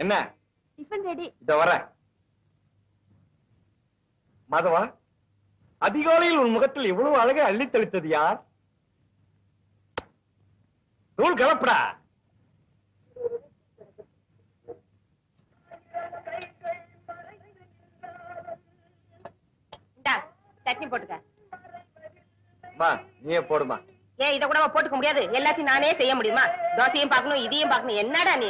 என்ன tiffin ready. இத வர மாதவா, அதிகாலையில் உன் முகத்தில் இவ்வளவு அழகை அள்ளி தெளித்தது யார்? நூல் கலப்படா. சட்னி போட்டுக்க. நீயே போடுமா. ஏன் இத கூட போட்டுக்க முடியாது? எல்லாத்தையும் நானே செய்ய முடியுமா? தோசையும் பார்க்கணும், இதையும் பார்க்கணும். என்னடா நீ?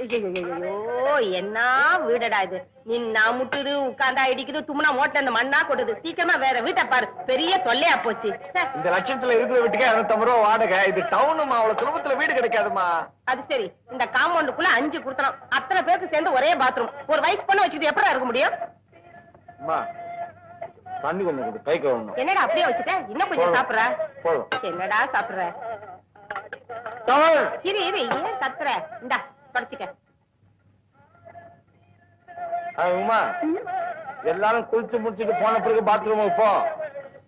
ஐயோ, என்ன வீடடா இது? நின்னா முட்டுது, உட்கார்ந்தா இடிக்குது, தும்னா மோட்டை அந்த மண்ணா கொட்டுது. சீக்கிரமா வேற வீட்டை பாரு, பெரிய தொல்லையா போச்சு. இந்த லட்சத்துல இருக்கிற வீட்டுக்கு 250 ரூபா வாடகை. இது டவுனுமா, அவ்வளவு சுலபத்துல வீடு கிடைக்காதுமா. அது சரி, இந்த காம்பவுண்டுக்குள்ள 5 கொடுத்தோம். அத்தனை பேருக்கு சேர்ந்து ஒரே பாத்ரூம். ஒரு வயசு பண்ண வச்சுக்கிட்டு எப்படி இருக்க முடியும்? தண்ணி கொஞ்சம் கொடு, கை கழுவணும். என்னடா அப்படியே வச்சுட்ட? இன்னும் கொஞ்சம் சாப்பிடுற? என்னடா சாப்பிடுற? இரு இரு, ஏன் கத்துற? இந்தா தொடச்சிக்க. உமா, எல்லாரும் குளிச்சு முடிச்சுட்டு போன பிறகு பாத்ரூம் போ.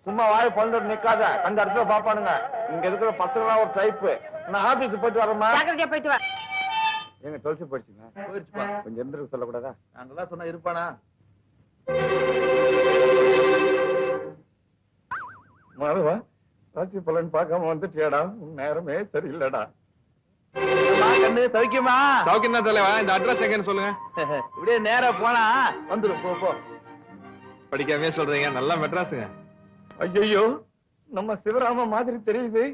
சும்மா வாய் பழுந்து நிக்காத, அந்த இடத்துல பாப்பானுங்க. இங்க இருக்கிற பசங்களா ஒரு டைப். நான் ஆபீஸ் போயிட்டு வரேம்மா. ஜாக்கிரதையா போயிட்டு வா. எங்க தொலைச்சு போயிடுச்சுங்க? போயிடுச்சுப்பா. கொஞ்சம் எந்திரிக்க சொல்லக்கூடாதா? நாங்கெல்லாம் சொன்னா இருப்பானா? மாதவா, ராசி பலன் பார்க்காம வந்துட்டியாடா? உன் நேரமே சரியில்லடா. சௌக்கியமா? சௌக்கியம் தான் தலைவா. இந்த அட்ரஸ் எங்கன்னு சொல்லுங்க. இப்படியே நேரா போனா வந்துடும். போ. படிக்காமே சொல்றீங்க, நல்லா மெட்ராஸுங்க. ஐயோ, நம்ம சிவராம மாதிரி தெரியுது.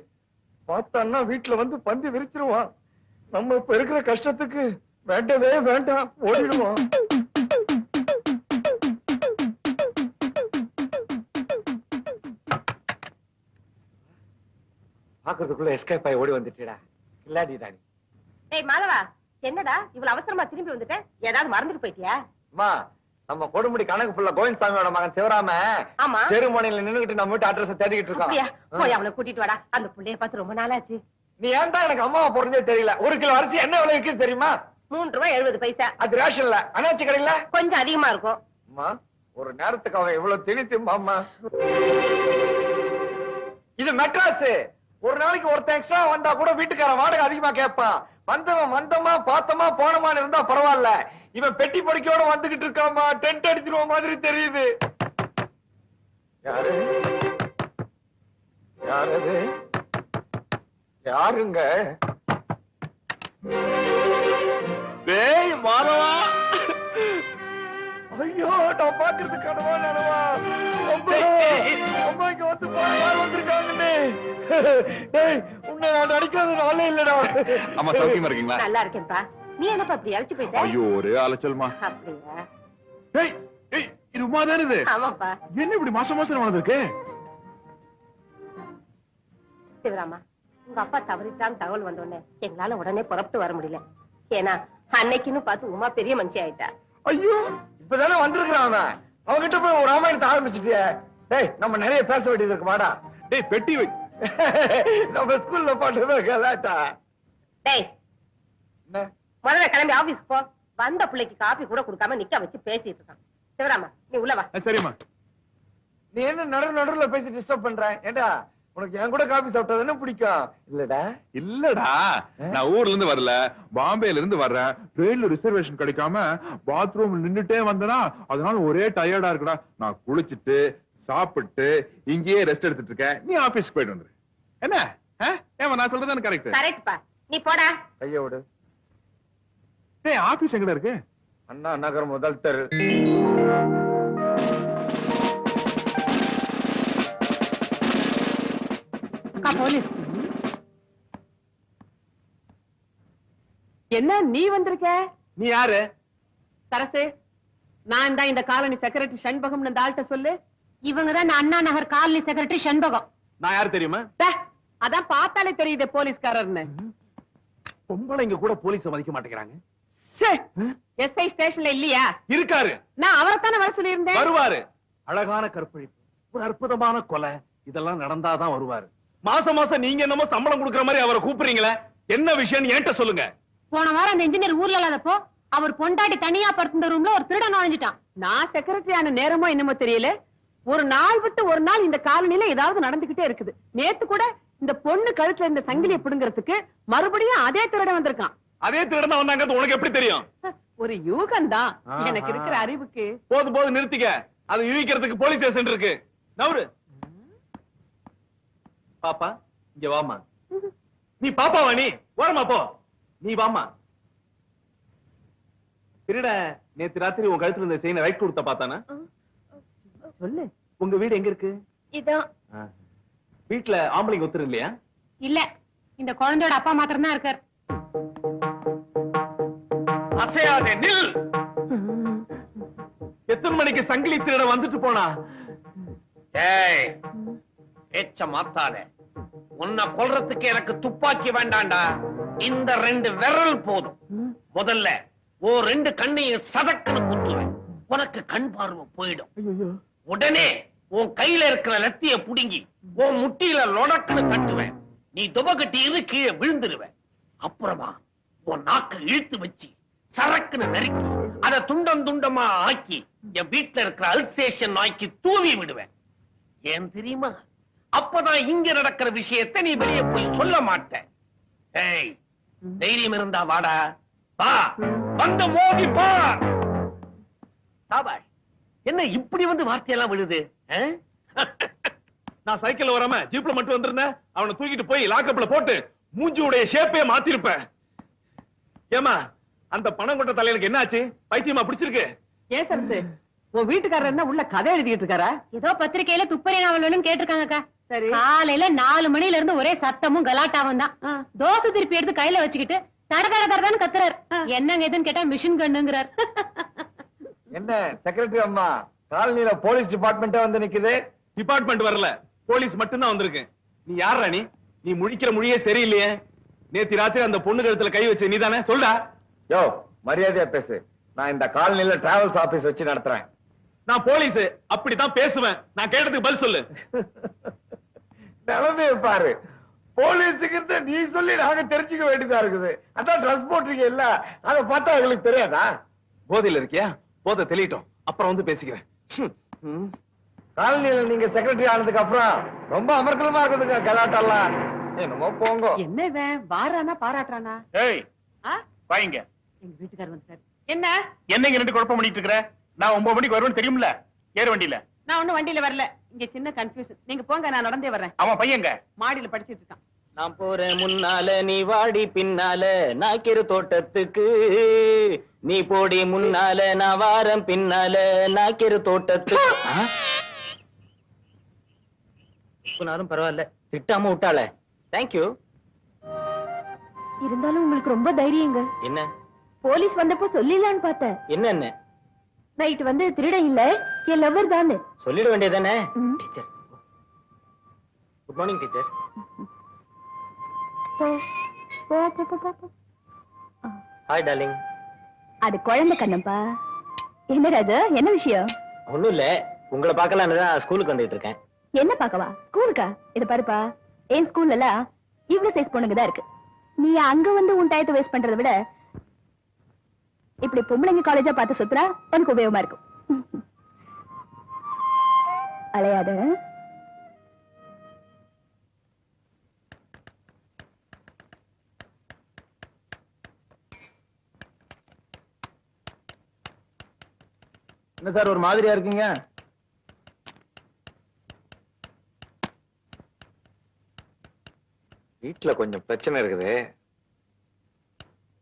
பார்த்தான்னா வீட்டுல வந்து பந்தி விரிச்சிருவான். நம்ம இப்ப இருக்கிற கஷ்டத்துக்கு வேண்டவே வேண்டாம், ஓடிடுவோம். பாக்குறதுக்குள்ள எஸ்கேப் ஆகி ஓடி வந்துட்டீடா. இல்லாடிடா. ஏய் மாதவா, என்னடா இவ்வளவு அவசரமா திரும்பி வந்துட்ட? ஏதாவது மறந்துட்டு போயிட்டியா? அம்மா, நம்ம கொடுமுடி கணக்கு புள்ள கோவிந்தசாமியோட மகன் சிவராம தெருமனையில நின்னுகிட்டு நம்ம வீட்டு அட்ரஸ் தேடிக்கிட்டு இருக்கோம். போய் அவளை கூட்டிட்டு வாடா. அந்த புள்ளைய பார்த்து ரொம்ப நாளாச்சு. நீ ஏன் தான் எனக்கு அம்மாவை போறதே தெரியல. 1 கிலோ அரிசி என்ன விலை விற்குது தெரியுமா? 3 ரூபாய் 70 பைசா. அது ரேஷன்ல, அனாச்சி கடையில கொஞ்சம் அதிகமா இருக்கும். அம்மா, ஒரு நேரத்துக்கு அவன் இவ்வளவு திணித்தும்பாம்மா. இது மெட்ராஸ். ஒரு நாளைக்கு ஒருத்தன் எக்ஸ்ட்ரா வந்தா கூட வீட்டுக்காரன் வாடகை அதிகமா கேட்பான். வந்தவன் வந்தமா பார்த்தமா போனமான்னு இருந்தா பரவாயில்ல. இவன் பெட்டி படிக்கையோட வந்துகிட்டு இருக்காமா. டென்ட் அடிச்சிருவ மாதிரி தெரியுது. யாரு யாரது? யாருங்க? டேய் மாதவா. ஐயோ, நான் பாக்குறது கனவா நனவா? அம்மா இங்க வந்து பாரு, யார் வந்திருக்காங்கன்னு. டேய், உன்னை நான் அடிக்காத நாளே இல்லடா. அம்மா சௌக்கியமா இருக்கீங்களா? நல்லா இருக்கேன்ப்பா. நீ என்னப்பா இப்படி அழைச்சு போயிட்ட? ஐயோ, ஒரே அலைச்சல்மா. அப்படியா? ஏய் ஏய், இது உமா தானே இது? ஆமாப்பா. என்ன இப்படி மாசம் வளர்ந்துருக்கு? சிவராமா, உங்க அப்பா தவறிட்டான்னு தகவல் வந்தோடனே எங்களால உடனே புறப்பட்டு வர முடியல. ஏன்னா அன்னைக்குன்னு பார்த்து உமா பெரிய மனுஷி ஆயிட்டா. ஐயோ, இப்பதானே வந்திருக்கிறான் அவன். அவன்கிட்ட போய் ஒரு ராமாயணத்தை ஆரம்பிச்சுட்டியே. டேய், நம்ம நிறைய பேச வேண்டியது இருக்கு. வாடா. டேய், பெட்டி வை. நம்ம ஸ்கூல்ல பாட்டுறத கலாட்டா. டேய், முதல்ல கிளம்பி ஆபீஸ் போ. வந்த பிள்ளைக்கு காபி கூட கொடுக்காம நிக்க வச்சு பேசிட்டு இருக்கான். சிவராமா, நீ உள்ள வா. சரிம்மா. நீ என்ன நடுவுல பேசி டிஸ்டர்ப் பண்ற? ஏண்டா, உனக்கு என் கூட காபி சாப்பிட்டா பிடிக்கும் இல்லடா? இல்லடா, நான் ஊர்ல இருந்து வரல, பாம்பேல இருந்து வர்றேன். ட்ரெயின்ல ரிசர்வேஷன் கிடைக்காம பாத்ரூம் நின்னுட்டே வந்தனா, அதனால ஒரே டயர்டா இருக்குடா. நான் குளிச்சுட்டு சாப்பிட்டு இங்கேயே ரெஸ்ட் எடுத்துட்டு இருக்கேன். நீ ஆபீஸ்க்கு போயிட்டு வந்துரு. என்ன? ஏமா நான் சொல்றது கரெக்ட்? கரெக்ட்பா. நீ போடா. கைய விடு. டேய், ஆபீஸ் எங்கடா இருக்கு? அண்ணா நகர் முதல் தெரு. போலீஸ். என்ன நீ வந்திருக்க? நீ யாரு? சரசு, நான் தான் இந்த காலனி செக்ரட்டரி சண்பகம். இந்த ஆள்கிட்ட சொல்லு. இவங்கதான் அண்ணா நகர் காலனி செக்ரட்டரி சண்பகம். நான் யாரு தெரியுமா? அதான் பார்த்தாலே தெரியுது போலீஸ்காரர்னு. பொம்பளைங்க கூட போலீஸ மதிக்க மாட்டேங்கிறாங்க. எஸ்ஐ ஸ்டேஷன்ல இல்லையா? இருக்காரு. நான் அவரைத்தானே வர சொல்லியிருந்தேன். வருவாரு. அழகான கற்பழிப்பு, ஒரு அற்புதமான கொலை, இதெல்லாம் நடந்தாதான் வருவாரு. மாசம் மாசம் நீங்க என்னமோ சம்பளம் கொடுக்கற மாதிரி அவரை கூப்பிடுறீங்களே, என்ன விஷயம் என்கிட்ட சொல்லுங்க. போன வாரம் அந்த இன்ஜினியர் ஊர்ல இல்லாதப்போ அவர் பொண்டாட்டி தனியா படுத்திருந்த ரூம்ல ஒரு திருடன் நுழைஞ்சிட்டான். நான் செக்ரட்டரி ஆன நேரமோ என்னமோ தெரியல, ஒரு நாள் விட்டு ஒரு நாள் இந்த காலனில ஏதாவது நடந்துகிட்டே இருக்குது. நேத்து கூட இந்த பொண்ணு கழுத்துல இருந்த சங்கிலியை பிடுங்கிறதுக்கு மறுபடியும் அதே திருடன் வந்திருக்கான். அதே திருடன் தான் வந்தாங்க உனக்கு எப்படி தெரியும்? ஒரு யூகம்தான் ஆஹா. எனக்கு இருக்கிற அறிவுக்கு. போதும் போதும் நிறுத்திக்க. அது யூகிக்கிறதுக்கு போலீஸ் ஸ்டேஷன் இருக்கு. நவரு. பாப்பா இங்க வாமா. நீ பாப்பாவா? நீ ஓரமா போ. நீ வாமா. திருட நேத்து ராத்திரி உன் கழுத்துல இருந்த செயினை ரைட் கொடுத்த பார்த்தானா? சொல்லு. உங்க வீடு எங்க இருக்கு? இதான். வீட்டுல ஆம்பளைங்க ஒத்துரு இல்லையா? இல்ல, இந்த குழந்தையோட அப்பா மாத்திரம் தான் இருக்கார். அசையாதே, நில். எத்தனை மணிக்கு சங்கிலி திருட வந்துட்டு போனா? ஏய், பேச்ச மாத்தாத. உன்னை கொல்றதுக்கு எனக்கு துப்பாக்கி வேண்டாம்டா. இந்த 2 விரல் போதும். முதல்ல ஓ 2 கண்ணையும் சதக்குன்னு குத்துவேன். உனக்கு கண் பார்வை போயிடும். உடனே உன் கையில இருக்கிற லத்திய புடுங்கி உன் முட்டியில லொடக்குன்னு தட்டுவேன். நீ துபகட்டி கீழே விழுந்துருவேன். அப்புறமா உன் நாக்க இழுத்து வச்சு சரக்குன்னு நறுக்கி அதை துண்டம் துண்டமா ஆக்கி என் வீட்டுல இருக்கிற அல்சேஷன் நாய்க்கு தூவி விடுவேன். ஏன் தெரியுமா? அப்பதான் இங்க நடக்கிற விஷயத்தை நீ வெளியே போய் சொல்ல மாட்ட. ஏய், தைரியம் இருந்தா வாடா. வா, வந்து மோதி பார். சாபாஷ். என்ன இப்படி வந்து வார்த்தையெல்லாம் விழுது? நான் சைக்கிள்ல வராம ஜீப்ல மட்டும் வந்திருந்தேன். அவனை தூக்கிட்டு போய் லாக்கப்ல போட்டு மூஞ்சியுடைய ஷேப்பே மாத்திருப்பேன். ஏமா, அந்த பணம் கொண்ட தலைவனுக்கு என்ன ஆச்சு? பைத்தியமா பிடிச்சிருக்கு? ஏன் சரத்து, உன் வீட்டுக்காரர் என்ன உள்ள கதை எழுதிட்டு இருக்காரா? ஏதோ பத்திரிக்கையில துப்பறி நாவல் வேணும்னு கேட்டிருக்காங்கக்கா. சரி. காலையில 4 மணில இருந்து ஒரே சத்தமும் கலாட்டாவும் தான். தோசை திருப்பி எடுத்து கையில வச்சுக்கிட்டு தட தட தடன்னு கத்துறாரு. என்னங்க எதுன்னு கேட்டா மிஷின் கண்ணுங்கிறார். என்ன செக்ரட்டரி அம்மா, காலனியில போலீஸ் டிபார்ட்மெண்டே வந்து நிக்குது. டிபார்ட்மெண்ட் வரல, போலீஸ் மட்டும் தான் வந்திருக்கு. நீ யாரா? நீ முழிக்கிற மொழியே சரியில்லையே. நேத்து ராத்திரி அந்த பொண்ணு கழுத்துல கை வச்ச நீதானே? சொல்டா. யோ, மரியாதையா பேசு. நான் இந்த காலனியில டிராவல்ஸ் ஆபீஸ் வச்சு நடத்துறேன். நான் போலீஸ், அப்படித்தான் பேசுவேன். நான் கேட்டதுக்கு பதில் சொல்லு. நிலைமையை பாரு. போலீஸுக்கு நீ சொல்லி நாங்க தெரிஞ்சுக்க வேண்டியதா இருக்குது. அதான் ட்ரெஸ் போட்டிருக்க இல்ல, அதை பார்த்தா அவங்களுக்கு தெரியாதா? போதையில இருக்கியா? போதை தெளியட்டும், அப்புறம் வந்து பேசிக்கிறேன். காலனியில நீங்க செக்ரட்டரி ஆனதுக்கு அப்புறம் ரொம்ப அமர்க்கலமா இருக்குதுங்க கலாட்டெல்லாம். என்னமோ போங்க. என்ன இவன் வாரானா பாராட்டுறானா? ஏய், ஆ? வாங்க. எங்க வீட்டுக்காரர் வந்துட்டாரு. என்ன? என்னங்க 2 குழப்பம் பண்ணிட்டு இருக்கிற? நான் 9 மணிக்கு வருவேன்னு தெரியும்ல? ஏறு வண்டியில. நான் ஒண்ணும் வண்டியில வரல. இங்க சின்ன கன்ஃபியூஷன். நீங்க போங்க, நான் நடந்தே வர்றேன். அவன் பையங்க மாடியில படிச்சிட்டு இருக்கான். நான் போறேன் முன்னால, நீ வாடி பின்னால, நாக்கிரு தோட்டத்துக்கு. நீ போடி முன்னால, நான் வாரம் பின்னால, நாக்கிரு தோட்டத்துக்கு. நானும் பரவாயில்ல, திட்டாம விட்டாள. தேங்க்யூ. இருந்தாலும் உங்களுக்கு ரொம்ப தைரியங்க. என்ன? போலீஸ் வந்தப்போ சொல்லிடலான்னு பார்த்தேன். என்ன? நைட் வந்து திருடன் இல்ல, என் லவ்வர் தானே. சொல்லிட வேண்டியதானே? ம். Teacher, good morning teacher. போ, போ, போ, போ, போ, போ. Hi darling. அது குழந்தை கண்ணப்பா. என்ன ராஜா, என்ன விஷயம்? ஒண்ணும் இல்ல, உங்களை பார்க்கலான்னு தான் ஸ்கூலுக்கு வந்துட்டு இருக்கேன். என்ன பாக்கவா? ஸ்கூலுக்கா? இத பாருப்பா, என் ஸ்கூல்ல எல்லாம் இவ்வளவு சைஸ் பொண்ணுங்க தான் இருக்கு. நீ அங்க வந்து உன் டயத்தை வேஸ்ட் பண்றதை விட இப்படி பொம்பளைங்க காலேஜா பார்த்து சுத்துறா உனக்கு உபயோகமா இருக்கும். அலையாத. என்ன சார் ஒரு மாதிரியா இருக்கீங்க? வீட்டுல கொஞ்சம் பிரச்சனை இருக்குது.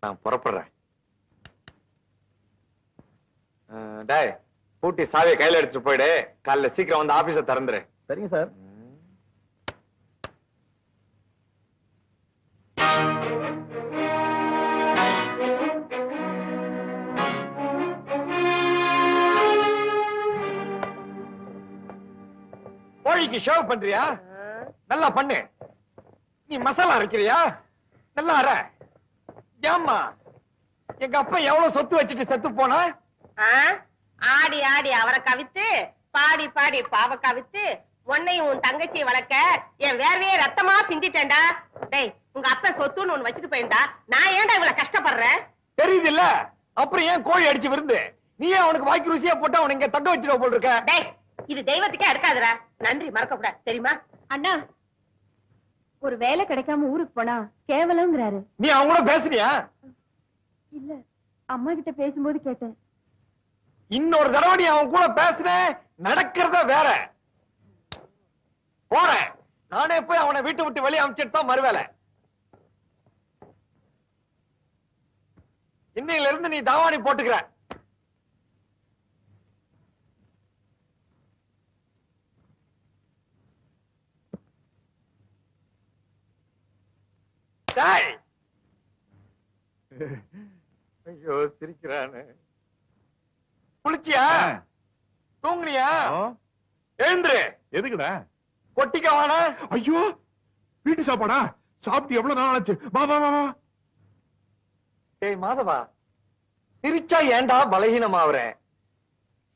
நான் புறப்படுறேன். டேய், பூட்டி சாவியை கையில எடுத்துட்டு போயிடு. காலைல சீக்கிரம் வந்து ஆபீஸ திறந்துரு. சரிங்க சார். கோழிக்கு ஷேவ் பண்றியா? நல்லா பண்ணு. நீ மசாலா அரைக்கிறியா? நல்லா அரை. ஏம்மா, எங்க அப்பா எவ்வளவு சொத்து வச்சுட்டு செத்து போனா? ஆடி ஆடி அவரை கவித்து, பாடி பாடி பாவ கவித்து, உன்னையும் உன் தங்கச்சியை வளர்க்க என் வேர்வையே ரத்தமா சிந்திட்டேன்டா. டேய், உங்க அப்பா சொத்துன்னு ஒண்ணு வச்சுட்டு போயிருந்தா நான் ஏன்டா இவ்வளவு கஷ்டப்படுறேன்? தெரியுது இல்ல? அப்புறம் ஏன் கோழி அடிச்சு விருந்து? நீ ஏன் அவனுக்கு வாய்க்கு ருசியா போட்டா அவனை இங்க தக்க வச்சிருவ போல் இருக்க? டேய், இது தெய்வத்துக்கே எடுக்காதடா. நன்றி மறக்க கூடாது, தெரியுமா? அண்ணா, ஒரு வேலை கிடைக்காம ஊருக்கு போனா கேவலங்கிறாரு. நீ அவங்க கூட பேசுறியா? இல்ல அம்மா கிட்ட பேசும்போது கேட்டேன். இன்னொரு தடவை நீ அவன் கூட பேசுன நடக்கிறத வேற. போறேன் நானே போய் அவனை வீட்டை விட்டு வெளியே அனுப்பிச்சிட்டு தான் மறுவேலை. இன்னையில இருந்து நீ தாவாணி போட்டுக்கிற. ஐயோ சிரிக்கிறானு. குளிச்சியா? தூங்குனியா? எழுந்துரு. எதுக்குடா? கொட்டிக்க வாடா. ஐயோ வீட்டு சாப்பாடா? சாப்பிட்டு எவ்வளவு நாள் ஆச்சு? வா வா வா வா. ஏய் மாதவா, சிரிச்சா ஏன்டா பலகீனமாவற?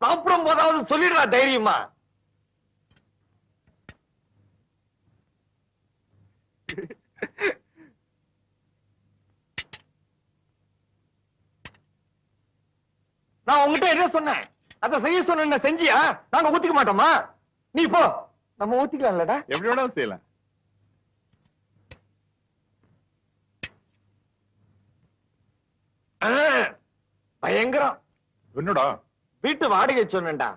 சாப்பிடும் போதாவது சொல்லிடுறா தைரியமா. நான் உங்ககிட்ட என்ன சொன்னேன்? அத செய்ய சொன்ன செஞ்சியா? நாங்க ஊத்திக்க மாட்டோமா? நீ போ, நம்ம ஊத்திக்கலாம்லடா. எப்படி வேணாலும் செய்யலாம். பயங்கரம். என்னடா? வீட்டு வாடகை சொன்னேன்டா.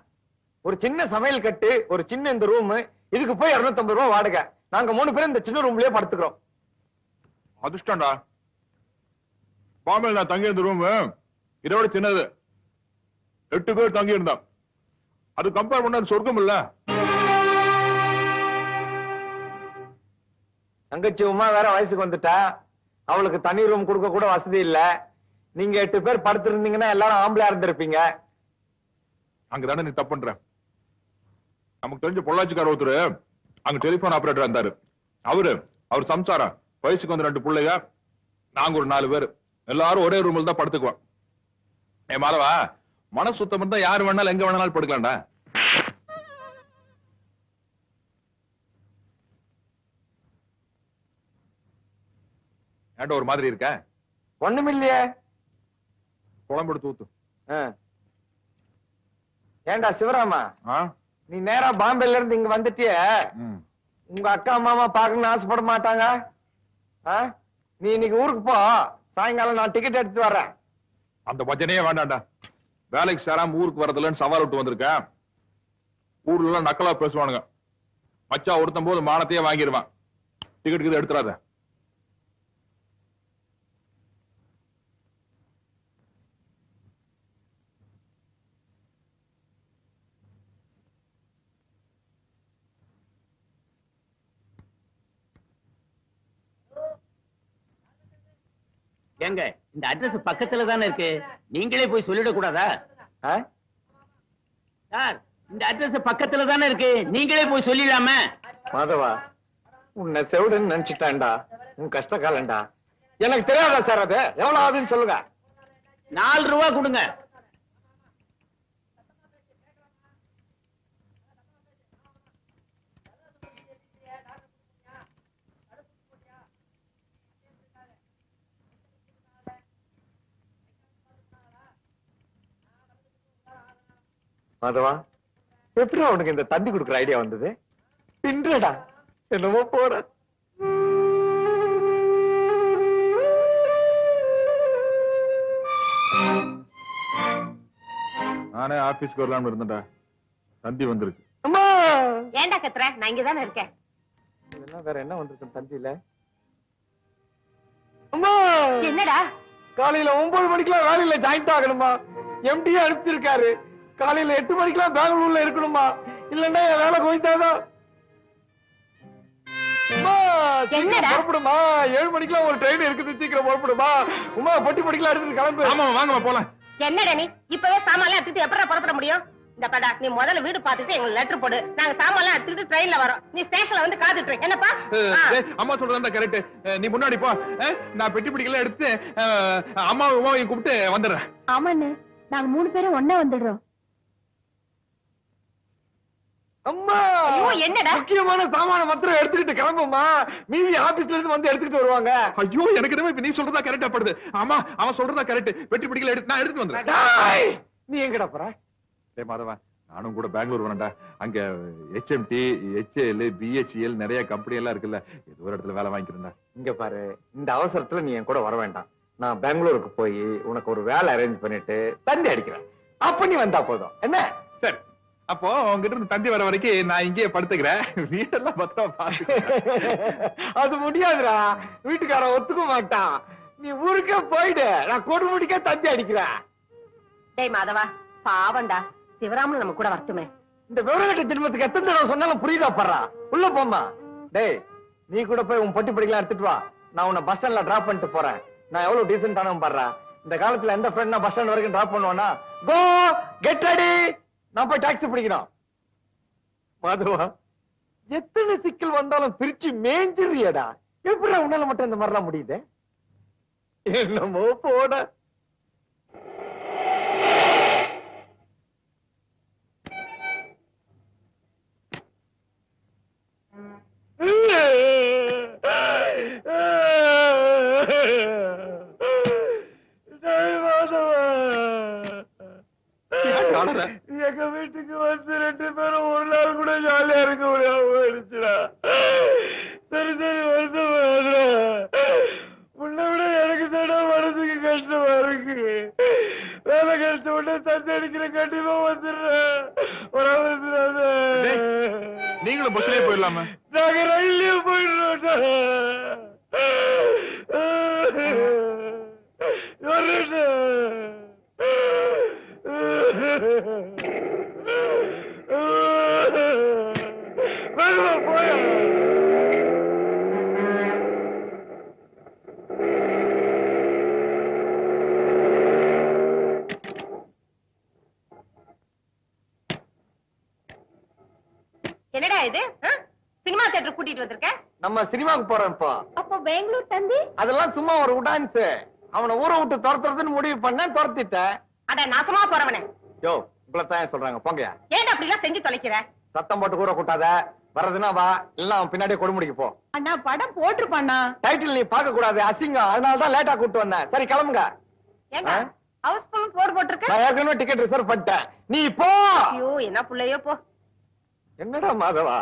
ஒரு சின்ன சமையல் கட்டு, ஒரு சின்ன இந்த ரூம், இதுக்கு போய் 250 ரூபாய் வாடகை. நாங்க 3 பேரும் இந்த சின்ன ரூம்லயே படுத்துக்கிறோம். அதிர்ஷ்டம்டா. பாம்பேல நான் தங்கி இருந்த ரூம் இதோட சின்னது. 8 பேர் தங்கி இருந்தான். அது கம்பேர் பண்ண சொர்க்கம் இல்ல. தங்கச்சி உமா வேற வயசுக்கு வந்துட்டா. அவளுக்கு தனி ரூம் கொடுக்க கூட வசதி இல்ல. நீங்க 8 பேர் படுத்திருந்தீங்கன்னா எல்லாரும் ஆம்பளையா இருந்திருப்பீங்க. அங்கதானே நீ தப்பு பண்ற. நமக்கு தெரிஞ்ச பொள்ளாச்சிக்கார ஒருத்தர் அங்க டெலிபோன் ஆபரேட்டர் இருந்தாரு. அவர் சம்சாரம், வயசுக்கு வந்து 2 பிள்ளைங்க, நாங்க ஒரு 4 பேர், எல்லாரும் ஒரே ரூம்ல தான் படுத்துக்குவோம். ஏ மாலவா, மனசு சுத்தம் இருந்தா யாரு வேணாலும் எங்க வேணாலும் படுக்கலாம்டா. ஏன்டா ஒரு மாதிரி இருக்க? ஒண்ணுமில்லையே. குழம்பு எடுத்து ஊத்து. ஏண்டா சிவராமா, நீ நேரா பாம்பேல இருந்து இங்க வந்துட்டிய, உங்க அக்கா மாமா பாக்கணும்னு ஆசைப்பட மாட்டாங்க? நீ இன்னைக்கு ஊருக்கு போ, சாயங்காலம் நான் டிக்கெட் எடுத்து வர்றேன். அந்த பஜனையே வேண்டாம்டா. வேலைக்கு சேராம ஊருக்கு வரதுலன்னு சவால் விட்டு வந்திருக்கேன். ஊர்ல எல்லாம் நக்கலா பேசுவானுங்க. மச்சா ஒருத்தம் போது மானத்தையே வாங்கிடுவான். டிக்கெட் எடுத்துறாத. ஏங்க, இந்த அட்ரஸ் பக்கத்துல தானே இருக்கு, நீங்களே போய் சொல்லிட கூடாதா? சார், இந்த அட்ரஸ் பக்கத்துல தானே இருக்கு, நீங்களே போய் சொல்லிடலாமே. மாதவா, உன்னை செவிடுன்னு நினைச்சிட்டான்டா. உன் கஷ்ட காலண்டா. எனக்கு தெரியாதா சார்? அது எவ்வளவு ஆகுதுன்னு சொல்லுங்க. 4 ரூபா கொடுங்க. மாதவா, எப்படி உனக்கு இந்த தந்தி கொடுக்குற ஐடியா வந்தது? பின்றடா, என்னமோ போற. நானே ஆபீஸ்க்கு வரலாம்னு இருந்தேன்டா. தந்தி வந்திருக்கு. அம்மா, ஏன்டா கத்துற? நான் இங்கதானே இருக்கேன். இதெல்லாம் வேற என்ன வந்திருக்கு தந்தியில? அம்மா, என்னடா? காலையில 9 மணிக்கெல்லாம் வேலையில ஜாயிண்ட் ஆகணுமா? எம்டி அனுப்பிச்சிருக்காரு. காலையில 8 மணிக்கெல்லாம் பெங்களூர்ல இருக்கணுமா? இல்லன்னா என் வேலை போயிட்டாதான். என்னடா? புறப்படுமா? 7 மணிக்கெல்லாம் ஒரு ட்ரெயின் இருக்குது, சீக்கிரம் புறப்படுமா? உமா, பொட்டி பொடிக்கலாம் எடுத்துட்டு கிளம்பு. ஆமா வாங்க போலாம். என்னடா நீ இப்பவே சாமான்லாம் எடுத்துட்டு எப்படா புறப்பட முடியும்? இந்த படா, நீ முதல்ல வீடு பார்த்துட்டு எங்களுக்கு லெட்டர் போடு. நாங்க சாமான்லாம் எடுத்துட்டு ட்ரெயின்ல வரோம். நீ ஸ்டேஷன்ல வந்து காத்துட்டு இரு. என்னப்பா? அம்மா சொல்றதா கரெக்ட். நீ முன்னாடி போ. நான் பெட்டி பிடிக்கலாம் எடுத்து அம்மாவை உமாவையும் கூப்பிட்டு வந்துடுறேன். ஆமாண்ணே, நாங்க 3 பேரும் ஒண்ணா வந்துடுறோம். அம்மா, ஐயோ, என்னடா? முக்கியமான சாமான மாத்திரம் எடுத்துக்கிட்டு கிளம்புமா. மீதி ஆபீஸ்ல இருந்து வந்து எடுத்துக்கிட்டு வருவாங்க. ஐயோ, எனக்கு என்னமோ இப்ப நீ சொல்றதா கரெக்டா படுது. ஆமா, அவன் சொல்றதா கரெக்ட். பெட்டி பிடிக்கல எடுத்து நான் எடுத்து வந்துடுறேன். டேய், நீ எங்கடா போற? டேய் மாதவா, நானும் கூட பெங்களூர் வரேன்டா. அங்க HMT, HAL, BHEL நிறைய கம்பெனி எல்லாம் இருக்குல்ல, ஏதோ ஒரு இடத்துல வேலை வாங்கிக்கிறேன்டா. இங்க பாரு, இந்த அவசரத்துல நீ என் கூட வர வேண்டாம். நான் பெங்களூருக்கு போய் உனக்கு ஒரு வேலை அரேஞ்ச் பண்ணிட்டு தந்தி அடிக்கிறேன். அப்ப நீ வந்தா போதும் என்ன? சரி, அப்போ உங்ககிட்ட இருந்து தந்தி வர வரைக்கும் நான் இங்கேயே படுத்துக்கிறேன். வீட்டெல்லாம் பத்திரமா பாத்துக்கிறேன். அது முடியாதுடா, வீட்டுக்காரன் ஒத்துக்க மாட்டான். நீ ஊருக்கே போயிடு, நான் கொடுமுடிக்க தந்தி அடிக்கிறேன். டேய் மாதவா, பாவண்டா, சிவராமன் நம்ம கூட வரட்டுமே. இந்த விவரங்கட்ட ஜென்மத்துக்கு எத்தனை தடவை சொன்னாலும் புரியுதா படுறா? உள்ள போமா. டேய், நீ கூட போய் உன் பொட்டி படிக்கலாம் எடுத்துட்டு வா. நான் உன்னை பஸ் ஸ்டாண்ட்ல டிராப் பண்ணிட்டு போறேன். நான் எவ்வளவு டீசென்டானவன் பாடுறா. இந்த காலத்துல எந்த ஃப்ரெண்ட் பஸ் ஸ்டாண்ட் வரைக்கும் டிராப் பண்ணுவானா? கோ கெட் ரெடி, நான் போய் டாக்ஸி பிடிக்கணும். மாதவா, எத்தனை சிக்கல் வந்தாலும் பிரிச்சு மேஞ்சிரியடா. எப்படி உன்னால மட்டும் இந்த மாதிரிலாம் முடியுது? என்னமோ போட. எங்க வீட்டுக்கு வந்து 2 பேரும் ஒரு நாள் கூட ஜாலியா இருக்க முடியாம போயிடுச்சுடா. சரி சரி வருத்தம். உன்னை விட எனக்கு தானே மனசுக்கு கஷ்டமா இருக்கு. வேலை கிடைச்ச உடனே தந்தி அடிக்கிற கண்டிப்பா வந்துடுறேன். நீங்களும் பஸ்லயே போயிடலாமா? நாங்க ரயில்லயே போயிடுறோம். போயா என்னடா இது? சினிமா தியேட்டர் கூட்டிட்டு வந்திருக்க? நம்ம சினிமாவுக்கு போறோம்ப்பா. அப்போ பெங்களூர் தந்தி அதெல்லாம் சும்மா ஒரு உடான்ஸ். அவனை ஊரை விட்டு துரத்துறதுன்னு முடிவு பண்ண துரத்திட்டேன். அட நாசமா போறவனே. யோ, உங்களைத்தான் சொல்றாங்க போங்கயா. ஏன்டா அப்படி எல்லாம் செஞ்சு தொலைக்கிற? சத்தம் போட்டு ஊரை கூட்டாத. வர்றதுன்னா வா, இல்ல அவன் பின்னாடியே கொடுமுடிக்கு போ. அண்ணா படம் போட்டிருப்பாண்ணா. டைட்டில் நீ பார்க்க கூடாது, அசிங்கம். அதனாலதான் லேட்டா கூட்டு வந்தேன். சரி கிளம்புங்க. ஏங்க ஹவுஸ்ஃபுல் போர்டு போட்டிருக்க? நான் ஏற்கனவே டிக்கெட் ரிசர்வ் பண்ணிட்டேன். நீ போ. ஐயோ, என்ன புள்ளையோ போ. என்னடா மாதவா,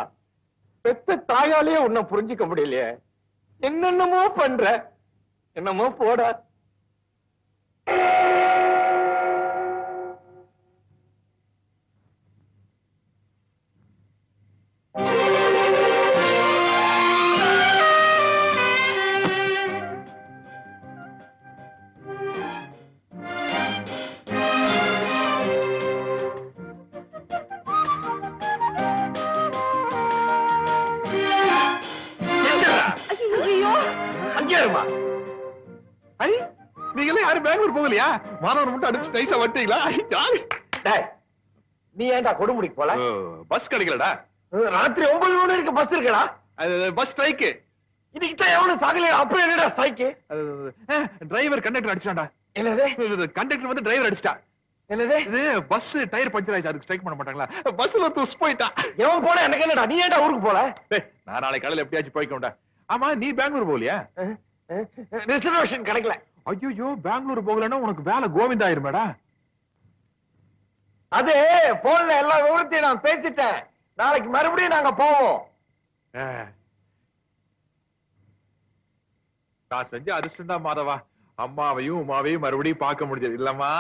பெத்த தாயாலேயே உன்னை புரிஞ்சுக்க முடியலையே. என்னென்னமோ பண்ற. என்னமோ போட. நீங்களே யாரும் பெங்களூர் போகலையா? மாணவர் மட்டும் அடிச்சு நைஸா வட்டீங்களா? நீ ஏன்டா கொடுமுடிக்கு போல? பஸ் கிடைக்கலடா. ராத்திரி 9 மணி வரைக்கும் பஸ் இருக்கடா. Bus strike. இன்னைக்கு தான் எவனும் சாகலையா? அப்புறம் என்னடா ஸ்ட்ரைக்கு? Driver conductor அடிச்சான்டா. என்னது? கண்டக்டர் வந்து டிரைவர் அடிச்சிட்டா. என்னது? இது பஸ் டயர் பஞ்சர் ஆயிடுச்சு, அதுக்கு ஸ்ட்ரைக் பண்ண மாட்டாங்களா? பஸ்ல துஸ் போயிட்டா. எவன் போனா எனக்கு என்னடா? நீ ஏன்டா ஊருக்கு போல? நான் நாளைக்கு காலையில எப்படியாச்சும் போய்க்கோண்டா. ஆமா, நீ பெங்களூர் போகலையா? ரிசர்வேஷன் கிடைக்கல. ஐயோ, பெங்களூர் போகலன்னா உனக்கு வேலை கோவிந்தா ஆயிருமேடா. அது போன்ல எல்லா விவரத்தையும் நான் பேசிட்டேன். நாளைக்கு மறுபடியும் நாங்க போவோம். நான் செஞ்ச அதிர்ஷ்டம்டா மாதவா. அம்மாவையும் உமாவையும் மறுபடியும் பார்க்க முடிஞ்சது இல்லம்மா?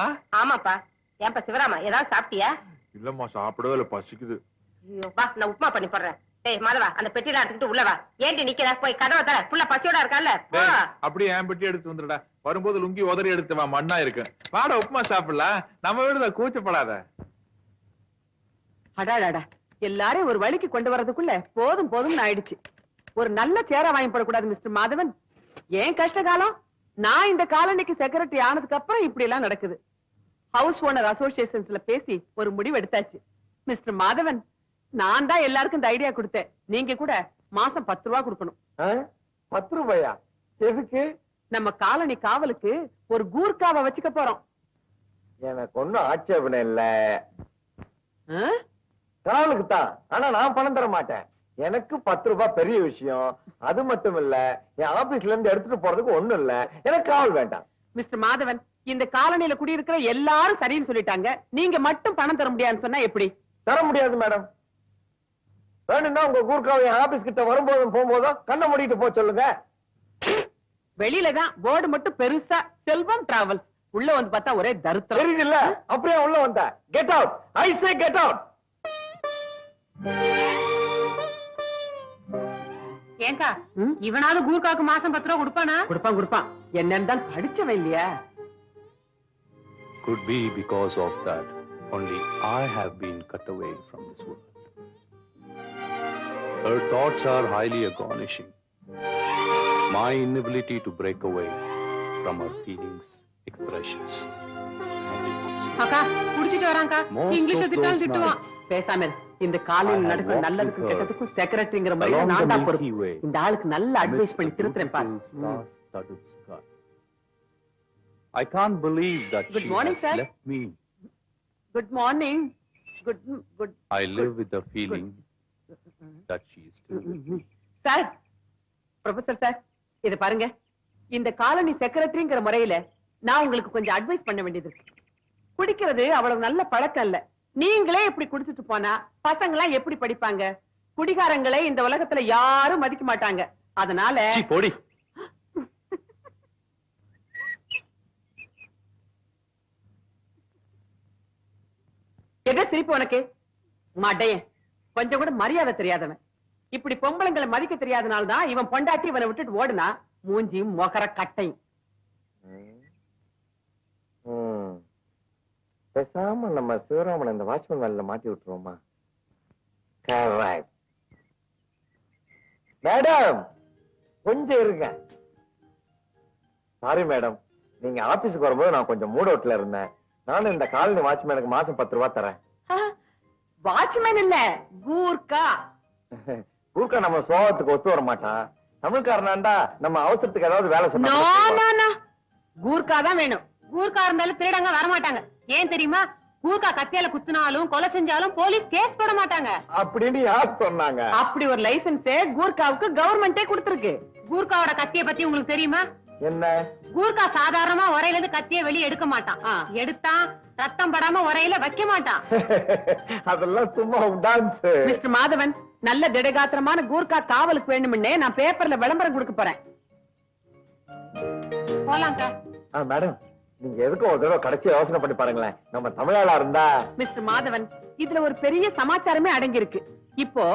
ஆமாப்பா. ஏன்பா சிவராமா, ஏதாவது சாப்பிட்டியா? இல்லம்மா, சாப்பிடவே இல்ல, பசிக்குது. ஐயோ, வா, நான் உப்புமா பண்ணி போடுறேன். டேய் மாதவா, அந்த பெட்டில எடுத்துக்கிட்டு உள்ள வா. ஏன்டி நிக்கிற? போய் கதவை தர. புள்ள பசியோட இருக்கான்ல. அப்படியே என் பெட்டி எடுத்து வந்துடா. வரும்போது லுங்கி உதறி எடுத்து வா, மண்ணா இருக்கு. வாடா, உப்புமா சாப்பிடலாம். நம்ம வீடுதான், கூச்சப்படாத. அடாடாடா, எல்லாரையும் ஒரு வழிக்கு கொண்டு வரதுக்குள்ள போதும் போதும்னு ஆயிடுச்சு. ஒரு நல்ல சேரா வாங்கி போடக்கூடாது மிஸ்டர் மாதவன்? ஏன் கஷ்ட காலம்? நான் இந்த காலனிக்கு செக்ரட்டரி ஆனதுக்கு அப்புறம் இப்படி எல்லாம் நடக்குது. ஹவுஸ் ஓனர் அசோசியேஷன்ஸ்ல பேசி ஒரு முடிவு எடுத்தாச்சு. மிஸ்டர் மாதவன், நான் தான் எல்லாருக்கும் இந்த ஐடியா கொடுத்தேன். நீங்க கூட மாசம் 10 ரூபாய் கொடுக்கணும். 10 ரூபாயா? எதுக்கு? நம்ம காலனி காவலுக்கு ஒரு கூர்க்காவை வச்சுக்க போறோம். எனக்கு ஒண்ணும் ஆட்சேபனை இல்ல. காவலுக்கு தான், ஆனா நான் பணம் தர மாட்டேன். எனக்கு 10 ரூபாய் பெரிய விஷயம். அது மட்டும் இல்ல, என் ஆபீஸ்ல இருந்து எடுத்துட்டு போறதுக்கு ஒண்ணும் இல்ல. எனக்கு காவல் வேண்டாம். மிஸ்டர் மாதவன், இந்த காலனியில குடியிருக்கிற எல்லாரும் சரின்னு சொல்லிட்டாங்க. நீங்க மட்டும் பணம் தர முடியாதுன்னு சொன்னா எப்படி? தர முடியாது மேடம். வேணும்னா உங்க கூர்க்காவை என் ஆபீஸ் கிட்ட வரும்போதும் போகும்போதும் கண்ணை மூடிட்டு போ சொல்லுங்க. வெளியில தான் போர்டு மட்டும் பெருசா செல்வம் டிராவல்ஸ், உள்ள வந்து பார்த்தா ஒரே தருத்திரம். தெரியுது இல்ல, அப்படியே உள்ள வந்த. கெட் அவுட், ஐ சே கெட் அவுட். ஏங்கா இவனாவது கூர்காக்கு மாசம் 10 ரூபா கொடுப்பானா? கொடுப்பான். என்னன்னு தான் படிச்சவன் இல்லையா? Could be because of that only I have been cut away from this world. Her thoughts are highly astonishing. My inability to break away from her feelings expressions. அக்கா குடிச்சிட்டு வராங்கா. இங்கிலீஷ்ல திட்டாலும் திட்டுவான். பேசாம இந்த காலையில் நடக்கிற நல்லதுக்கும் கெட்டதுக்கும் செக்ரட்டரிங்கிற மாதிரி நான் தான் பொறுப்பு. இந்த ஆளுக்கு நல்ல அட்வைஸ் பண்ணி திருத்துறேன் பாரு. I can't believe that Good she morning, has sir. left me. Good morning. Good. I live with the feeling that she is still with me. Sir, professor sir, இத பாருங்க. இந்த காலனி செக்ரட்டரிங்கிற முறையில நான் உங்களுக்கு கொஞ்சம் அட்வைஸ் பண்ண வேண்டியது இருக்கு. குடிக்கிறது அவ்வளவு நல்ல பழக்கம் இல்ல. நீங்களே இப்படி குடிச்சிட்டு போனா பசங்களா எப்படி படிப்பாங்க? குடிகாரங்களே இந்த உலகத்துல யாரும் மதிக்க மாட்டாங்க. அதனால போடி. எதை சிரிப்பு உனக்கு? மாட்டையன், கொஞ்சம் கூட மரியாதை தெரியாதவன். இப்படி பொம்பளைங்களை மதிக்க தெரியாதனால்தான் இவன் பொண்டாட்டி இவனை விட்டுட்டு ஓடுனா. மூஞ்சியும் மொகர கட்டையும். பேசாம நம்ம சிவராமன் இந்த வாட்ச்மேன் வேலையில மாட்டி விட்டுருவோமா? மேடம் கொஞ்சம் இருங்க. சாரி மேடம், நீங்க ஆபீஸுக்கு வரும்போது நான் கொஞ்சம் மூட் அவுட்ல இருந்தேன். நானும் இந்த காலனி வாட்ச்மேனுக்கு மாசம் 10 ரூபாய் தரேன். வாட்ச்மேன் இல்ல, கூர்க்கா. கூர்க்கா நம்ம சோகத்துக்கு ஒத்து வர மாட்டான். தமிழ்காரனாண்டா நம்ம அவசரத்துக்கு ஏதாவது வேலை சொன்னா கூர்க்கா தான் வேணும். கூர்க்கா இருந்தாலும் திருடங்க வரமாட்டாங்க. ஏன் தெரியுமா? கூர்க்கா கத்தியால குத்துனாலும் கொலை செஞ்சாலும் போலீஸ் கேஸ் போட மாட்டாங்க. அப்படின்னு யார் சொன்னாங்க? அப்படி ஒரு லைசென்ஸ் கூர்க்காவுக்கு கவர்மெண்டே கொடுத்திருக்கு. கூர்க்காவோட கத்திய பத்தி உங்களுக்கு தெரியுமா? என்ன? கூர்க்கா சாதாரணமா உரையில இருந்து கத்திய வெளியே எடுக்க மாட்டான். எடுத்தா ரத்தம் படாம உரையில வைக்க மாட்டான். அதெல்லாம் சும்மா டான்ஸ். மிஸ்டர் மாதவன், நல்ல திடகாத்திரமான கூர்க்கா காவலுக்கு வேண்டும்னே நான் பேப்பர்ல விளம்பரம் கொடுக்க போறேன். போலாங்கா. மேடம், நீங்க எதுக்கும் ஒரு தடவை கடைசி யோசனை பண்ணி பாருங்களேன். நம்ம தமிழாளா இருந்தா. மிஸ்டர் மாதவன், இதுல ஒரு பெரிய சமாச்சாரமே அடங்கி இருக்கு. இப்போ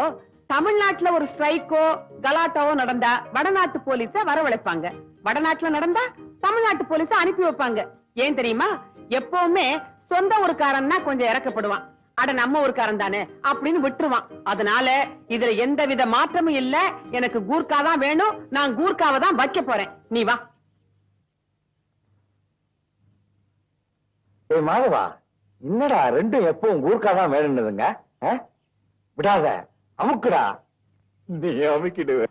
தமிழ்நாட்டுல ஒரு ஸ்ட்ரைக்கோ கலாட்டாவோ நடந்தா வடநாட்டு போலீஸ வரவழைப்பாங்க. வடநாட்டுல நடந்தா தமிழ்நாட்டு போலீஸ அனுப்பி வைப்பாங்க. ஏன் தெரியுமா? எப்பவுமே சொந்த ஊருக்காரன்னா கொஞ்சம் இறக்கப்படுவான். அட நம்ம ஊருக்காரன் தானே அப்படின்னு விட்டுருவான். அதனால இதுல எந்தவித மாற்றமும் இல்ல. எனக்கு கூர்க்கா தான் வேணும். நான் கூர்க்காவை தான் வைக்க போறேன். நீ வா. ஏய் மாதவா, என்னடா ரெண்டும் எப்பவும் கூர்க்கா தான் வேணும்னுதுங்க? விடாத, அமுக்குடா. நீ அமுக்கிடுவ.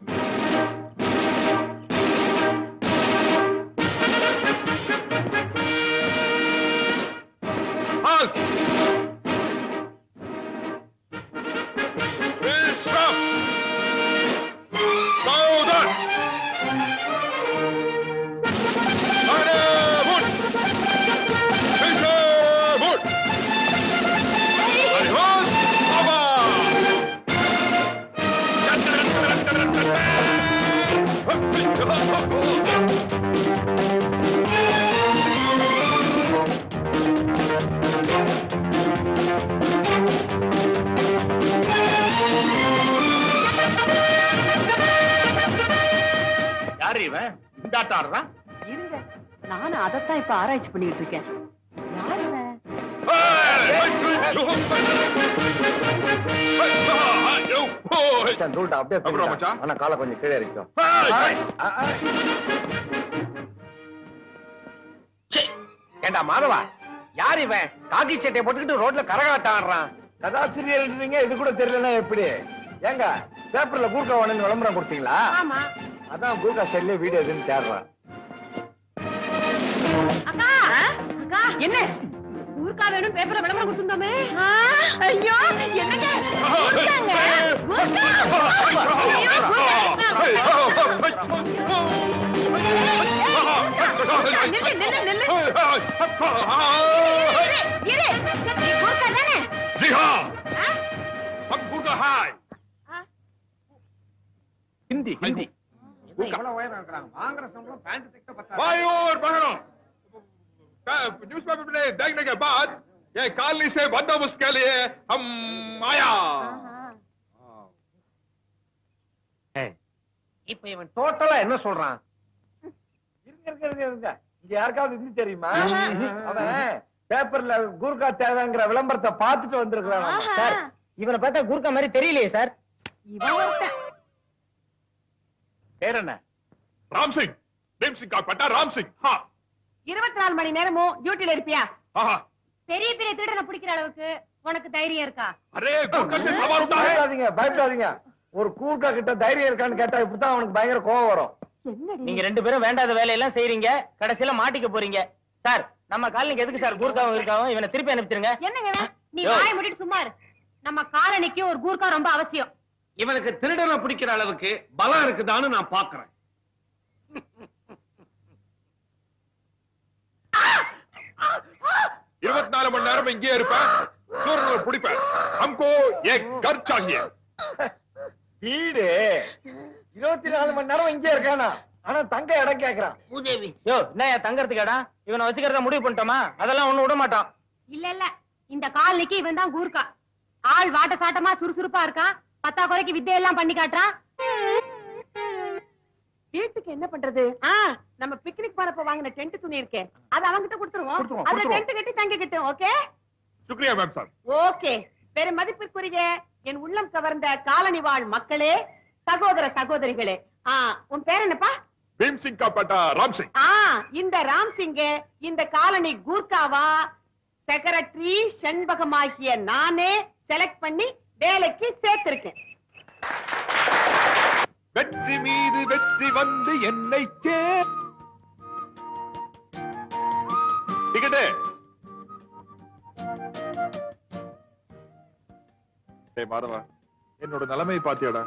யாரு இவன்? இந்த ஆட்டம் ஆடுறான்? இருங்க, நானும் அதைத்தான் இப்ப ஆராய்ச்சி பண்ணிட்டு இருக்கேன். யாரு இவன்? அப்படியே ஆனா காலை கொஞ்சம் கீழே இருக்கும். ஏண்டா மாதவா, யார் இவன்? காக்கி சட்டையை போட்டுக்கிட்டு ரோட்ல கரகாட்டம் ஆடுறான். கதாசிரியர் இது கூட தெரியலன்னா எப்படி? ஏங்க பேப்பர்ல கூர்க்கா வேணும்னு விளம்பரம் கொடுத்தீங்களா? ஆமா. அதான் கூர்க்கா ஸ்டைல்ல வீடியோ எதுன்னு தேடுறான். அக்கா, அக்கா என்ன கூர்க்கா வேணும் பேப்பர்ல விளம்பரம் கொடுத்துட்டோமே. ஐயோ என்னங்க கூர்க்காங்க, கூர்க்கா. ஐயோ நில்லு நில்லு நில்லு. இரு, நீ கூர்க்கா தானே? जी हाँ, हम गुरका है. ஹிந்தி ஹிந்தி. இவ்வளவு உயரம் இருக்கிறாங்க வாங்குற சம்பளம் பேண்ட் தைக்க பத்தாது भाई और बहनों, न्यूज़पेपर में देखने के बाद ये कॉलोनी से बंदोबस्त के लिए हम आया। இப்ப இவன் டோட்டலா என்ன சொல்றான்? இருங்க இங்க யாருக்காவது இருந்து தெரியுமா? அவன் பேப்பர்ல கூர்க்கா தேவைங்கிற விளம்பரத்தை பார்த்துட்டு வந்திருக்கிறான் சார் இவனை பார்த்தா குறுக்க மாதிரி தெரியலையே சார். இவன் ஒருத்தன். பேர் என்ன? राम सिंह, भीम सिंह का पट्टा राम सिंह। हाँ 24 மணி நேரமும் டியூட்டில இருப்பியா? हाँ। பெரிய பெரிய திருடனை பிடிக்கிற அளவுக்கு உனக்கு தைரியம் இருக்கா? अरे गुरका से सवार होता है। பயப்படாதீங்க. ஒரு கூர்க்கா கிட்ட தைரியம் இருக்கான்னு கேட்டா இப்படித்தான் அவனுக்கு பயங்கர கோவம் வரும். நீங்க 2 பேரும் வேண்டாத வேலையெல்லாம் செய்றீங்க, கடைசியில மாட்டிக்க போறீங்க. சார் நம்ம காலனிக்கு எதுக்கு சார் கூர்க்காவும் இருக்காவும்? இவனை திருப்பி அனுப்பிச்சிருங்க. என்னங்க இவன்? நீ வாயை மூடிட்டு சும்மா இரு. நம்ம காலனிக்கு ஒரு கூர்க்கா ரொம்ப அவசியம். இவனுக்கு திருடனை பிடிக்கிற அளவுக்கு பலம் இருக்குதான்னு நான் பாக்குறேன். 24 மணி நேரம் இங்கே இருப்பேன், சூரனை பிடிப்பேன். हमको एक घर चाहिए। வீடு 24 மணி நேரம் இங்கே இருக்கானா? ஆனா தங்க இடம் கேக்குறான். பூதேவி யோ என்ன தங்கறதுக்கு இடம்? இவனை வச்சுக்கிறத முடிவு பண்ணிட்டோமா? அதெல்லாம் ஒண்ணு விட மாட்டான். இல்ல இந்த காலனிக்கு இவன் தான் கூர்க்கா. ஆள் வாட்ட சாட்டமா சுறுசுறுப்பா இருக்கான். பத்தா குறைக்கு வித்தையெல்லாம் பண்ணி காட்டுறான். வீட்டுக்கு என்ன பண்றது? நம்ம பிக்னிக் போறப்ப வாங்கின டென்ட் துணி இருக்கே, அது அவங்கிட்ட கொடுத்துருவோம். அதுல டென்ட் கட்டி தங்கிக்கிட்டோம். ஓகே शुक्रिया मैम साहब। ஓகே. பெரும் மதிப்பிற்குரிய என் உள்ளம் கவர்ந்த காலனி வாழ் மக்களே, சகோதர சகோதரிகளே, உன் பேர் என்னப்பா? भीम सिंह का पट्टा राम सिंह। இந்த ராம் சிங்க இந்த காலனி கூர்க்காவா செக்ரட்டரி செண்பகமாகிய நானே செலக்ட் பண்ணி வேலைக்கு சேர்த்திருக்கேன். வெற்றி மீது வெற்றி வந்து என்னை டிக்கெட்டு. மாதவா, என்னோட நிலைமை பாத்தியாடா?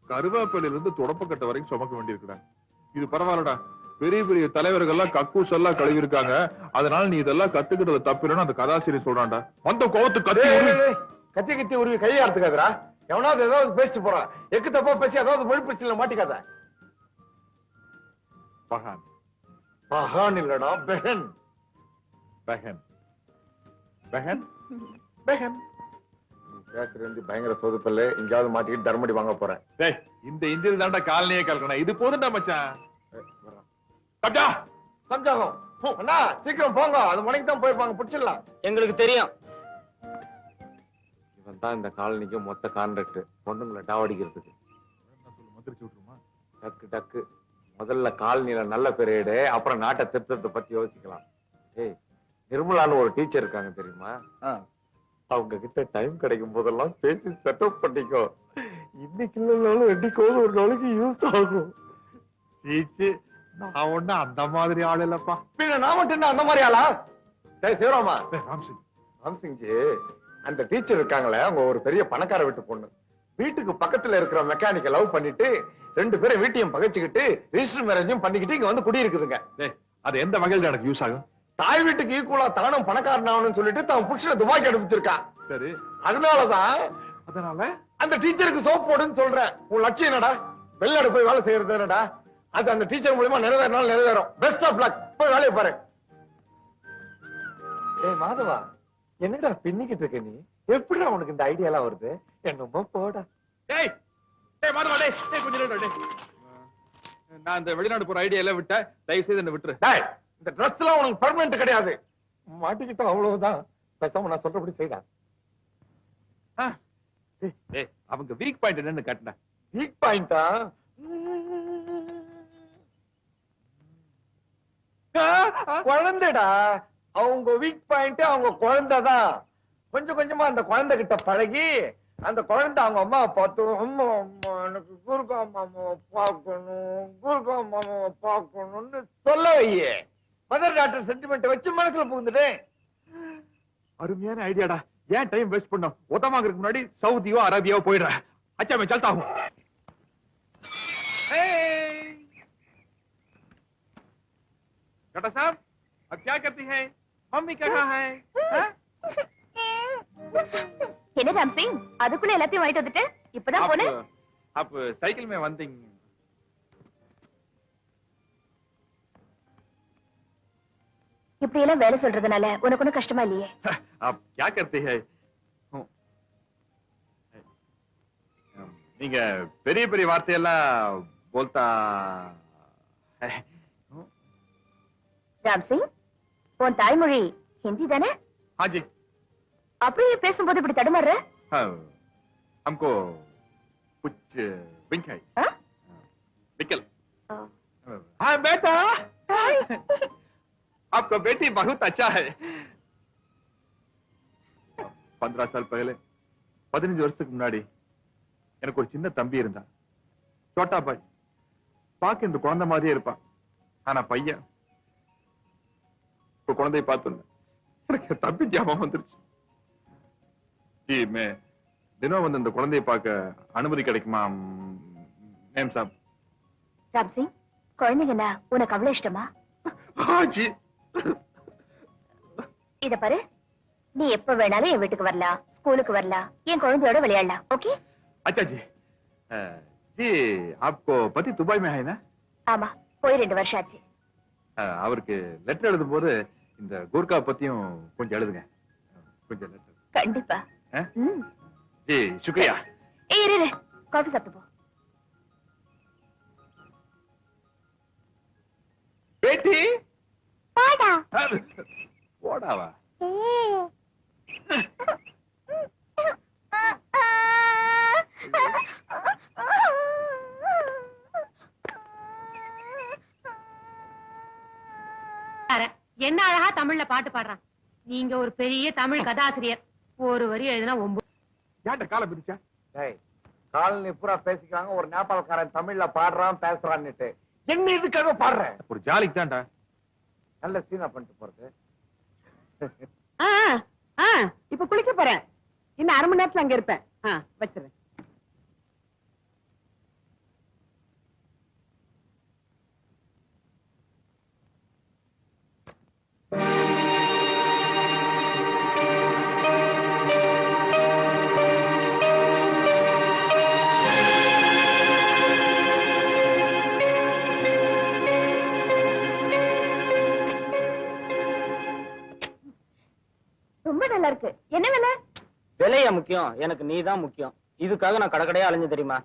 கருவேப்பிலையில இருந்து தொடப்பக்கட்ட வரைக்கும் சுமக்க வேண்டியிருக்குடா. இது பரவாயில்லடா, பெரிய பெரிய தலைவர்கள்லாம் கக்கூஸ் எல்லாம் கழுவி இருக்காங்க. அதனால நீ இதெல்லாம் கத்துக்கிட்டது தப்பில்லைன்னு அந்த கதாசிரியர் சொல்றான்டா. வந்த கோவத்து கத்தி உருவி கையாடுத்துக்காதரா. எவனாவது ஏதாவது பேசிட்டு போறான். எக்கு தப்பா பேசி ஏதாவது மொழி பிரச்சனை மாட்டிக்காத. பகான் பகான் இல்லடா, பெஹன். பெஹன் பெஹன் பெஹன். பேசுறது பயங்கர சொதுப்பல்ல. எங்கேயாவது மாட்டிக்கிட்டு தர்மடி வாங்க போறேன். டேய், இந்த இந்தியில் தாண்டா காலனியே கலக்கணும். இது போதுண்டா மச்சான். கப்ஜா சம்ஜாகம். அண்ணா சீக்கிரம் போங்க, அது மணிக்கு தான் போயிருப்பாங்க. பிடிச்சிடலாம். எங்களுக்கு தெரியும். இவன் தான் இந்த காலனிக்கு மொத்த கான்ட்ராக்ட். பொண்ணுங்களை டாவடிக்கிறதுக்கு. டக்கு டக்கு முதல்ல காலனியில நல்ல பெரியடு, அப்புறம் நாட்டை திருத்தத்தை பத்தி யோசிக்கலாம். ஏய், நிர்மலான்னு ஒரு டீச்சர் இருக்காங்க தெரியுமா? அவங்க கிட்ட டைம் கிடைக்கும் போதெல்லாம் பேசி செட்டப் பண்ணிக்கோ. இன்னைக்கு இல்லைனாலும் என்னைக்கோது ஒரு நாளைக்கு யூஸ் ஆகும். நான் ஒண்ணு அந்த மாதிரி ஆள் இல்லப்பா. பின்ன நான் மட்டும் என்ன அந்த மாதிரி ஆளா? டேய் சிவராமா, ராம்சிங் ராம்சிங்ஜி, அந்த டீச்சர் இருக்காங்களே, அவங்க ஒரு பெரிய பணக்கார வீட்டு பொண்ணு. வீட்டுக்கு பக்கத்துல இருக்கிற மெக்கானிக்க லவ் பண்ணிட்டு 2 பேரும் வீட்டையும் பகைச்சுக்கிட்டு ரிஜிஸ்டர் மேரேஜும் பண்ணிக்கிட்டு இங்க வந்து குடியிருக்குதுங்க. அது எந்த வகையில் எனக்கு யூஸ் ஆகும்? தாய் வீட்டுக்கு ஈக்குவலா தானும் பணக்காரன் ஆகணும்னு சொல்லிட்டு தான் புருஷனை துபாய்க்கு அனுப்பிச்சிருக்கான். சரி, அதனாலதான் அதனால அந்த டீச்சருக்கு சோப் போடுன்னு சொல்றேன். உன் லட்சியம் என்னடா? வெளிநாடு போய் வேலை செய்யறது என்னடா? அது அந்த டீச்சர் மூலமா நிறைவேறினாலும் நிறைவேறும். Best of luck. போய் வேலையை பாரு. ஏய் மாதவா, என்னடா பின்னிக்கிட்டு இருக்க நீ? எப்படிடா உனக்கு இந்த ஐடியா எல்லாம் வருது? என்னமோ போடா. டேய் டேய் மாதவா, டேய் டேய் கொஞ்சம் நேரம் டேய். நான் இந்த வெளிநாடு போற ஐடியா எல்லாம் விட்டேன். தயவு செய்து என்ன விட்டுரு. டேய், இந்த Dress எல்லாம் உனக்கு பெர்மனன்ட் கிடையாது. மாட்டிக்கிட்டா அவ்வளவுதான். பேசாம நான் சொல்றபடி செய்டா. டேய், அவங்க வீக் பாயிண்ட் என்னன்னு காட்டுடா. வீக் பாயிண்டா? குழந்தைடா. அவங்க வீக் பாயிண்ட் அவங்க குழந்தைதான். கொஞ்சம் கொஞ்சமா அந்த குழந்தை கிட்ட பழகி அந்த குழந்தை அவங்க அம்மா பார்த்து, அம்மா அம்மா எனக்கு குருக்கா மாமாவை பார்க்கணும், குருக்கா மாமாவை பார்க்கணும்னு சொல்ல வையே. மதர் டாக்டர் சென்டிமெண்ட் வச்சு மனசுல புகுந்துட்டேன். அருமையான ஐடியாடா. ஏன் டைம் வேஸ்ட் பண்ணோம்? ஒத்தமாங்கிறதுக்கு முன்னாடி சவுதியோ அரேபியாவோ போயிடுறேன். अच्छा मैं चलता हूँ। बेटा साहब, अब क्या करती है? मम्मी कहाँ है? என்ன ராம் சிங், அதுக்குள்ள எல்லாத்தையும் வாங்கிட்டு வந்துட்டு இப்பதான் போனேன். आप साइकिल में वंदिंग இப்படி எல்லாம் வேலை சொல்றதுனால உனக்கு ஒண்ணும் கஷ்டமா இல்லையே? आप क्या करते हैं நீங்க பெரிய பெரிய வார்த்தையெல்லாம் போல்தா ராம் சிங், உன் தாய்மொழி ஹிந்தி தானே? हाँ जी அப்படியே பேசும்போது இப்படி தடுமாறுற? हमको कुछ विंक है ஆ? निकल हाँ बेटा आपका बेटी बहुत अच्छा है 15 साल पहले 15 வருஷத்துக்கு முன்னாடி எனக்கு ஒரு சின்ன தம்பி இருந்தான் சோட்டா பாய் பாக்க இந்த குழந்தை மாதிரியே இருப்பான் ஆனா பையன் இப்ப குழந்தையை பார்த்தோம் எனக்கு என் தம்பி ஞாபகம் வந்துருச்சு ஜி மே தினம் வந்து இந்த குழந்தையை பார்க்க அனுமதி கிடைக்குமா மேம் சாப் ராம் சிங், குழந்தைங்கன்னா உனக்கு அவ்வளவு இஷ்டமா? ஜி இத பாரு, நீ எப்ப வேணாலும் என் வீட்டுக்கு வரலாம், ஸ்கூலுக்கு வரலாம், என் குழந்தையோட விளையாடலாம். ஓகே? अच्छा जी जी आपको पति दुबई में है ना ஆமா, போய் 2 வருஷம் ஆச்சு. அவருக்கு லெட்டர் எழுதும் போது இந்த கூர்கா பத்தியும் கொஞ்சம் எழுதுங்க கொஞ்சம் லெட்டர் கண்டிப்பா. ம். ஜி शुक्रिया ஏய் இரு இரு, காஃபி சாப்பிட்டு போ. बेटी பாடா. போடாவா என்ன அழகா தமிழ்ல பாட்டு பாடுறான். நீங்க ஒரு பெரிய தமிழ் கதாசிரியர். ஒரு வரி எழுதுனா 9. ஏன்டா காலை பிடிச்சா டேய், காலனி பூரா பேசிக்கிறாங்க, ஒரு நேபாளக்காரன் தமிழ்ல பாடுறான் பேசுறான்னுட்டு. என்ன இதுக்காக பாடுறேன்? ஒரு ஜாலிக்கு தான்டா நல்ல சீனா பண்ணிட்டு போறது. இப்ப குளிக்க போறேன். இன்னும் 1/2 மணி நேரத்துல அங்க இருப்பேன். வச்சிருக்கேன். ரொம்ப நல்லா இருக்கு. என்ன வேலை? விலையா முக்கியம், எனக்கு நீதான் முக்கியம். இதுக்காக நான் கடைக்கடையா அலைஞ்சு தெரியுமா?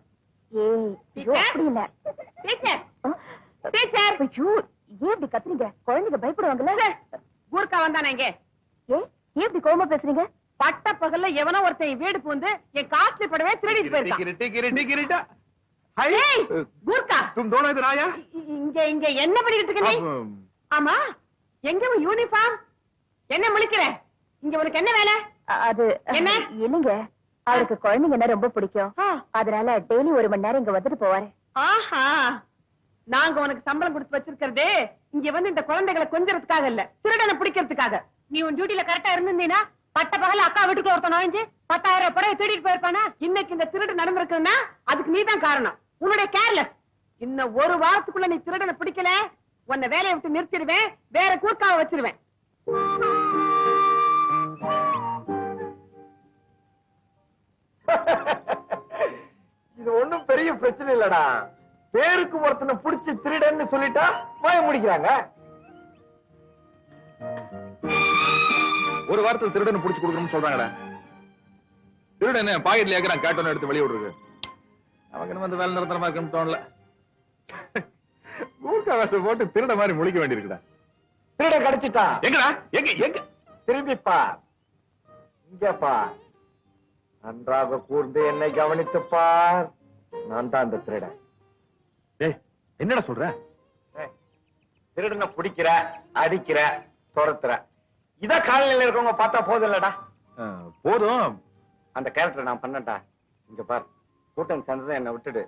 ஏய், ஐயோ, அப்படி இல்ல. டீச்சர், ஆ, டீச்சர். ஐயோ, ஏன் இப்படி கத்துறீங்க? குழந்தைங்க பயப்படுவாங்கல்ல? கூர்க்கா வந்தானே இங்க. ஏன் இப்படி கோவமா பேசுறீங்க? பட்ட பகல்ல எவனோ ஒருத்தன் வீடு பூந்து என் காஸ்ட்லி படவே திருடிட்டு போயிருக்கான். गिरटी गिरटी गिरटा हाय ஏய், கூர்க்கா, तुम दोनों इधर आया இங்க இங்க என்ன பண்ணிட்டு இருக்க நீ? अब ஆமா, எங்க உன் யூனிஃபார்ம்? என்ன முழிக்கிற? இங்க உனக்கு என்ன வேலை? அது என்ன? இல்லைங்க, அவருக்கு குழந்தைங்கன்னா ரொம்ப பிடிக்கும். ஆ. அதனால டெய்லி 1 மணி நேரம் இங்க வந்துட்டு போவாரு. ஆஹா, நாங்க உனக்கு சம்பளம் கொடுத்து வச்சிருக்கிறதே இங்க வந்து இந்த குழந்தைகளை கொஞ்சறதுக்காக இல்ல, திருடனை பிடிக்கிறதுக்காக. நீ உன் டியூட்டில கரெக்டா இருந்திருந்தீனா பட்ட பகல அக்கா வீட்டுக்குள்ள ஒருத்தன் நுழைஞ்சு 10,000 ரூபாய் புடவை திருடிட்டு போயிருப்பானா? இன்னைக்கு இந்த திருடு நடந்திருக்குன்னா அதுக்கு நீதான் காரணம். உன்னுடைய கேர்லெஸ். இன்னும் 1 வாரத்துக்குள்ள நீ திருடனை பிடிக்கல, உன்னை வேலையை விட்டு நிறுத்திடுவேன், வேற கூர்க்காவை வச்சிருவேன். இது ஒண்ணும் பெரிய பிரச்சனை இல்லடா. பேருக்கு ஒருத்தனை புடிச்சு திருடன்னு சொல்லிட்டா வாய முடிக்கிறாங்க. ஒரு வாரத்துல திருடனை புடிச்சு கொடுக்கணும்னு சொல்றாங்கடா. திருடனை பாக்கெட்ல ஏக்கறான், கேட்டோன்னு எடுத்து வெளிய விடுறது. அவங்க நம்ம அந்த வேலை நிரந்தரமா இருக்குன்னு தோணல. கூர்க்கா வேஷம் போட்டு திருட மாதிரி முழிக்க வேண்டியிருக்குடா. திருட கிடைச்சிட்டா எங்கடா எங்க எங்க திரும்பி பார், இங்க பார், நன்றாக கூர்ந்து என்னை கவனித்து பார். நான் தான் அந்த திருடன். டேய் என்னடா சொல்ற? திருடனை பிடிக்கிற, அடிக்கிற, துரத்துற, இத காலநிலையில இருக்கவங்க பார்த்தா போதும் இல்லடா. போதும். அந்த கேரக்டர் நான் பண்ணட்டா. இங்க பார், கூட்டம் சேர்ந்ததை என்னை விட்டுடு,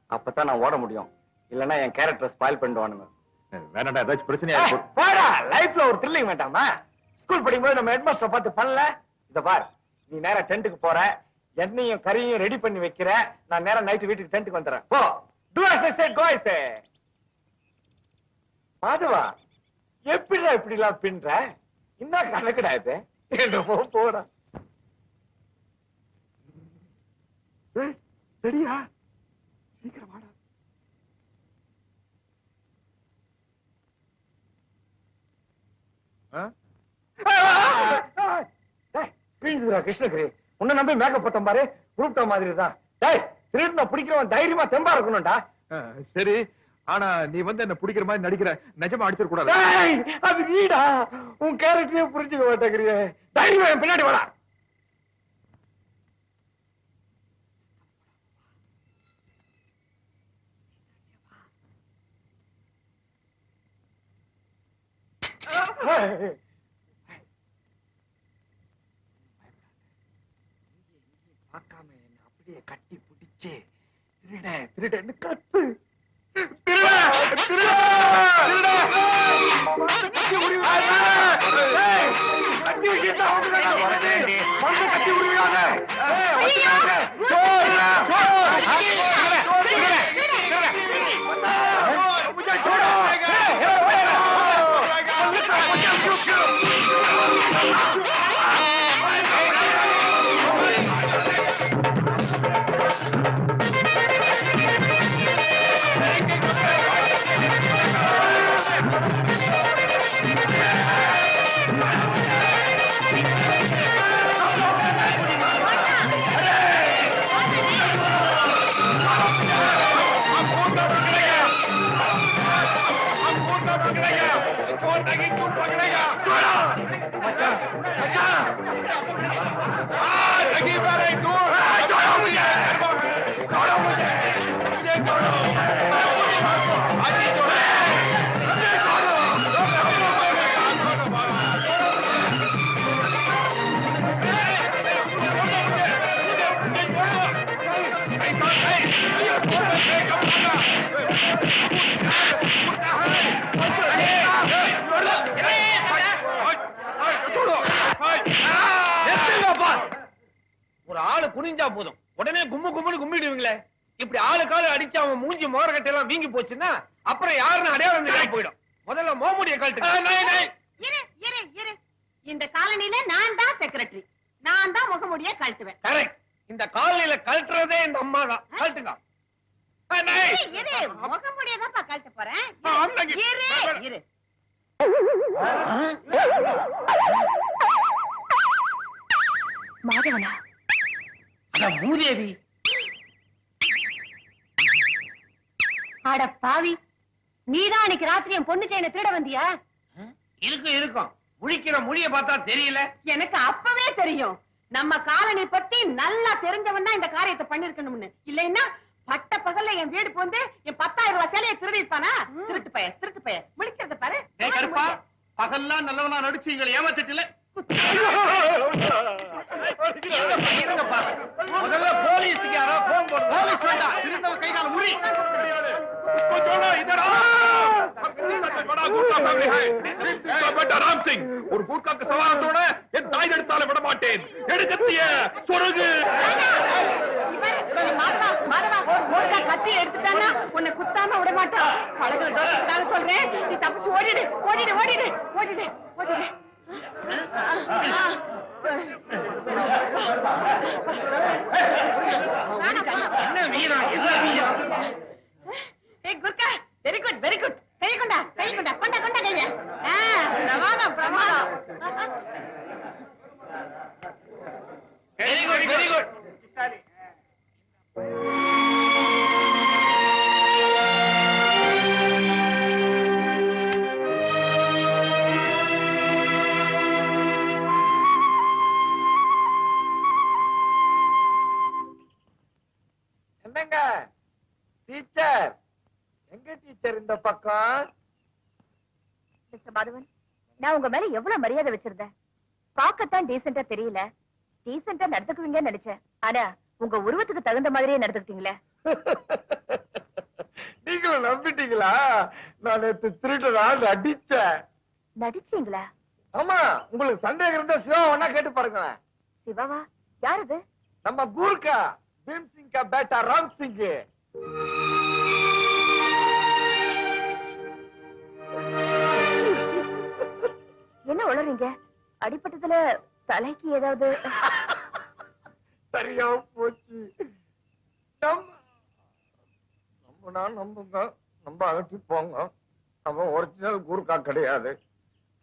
அப்பதான் நான் ஓட முடியும். இல்லன்னா என் கேரக்டர் ஸ்பாயில் பண்ணிடுவானுங்க. வேணாடா, ஏதாச்சும் பிரச்சனையா ஏய், இருக்கும். போடா, லைஃப்ல ஒரு த்ரில்லிங் வேண்டாமா? ஸ்கூல் படிக்கும்போது நம்ம ஹெட்மாஸ்டர் பார்த்து பண்ணல. இத பார், நீ நேரா டென்ட்டுக்கு போற, எண்ணெயும் கறியும் ரெடி பண்ணி வைக்கிற, நான் நேரா நைட் வீட்டுக்கு டென்ட்டுக்கு வந்துறேன். போ. Do as I said, go as I said. மாதவா, எப்படிடா இப்படி எல்லாம் பின்ற? என்ன கணக்குடா இது? என்னமோ போடா. ரெடியா? சீக்கிரம் வாடா. கிருஷ்ணகிரி உன்னை நம்பி மேக்கப் போட்டோம் பாரு, குரூப்ட மாதிரி தான். டேய், திருடின பிடிக்கிறவன் தைரியமா தெம்பா இருக்கணும்டா. சரி, ஆனா நீ வந்து என்ன பிடிக்கிற மாதிரி நடிக்கிற, நிஜமா அடிச்சிட கூடாது. டேய், அது நீடா, உன் கேரக்டரே புரிஞ்சுக்க மாட்டேங்கிறியே. தைரியமா என் பின்னாடி வாடா. பார்க்காம என்ன அப்படியே கட்டி பிடிச்சு திருடன்னு கத்து. ஒரு ஆளு குனிஞ்சா போதும் உடனே கும்மு கும்முன்னு கும்பிடுவீங்களே. இப்படி ஆளு காலு அடிச்சு அவன் மூஞ்சி மோரகட்டை எல்லாம் வீங்கி போச்சுன்னா அப்புறம் யாருன்னு அடையாளம் தெரியாம போயிடும். முதல்ல மோமுடிய கழட்டு. இந்த காலனில நான் தான் செக்ரட்டரி, நான் தான் முகமுடிய கழட்டுவேன். கரெக்ட். இந்த காலனில கழட்டுறதே இந்த அம்மா தான். கழட்டுங்க. முகமுடியதான் கழட்ட போறேன். இரு. மாதவனா? மூதேவி. அட பாவி, நீதான் அன்னைக்கு ராத்திரி என் பொண்ணு செயினை திருட வந்தியா? இருக்கும். முழிக்கிற மொழிய பார்த்தா தெரியல. எனக்கு அப்பவே தெரியும். நம்ம காலனி பத்தி நல்லா தெரிஞ்சவன் தான் இந்த காரியத்தை பண்ணிருக்கணும்னு. இல்லைன்னா பட்ட பகல்ல என் வீடு போந்து என் 10,000 ரூபாய் சேலையை திருடி இருப்பானா? திருட்டு பைய முழிக்கிறத பாரு. பகல்லாம் நல்லவனா நடிச்சு எங்களை ஏமாத்திட்டுல. முதல்ல போலீஸுக்கு யாரோ போன் போடு. போலீஸ் வேண்டாம், திருந்தவ கை கால முறி. ராம் சிங், ஒரு கூர்க்காக்கு சவாரத்தோட என் தாய் எடுத்தாலும் விட மாட்டேன். எடுக்கத்திய சொருகு. மாதவா கத்தி எடுத்துட்டானா உன்னை குத்தாம விட மாட்டான். பழகுற தோஷத்துக்காக சொல்றேன், நீ தப்பிச்சு ஓடிடு. என்ன வீரம், என்ன வீரம். குர்கா, வெரி குட். கை கொண்டா கைய. பிரமாதம். Very good. என்னங்க டீச்சர், எங்க டீச்சர் இந்த பக்கம்? மிஸ்டர் மாதவன், நான் உங்க மேல எவ்வளவு மரியாதை வச்சிருந்தேன். பார்க்கத்தான் டீசெண்டா தெரியல, டீசெண்டா நடந்துக்குவீங்கன்னு நினைச்சேன். ஆனா உங்க உருவத்துக்கு தகுந்த மாதிரியே நடந்துக்கிட்டீங்களே. நீங்களும் நம்பிட்டீங்களா? நான் நேத்து திருடனா அடிச்சேன். நடிச்சீங்களா? ஆமா, உங்களுக்கு சந்தேகம் இருந்தா சிவா ஒன்னா கேட்டு பாருங்க. சிவாவா? யார் அது? நம்ம கூர்க்கா பீம் சிங் கா பேட்டா ராம் சிங். என்ன உளறீங்க? அடிபட்டதுல தலைக்கு ஏதாவது? சரியா போச்சு. நம்புங்க, நம்ப அகற்றி போங்க. அவன் ஒரிஜினல் கூர்க்கா கிடையாது.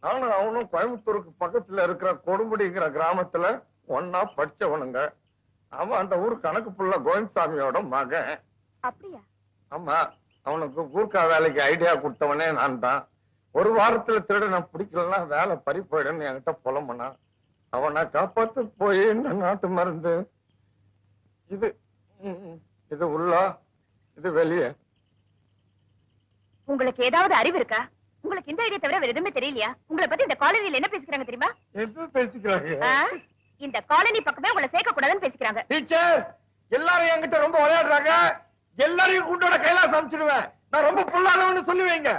நானும் அவனும் கோயம்புத்தூருக்கு பக்கத்துல இருக்கிற கொடுமுடிங்கிற கிராமத்துல ஒன்னா படிச்சவனுங்க. அவன் அந்த ஊர் கணக்கு புள்ள கோவிந்தசாமியோட மகன். அப்படியா? ஆமா, அவனுக்கு கூர்க்கா வேலைக்கு ஐடியா கொடுத்தவனே நான் தான். ஒரு வாரத்துல திருடனை பிடிக்கலன்னா வேலை பறி போயிடுன்னு என்கிட்ட புலம்புனா. அவனை காப்பாத்து போய் இந்த நாட்டு மருந்து. இது இது உள்ள, இது வெளியே. உங்களுக்கு ஏதாவது அறிவு இருக்கா? உங்களுக்கு இந்த ஐடியா தவிர வேற எதுவுமே தெரியலையா? உங்களை பத்தி இந்த காலனில என்ன பேசிக்கிறாங்க தெரியுமா? என்ன பேசிக்கிறாங்க? இந்த காலனி பக்கமே உங்களை சேர்க்க கூடாதுன்னு பேசிக்கிறாங்க. டீச்சர், எல்லாரும் என்கிட்ட ரொம்ப விளையாடுறாங்க. எல்லாரையும் கூட்டோட கைலாசம் அமைச்சிடுவேன். நான் ரொம்ப பொல்லாதவன்னு சொல்லுவீங்க.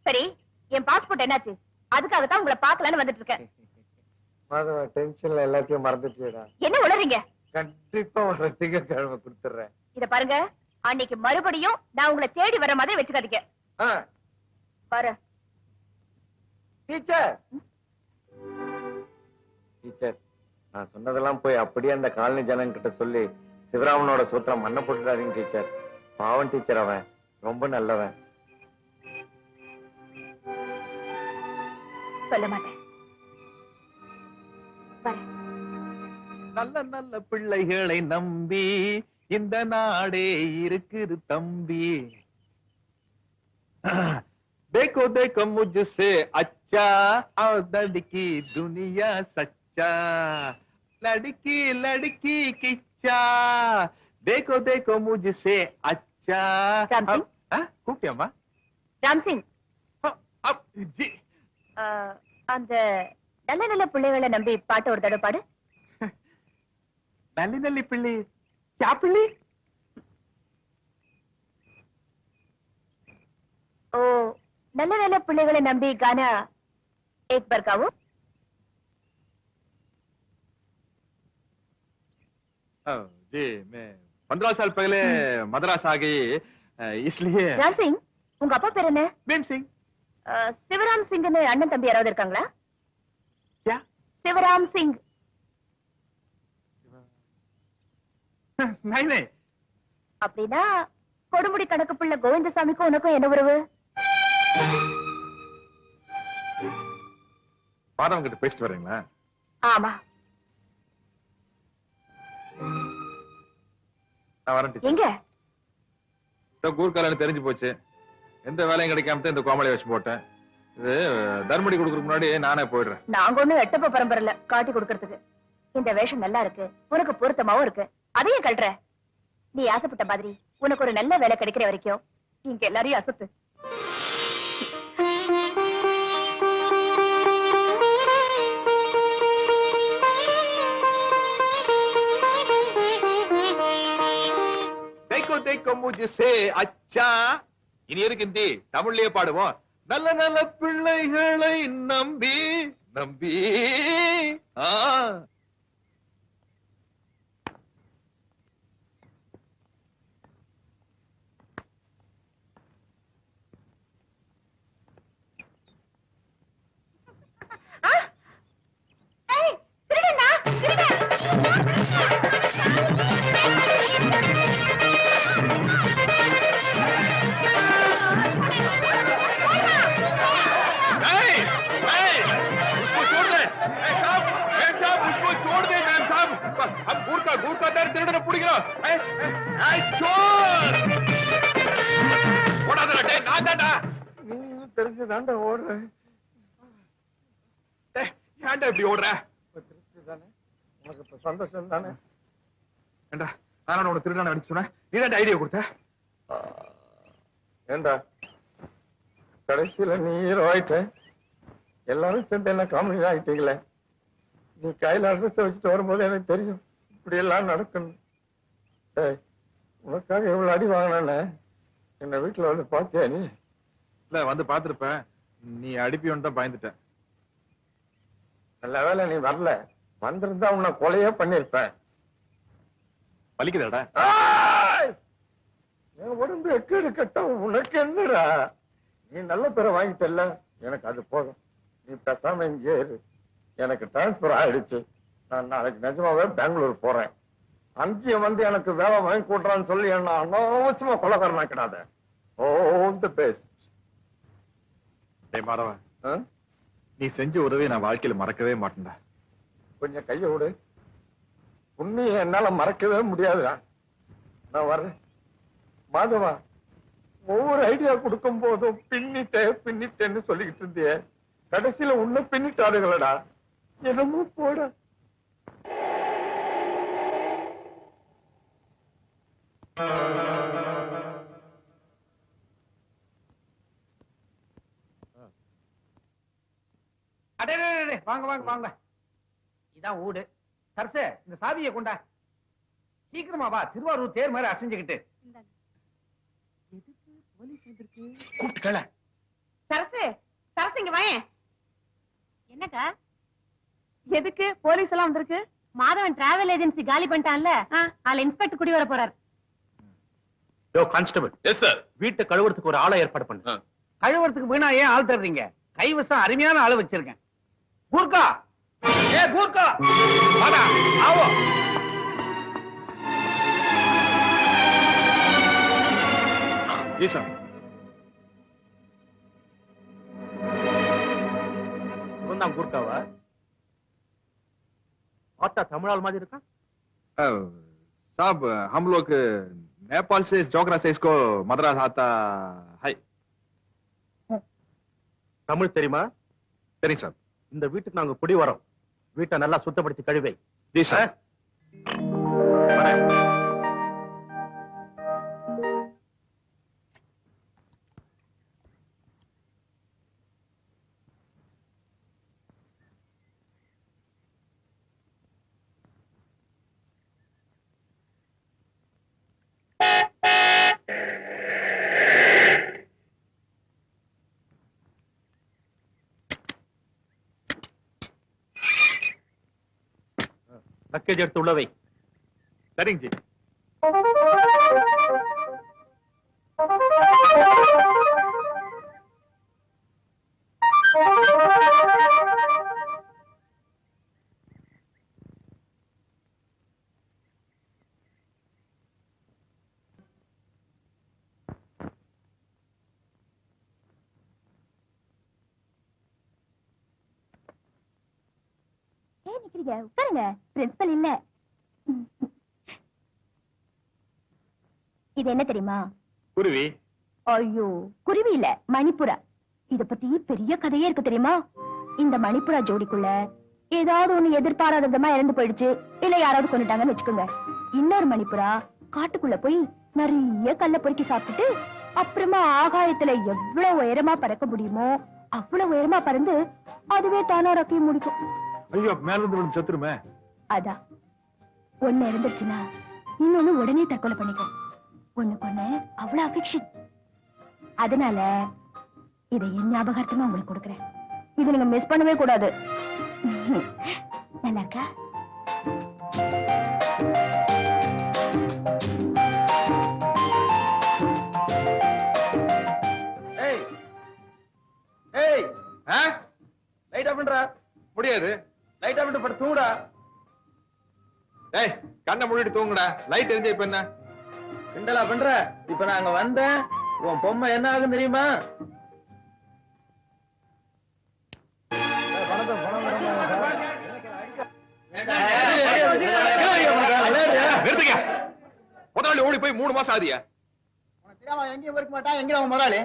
சரி, என் பாஸ்போர்ட் என்னாச்சு? அதுக்காகத்தான் உங்களை பார்க்கலான்னு வந்துட்டு இருக்கேன். டென்ஷன்ல எல்லாத்தையும் மறந்துட்டீடா. என்ன உளறீங்க? கண்டிப்பா வர திங்கட்கிழமை கொடுத்துறேன். இத பாருங்க, அன்னைக்கு மறுபடியும் நான் உங்களை தேடி வர மாதிரி வச்சுக்காதீங்க. பாரு டீச்சர், டீச்சர், நான் சொன்னதெல்லாம் போய் அப்படியே அந்த காலனி ஜனங்க கிட்ட சொல்லி சிவராமனோட சூத்திரம் மண்ணை போட்டுடாதீங்க டீச்சர். பாவன் டீச்சர், அவன் ரொம்ப நல்லவன். சொல்ல மாட்டேன். நல்ல நல்ல பிள்ளைகளை நம்பி இந்த நாடே இருக்குது தம்பி. देखो देखो मुझसे अच्छा और लड़की दुनिया सच्चा, लड़की लड़की किच्चा, देखो देखो मुझसे अच्छा. राम सिंह? கூப்பிட்டியாமா? ராம் சிங், ஜி, அந்த நல்ல நல்ல பிள்ளைகளை நம்பி பாட்டு ஒரு தடவை பாடு. நல்லி நல்லி பிள்ளை क्या பிள்ளை? ओ நல்ல நல்ல பிள்ளைகளை நம்பி गाना एक बार गाओ. जी, मैं 15 साल पहले मद्रास आ गई, इसलिए. ராம் சிங், உங்க அப்பா பேர் என்ன? भीम सिंह. சிவராம் சிங்னு அண்ணன் தம்பி யாராவது இருக்காங்களா? क्या? சிவராம் சிங். नहीं नहीं. அப்படின்னா கொடுமுடி கணக்கு புள்ள கோவிந்தசாமிக்கும் உனக்கும் என்ன உறவு? பாதம் கிட்ட பேசிட்டு வர்றீங்களா? ஆமா. நான் வரேன் டீச்சர். எங்க? கூர்காலன்னு தெரிஞ்சு போச்சு. எந்த வேலையும் கிடைக்காம இந்த கோமலை வச்சு போட்டேன். இது தர்மடி கொடுக்கறதுக்கு முன்னாடி நானே போயிடுறேன். நாங்க ஒண்ணும் எட்டப்ப பரம்பரையில காட்டி கொடுக்கறதுக்கு. இந்த வேஷம் நல்லா இருக்கு, உனக்கு பொருத்தமாவும் இருக்கு. அதையும் கல்ற. நீ ஆசைப்பட்ட மாதிரி உனக்கு ஒரு நல்ல வேலை கிடைக்கிற வரைக்கும் இங்க எல்லாரையும் அசத்து. देखो देखो मुझसे अच्छा. இனி இருக்கு ஹிந்தி, தமிழ்லயே பாடுவோம். நல்ல நல்ல பிள்ளைகளை நம்பி நம்பி. தெரிஞ்சுதாண்டா ஓடுறேன். ஏன்டா இப்படி ஓடுற? உனக்கு இப்ப சந்தோஷம் தானே? ஏண்டா, நானும் உனக்கு திருடான அடிச்சு சொன்னேன். நீ தான் ஐடியா கொடுத்த. ஏண்டா, கடைசியில நீ ஹீரோ ஆயிட்ட. எல்லாரும் சேர்ந்து என்ன காமெடி ஆயிட்டீங்களே. நீ கையில அட்ரஸ் வச்சுட்டு வரும்போது எனக்கு தெரியும் இப்படி எல்லாம் நடக்கணும். உனக்காக எவ்வளவு அடி வாங்கினே என்ன வீட்டுல வந்து பாத்தியா? நீ இல்ல வந்து பாத்துருப்பேன். நீ அடிப்பியோன்னு தான் பயந்துட்டேன். நல்ல வேலை நீ வரல. வந்திருந்தா உன்னை கொலையே பண்ணிருப்பேன். வலிக்குதாடா? என் உடம்பு எக்கேடு கட்ட உனக்கு என்னடா? நீ நல்ல பேரை வாங்கிட்டல்ல, எனக்கு அது போதும். நீ பேசாம இங்கே இரு. எனக்கு டிரான்ஸ்பர் ஆயிடுச்சு. நான் நாளைக்கு நிஜமாவே பெங்களூர் போறேன். அங்கேயும் வந்து எனக்கு வேலை வாங்கி கூட்டுறான்னு சொல்லி என்ன அனாவசியமா கொலைக்காரனாக்கிடாத. All the best. டேய் மாறவா, நீ செஞ்ச உதவியை நான் வாழ்க்கையில மறக்கவே மாட்டேன்டா. கொஞ்சம் கைய விடு. உண்மையை என்னால மறக்கவே முடியாதுடா. நான் வர்றேன். மாதவா, ஒவ்வொரு ஐடியா கொடுக்கும் போதும் பின்னிட்டேன்னு சொல்லிக்கிட்டு இருந்தியே, கடைசியில உன்ன பின்னிட்டாருங்களடா. என்னமோ போட. அடே வாங்க வாங்க வாங்க. இதான் வீடு. சரசே, இந்த சாவியை கொண்டா. சீக்கிரமா வா, திருவாரூர் தேர் மாதிரி அசைஞ்சுக்கிட்டு. கூப்பிட்டுக்கல. சரசு சரசு இங்க வாயேன். என்னக்கா? எதுக்கு போலீஸ் எல்லாம் வந்திருக்கு? மாதவன் டிராவல் ஏஜென்சி காலி பண்ணிட்டான்ல, அதுல இன்ஸ்பெக்டர் குடி வர போறாரு. யோ கான்ஸ்டபிள். Yes sir. வீட்டை கழுவுறதுக்கு ஒரு ஆளை ஏற்பாடு பண்ணு. கழுவுறதுக்கு வீணா ஏன் ஆள் தர்றீங்க? கைவசம் அருமையான ஆளு வச்சிருக்கேன். கூர்க்கா, ஏ கூர்க்கா, வாடா, ஆவோ. G sir. இவன்தான் கூர்க்காவா? பார்த்தா தமிழால் மாதிரி இருக்கா? साहब, हम लोग नेपाल से जोगरा से इसको मद्रास आता है. தமிழ் தெரியுமா? சரி சார். இந்த வீட்டுக்கு நாங்க குடி வரோம். வீட்டை நல்லா சுத்தப்படுத்தி கழுவை. G sir. பேக்கேஜ் எடுத்து உள்ளவை. சரிங்க ஜி. ஏன் நிக்கிறீங்க? உட்காருங்க. பிரின்சிபல் இல்ல. இது என்ன தெரியுமா? குருவி. ஐயோ, குருவி இல்ல, மணிப்புறா. இத பத்தி பெரிய கதையே இருக்கு தெரியுமா? இந்த மணிப்புறா ஜோடிக்குள்ள ஏதாவது ஒண்ணு எதிர்பாராத விதமா இறந்து போயிடுச்சு, இல்ல யாராவது கொண்டுட்டாங்கன்னு வச்சுக்கோங்க. இன்னொரு மணிப்புறா காட்டுக்குள்ள போய் நிறைய கல்ல பொறுக்கி சாப்பிட்டுட்டு அப்புறமா ஆகாயத்துல எவ்வளவு உயரமா பறக்க முடியுமோ அவ்வளவு உயரமா பறந்து அதுவே தானா ரக்கையை முடிக்கும். ஐயோ, மேல இருந்து விழுந்து செத்துருமே. அதான், ஒண்ணு இருந்துருச்சுன்னா இன்னொன்னு உடனே தற்கொலை பண்ணிக்கும். ஒண்ணுக்கு ஒண்ணு அவ்வளவு அஃபெக்ஷன். அதனால இதை என் ஞாபகார்த்தமா உங்களுக்கு கொடுக்குறேன். இது நீங்க மிஸ் பண்ணவே கூடாது. நல்லா இருக்கா? ஏய் ஏய், லைட் ஆஃப் பண்றா. முடியாது. லைட் ஆஃப் பண்ணிட்டு படுத்து தூங்குடா. டேய், கண்ணை மூடிட்டு தூங்குடா. லைட் எரிஞ்சா இப்ப என்ன? கிண்டலா பண்ற? இப்ப நான் அங்க வந்தேன், உன் பொம்மை என்ன ஆகும் தெரியுமா? நிறுத்துங்க. முதலாளி ஓடி போய் 3 மாசம் ஆதியா? எங்கேயும் இருக்க மாட்டான். எங்க அவன் முதலாளி?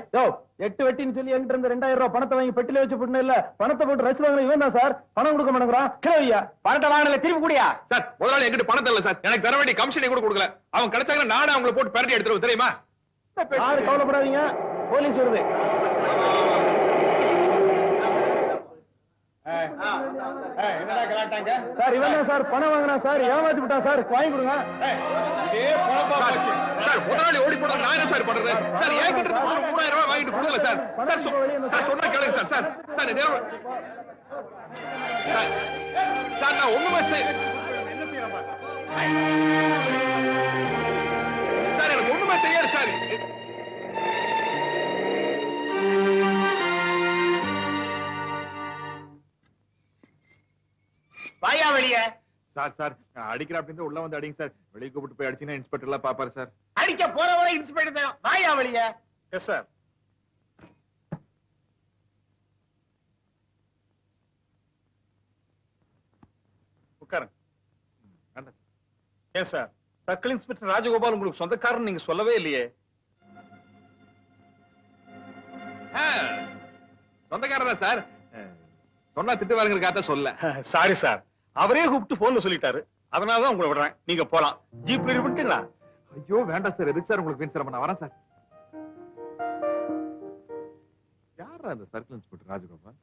8 வெட்டின்னு சொல்லி என்கிட்ட இருந்து 2000 ரூபாய் பணத்தை வாங்கி பெட்டில வச்சு போட்டு இல்ல, பணத்தை போட்டு ரசி வாங்கின இவன் தான் சார். பணம் கொடுக்க மாட்டேங்கிறான். கிளவியா பணத்தை வாங்கல, திருப்பி கூடியா? சார், முதலாளி என்கிட்ட பணத்தை இல்ல சார். எனக்கு தர வேண்டிய கமிஷனை கூட கொடுக்கல. அவன் கிடைச்சாங்கன்னா நானே அவங்களை போட்டு பெரட்டி எடுத்துருவேன் தெரியுமா? யாரு கவலைப்படாதீங்க, போலீஸ் வருது. சார் இவன் தான் சார் பணம் வாங்கினா சார், ஏமாத்தி விட்டா சார். வாங்கி கொடுங்க. சார், முதலாளி ஓடி போட நான் என்ன சார் பண்றது? சார், என்கிட்ட இருந்து ஒரு 3000 ரூபாய் வாங்கிட்டு கொடுக்கல சார். சார் சார் சொன்னா கேளுங்க சார். சார் சார் சார் நான் ஒண்ணுமே சார் எனக்கு ஒண்ணுமே தெரியாது சார். வாயா வெளிய. சார் சார் அடிக்கிற அப்படின்னு உள்ள வந்து அடிங்க சார். வெளியே கூப்பிட்டு போய் அடிச்சுன்னா இன்ஸ்பெக்டர் எல்லாம் பாப்பாரு சார். அடிக்க போறவரை இன்ஸ்பெக்டர் தான். வாயா வெளிய. Yes sir. உட்காருங்க. ஏன் சார், சர்க்கிள் இன்ஸ்பெக்டர் ராஜகோபால் உங்களுக்கு சொந்தக்காரன் நீங்க சொல்லவே இல்லையே? சொந்தக்காரதான் சார், சொன்னா திட்டு வாருங்கிறக்காக சொல்ல. சாரி சார், அவரே கூப்பிட்டு போன்ல சொல்லிட்டாரு. அதனாலதான் உங்களை விடுறேன். நீங்க போலாம். ஜீப் விட்டுங்களா? ஐயோ வேண்டாம் சார், எதுக்கு சார் உங்களுக்கு வீண் சிரமம்? நான் வரேன் சார். யாரா அந்த சர்க்கிள் இன்ஸ்பெக்டர் ராஜகோபால்?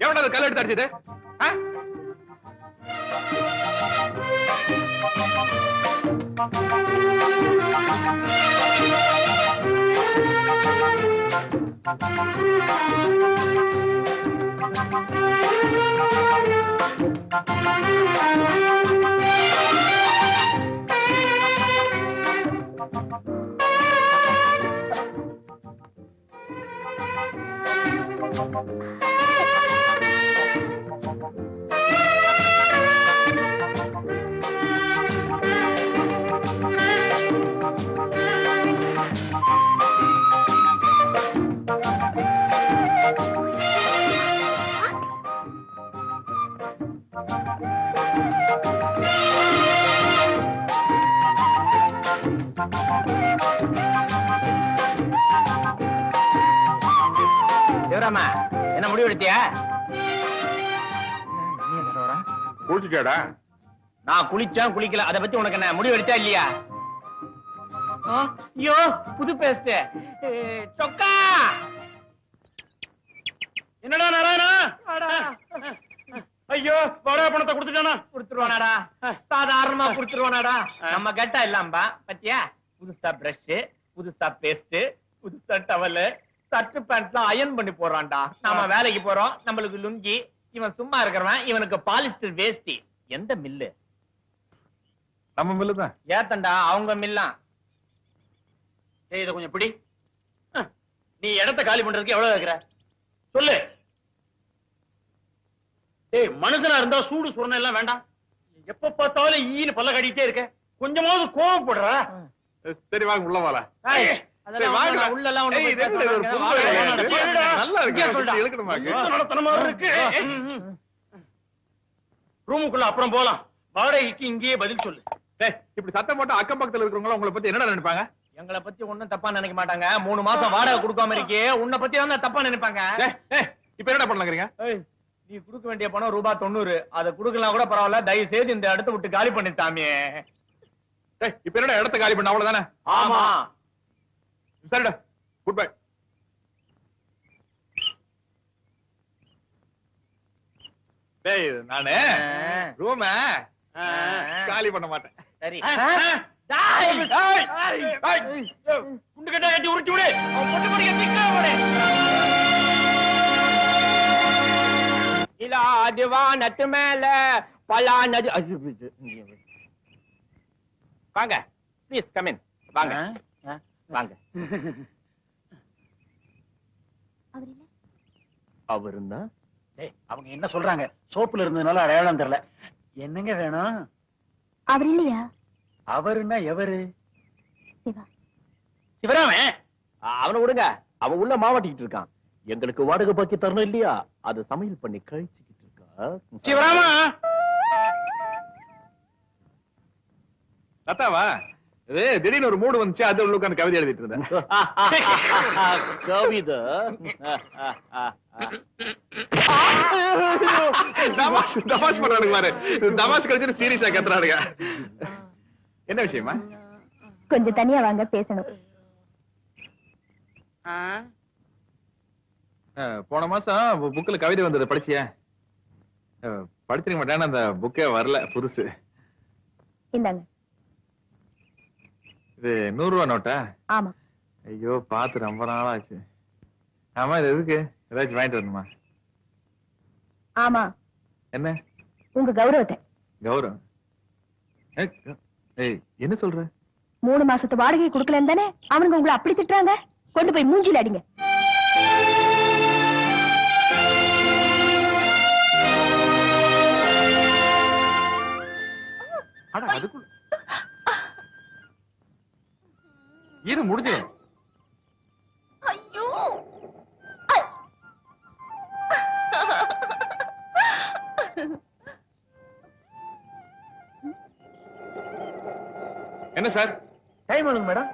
எவனாவது கல் எடுத்து அடிச்சது? சிவராமா, என்ன முடிவு எடுத்தியா? குளிச்சுட்டாடா? நான் குளிச்சேன் குளிக்கல, அதை பத்தி உனக்கு என்ன முடிவு எடுத்தா இல்லையா? ஐயோ புது பேஸ்ட் சொக்கா. என்னடா நாராயணா? ஐயோ வாடகை பணத்தை கொடுத்துட்டானா? குடுத்துருவானாடா, சாதாரணமா குடுத்துருவானாடா. நம்ம கட்டா இல்லாம்பா பத்தியா? புதுசா பிரஷ், புதுசா பேஸ்ட், புதுசா டவல், சட்டு பேண்ட்லாம் அயன் பண்ணி போறான்டா. நாம வேலைக்கு போறோம், நம்மளுக்கு லுங்கி. இவன் சும்மா இருக்கிறவன், இவனுக்கு பாலிஸ்டர் வேஷ்டி. எந்த மில்லு? நம்ம மில்லு தான். ஏத்தண்டா அவங்க மில்லாம். இத கொஞ்சம் பிடி. நீ இடத்தை காலி பண்றதுக்கு எவ்வளவு இருக்கிற சொல்லு. ஏய், மனுஷனா இருந்தா சூடு சுரணம் எல்லாம் வேண்டாம். எப்ப பார்த்தாலும் ஈன்னு பல்ல கடிட்டே இருக்க. கொஞ்சமாவது கோவப்படுற. சரி வாங்க உள்ள வாடா. அதெல்லாம் வாங்க உள்ள எல்லாம் ஒண்ணு போய் நல்லா இருக்கு. இழுக்கணுமா? நடத்தனமா இருக்கு. ரூமுக்குள்ள அப்புறம் போலாம். வாடகைக்கு இங்கேயே பதில் சொல்லு. இப்படி சத்தம் போட்டு அக்கம் பக்கத்துல இருக்கிறவங்க உங்களை பத்தி என்னடா நினைப்பாங்க? எங்களை பத்தி ஒண்ணும் தப்பா நினைக்க மாட்டாங்க. 3 மாசம் வாடகை கொடுக்காம இருக்கே, உன்னை பத்தி தான் தப்பா நினைப்பாங்க. இப்ப என்னடா பண்ணலாங்கிறீங்க? நீ கொடுக்க வேண்டிய பணம் ₹90. அதை கொடுக்கலாம் கூட பரவாயில்ல, தயவு செய்து இந்த இடத்த விட்டு காலி பண்ணிட்டாமே. இப்ப என்னடா இடத்த காலி பண்ண அவ்வளவுதானே? ஆமா சரிடா, குட் பை. டேய் நானே ரூம காலி பண்ண மாட்டேன். சரி. குண்டு கட்டா கட்டி உருட்டி விடு. வானத்து மேல பலா நதி. வாங்க ப்ளீஸ் கம் இன். வாங்க வாங்க. அவருன்னா அவங்க என்ன சொல்றாங்க? சோப்புல இருந்ததுனால அடையாளம் தெரியல. என்னங்க வேணும்? அவர் இல்லையா? அவருன்னா எவரு? சிவா. சிவராமன். அவனை விடுங்க, அவன் உள்ள மாவட்டிக்கிட்டு இருக்கான். எங்களுக்கு வாடகை பாக்கி தரணும் இல்லையா, அது சமையல் பண்ணி கழிச்சுக்கிட்டு இருக்கா. சிவராமா. தாத்தாவா? இது திடீர்னு ஒரு மூடு வந்துச்சு, அது உள்ள உட்கார்ந்து கவிதை எழுதிட்டு இருந்தேன். கவிதை தமாஷ் பண்றானுங்க பாரு. தமாஷ் கழிச்சு சீரியஸா கத்துறானுங்க. என்ன விஷயமா? கொஞ்சம் தனியா வாங்க, பேசணும். போன மாசம் புக்ல கவிதை வந்தது, படிச்சியா? படிச்சிருக்க மாட்டேன், அந்த புக்கே வரல, புதுசு. இந்தாங்க. இது 100 ரூபா நோட்டா? ஆமா. ஐயோ பாத்து ரொம்ப நாளா ஆச்சு. ஆமா, இது எதுக்கு? ஏதாச்சும் வாங்கிட்டு வரணுமா? ஆமா. என்ன? உங்க கௌரவத்தை. கௌரவம் ஏய் என்ன சொல்ற? 3 மாசத்து வாடகை கொடுக்கலன்னு தானே அவனுங்க உங்களை அப்படி திட்டுறாங்க. கொண்டு போய் மூஞ்சில அடிங்க. அட அதுக்குள்ள இது முடிஞ்சு. ஐயோ என்ன சார் டைம் வேணுங்க மேடம்.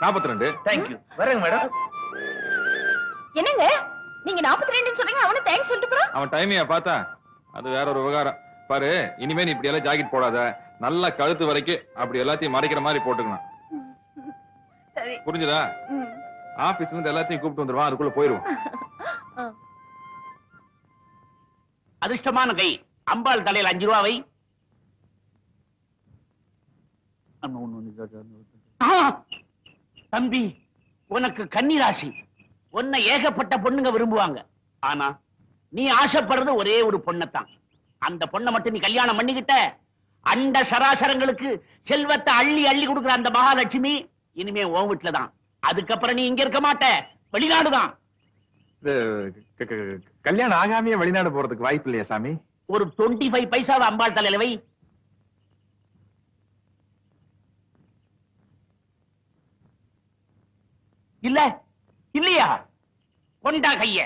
42. தேங்க்யூ. வரேங்க மேடம். என்னங்க நீங்க 42 சொல்றீங்க, அவனு தேங்க்ஸ் சொல்லிட்டு போறான். அவன் டைமையா பார்த்தா அது வேற ஒரு விவகாரம். பாரு இனிமே நீ இப்படி எல்லாம் ஜாக்கெட் போடாத, நல்லா கழுத்து வரைக்கும் அப்படி எல்லாத்தையும் மறைக்கிற மாதிரி போட்டுக்கணும். சரி. புரிஞ்சுதா? ஆபீஸ்ல இருந்து எல்லாத்தையும் கூப்பிட்டு வந்துருவான், அதுக்குள்ள போயிருவான். அதிர்ஷ்டமான கை அம்பாள் தலையில 5 ரூபாவை. தம்பி உனக்கு கன்னிராசி. உன்னை ஏகப்பட்ட பொண்ணுங்க விரும்புவாங்க. ஆனா நீ ஆசைப்படுறது ஒரே ஒரு பொண்ணத்தான். அந்த பொண்ணை மட்டும் நீ கல்யாணம் பண்ணிக்கிட்ட அண்ட சராசரங்களுக்கு செல்வத்தை அள்ளி அள்ளி கொடுக்குற அந்த மகாலட்சுமி இனிமே உன் வீட்டுலதான். அதுக்கப்புறம் நீ இங்க இருக்க மாட்ட, வெளிநாடுதான். கல்யாணம் ஆகாமையே வெளிநாடு போறதுக்கு வாய்ப்பு இல்லையா சாமி? ஒரு 25 பைசாவை அம்பாள் தலையில வை. இல்ல இல்லையா? கொண்டா கைய.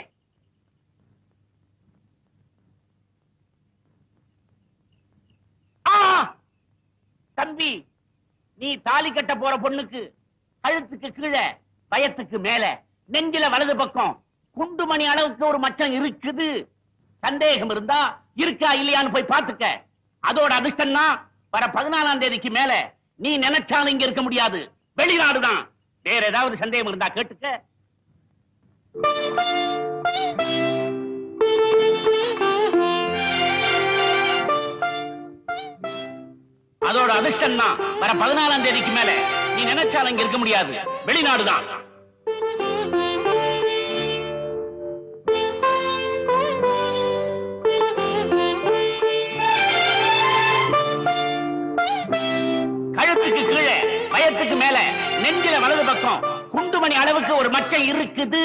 தம்பி நீ தாலி கட்ட போற பொண்ணுக்கு கழுத்துக்கு கீழே பயத்துக்கு மேல நெஞ்சில வலது பக்கம் குண்டுமணி அளவுக்கு ஒரு மச்சம் இருக்குது. சந்தேகம் இருந்தா இருக்கா இல்லையான்னு போய் பாத்துக்க. அதோட அதிர்ஷ்டம்னா வர 14ஆம் தேதிக்கு மேல நீ நினைச்சாலும் இங்க இருக்க முடியாது, வெளிநாடுதான். வேற ஏதாவது சந்தேகம் இருந்தா கேட்டுக்க. அதோட அதிர்ஷ்டம் தான் வர 14ஆம் தேதிக்கு மேல நீ நினைச்சாலும் இங்க இருக்க முடியாது, வெளிநாடுதான். கழுத்துக்கு கீழே பயத்துக்கு மேல நெஞ்சில வலது பக்கம் குண்டுமணி அளவுக்கு ஒரு மச்சம் இருக்குது.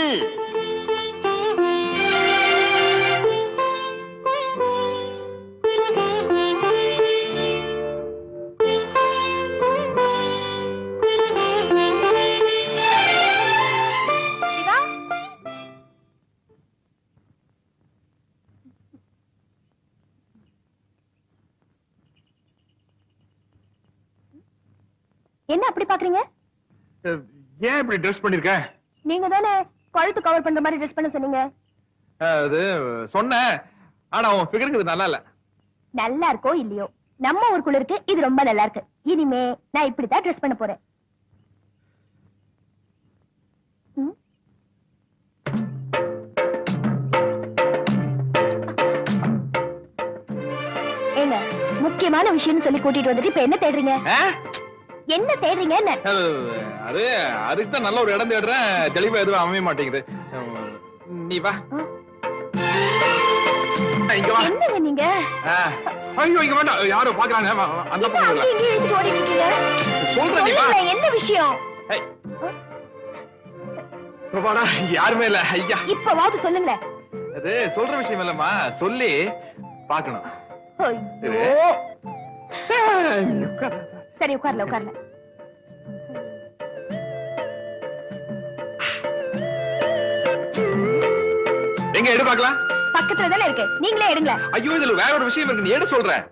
என்ன அப்படி பாக்குறீங்க? ஏன் இப்படி ட்ரெஸ் பண்ணிருக்க? நீங்க தானே கழுத்து கவர் பண்ற மாதிரி ட்ரெஸ் பண்ண சொன்னீங்க. அது சொன்னேன், ஆனா உன் ஃபிகருக்கு இது நல்லா இல்ல. நல்லா இருக்கோ இல்லையோ நம்ம ஊருக்குள்ள இருக்கு, இது ரொம்ப நல்லா இருக்கு. இனிமே நான் இப்படித்தான் ட்ரெஸ் பண்ண போறேன். ஏங்க முக்கியமான விஷயம்னு சொல்லி கூட்டிட்டு வந்துட்டு இப்ப என்ன தேடுறீங்க? என்ன தேடுறீங்க? அது அதுக்கு தான் நல்ல ஒரு இடம் தேடுறேன், தெளிவா எதுவும் அமைய மாட்டேங்குது. நீ வா. இங்க வா. என்னங்க நீங்க? ஐயோ இங்க வேண்டாம், யாரோ பாக்குறாங்க. அந்த பக்கம் இல்ல. இங்க இழுத்து ஓடிட்டு இருக்கீங்க. சொல்றேன் நீ வா. என்ன விஷயம்? பாடா யாருமே இல்ல. ஐயா இப்பவாவது சொல்லுங்களேன். அது சொல்ற விஷயம் இல்லம்மா, சொல்லி பாக்கணும். ஐயோ சரி உட்கார்ல உட்கார்ல. எங்க எடு பாக்கலாம். பக்கத்துல தானே இருக்கு, நீங்களே எடுங்க. ஐயோ இதுல வேற ஒரு விஷயம் இருக்கு, நீ எடு சொல்றேன்.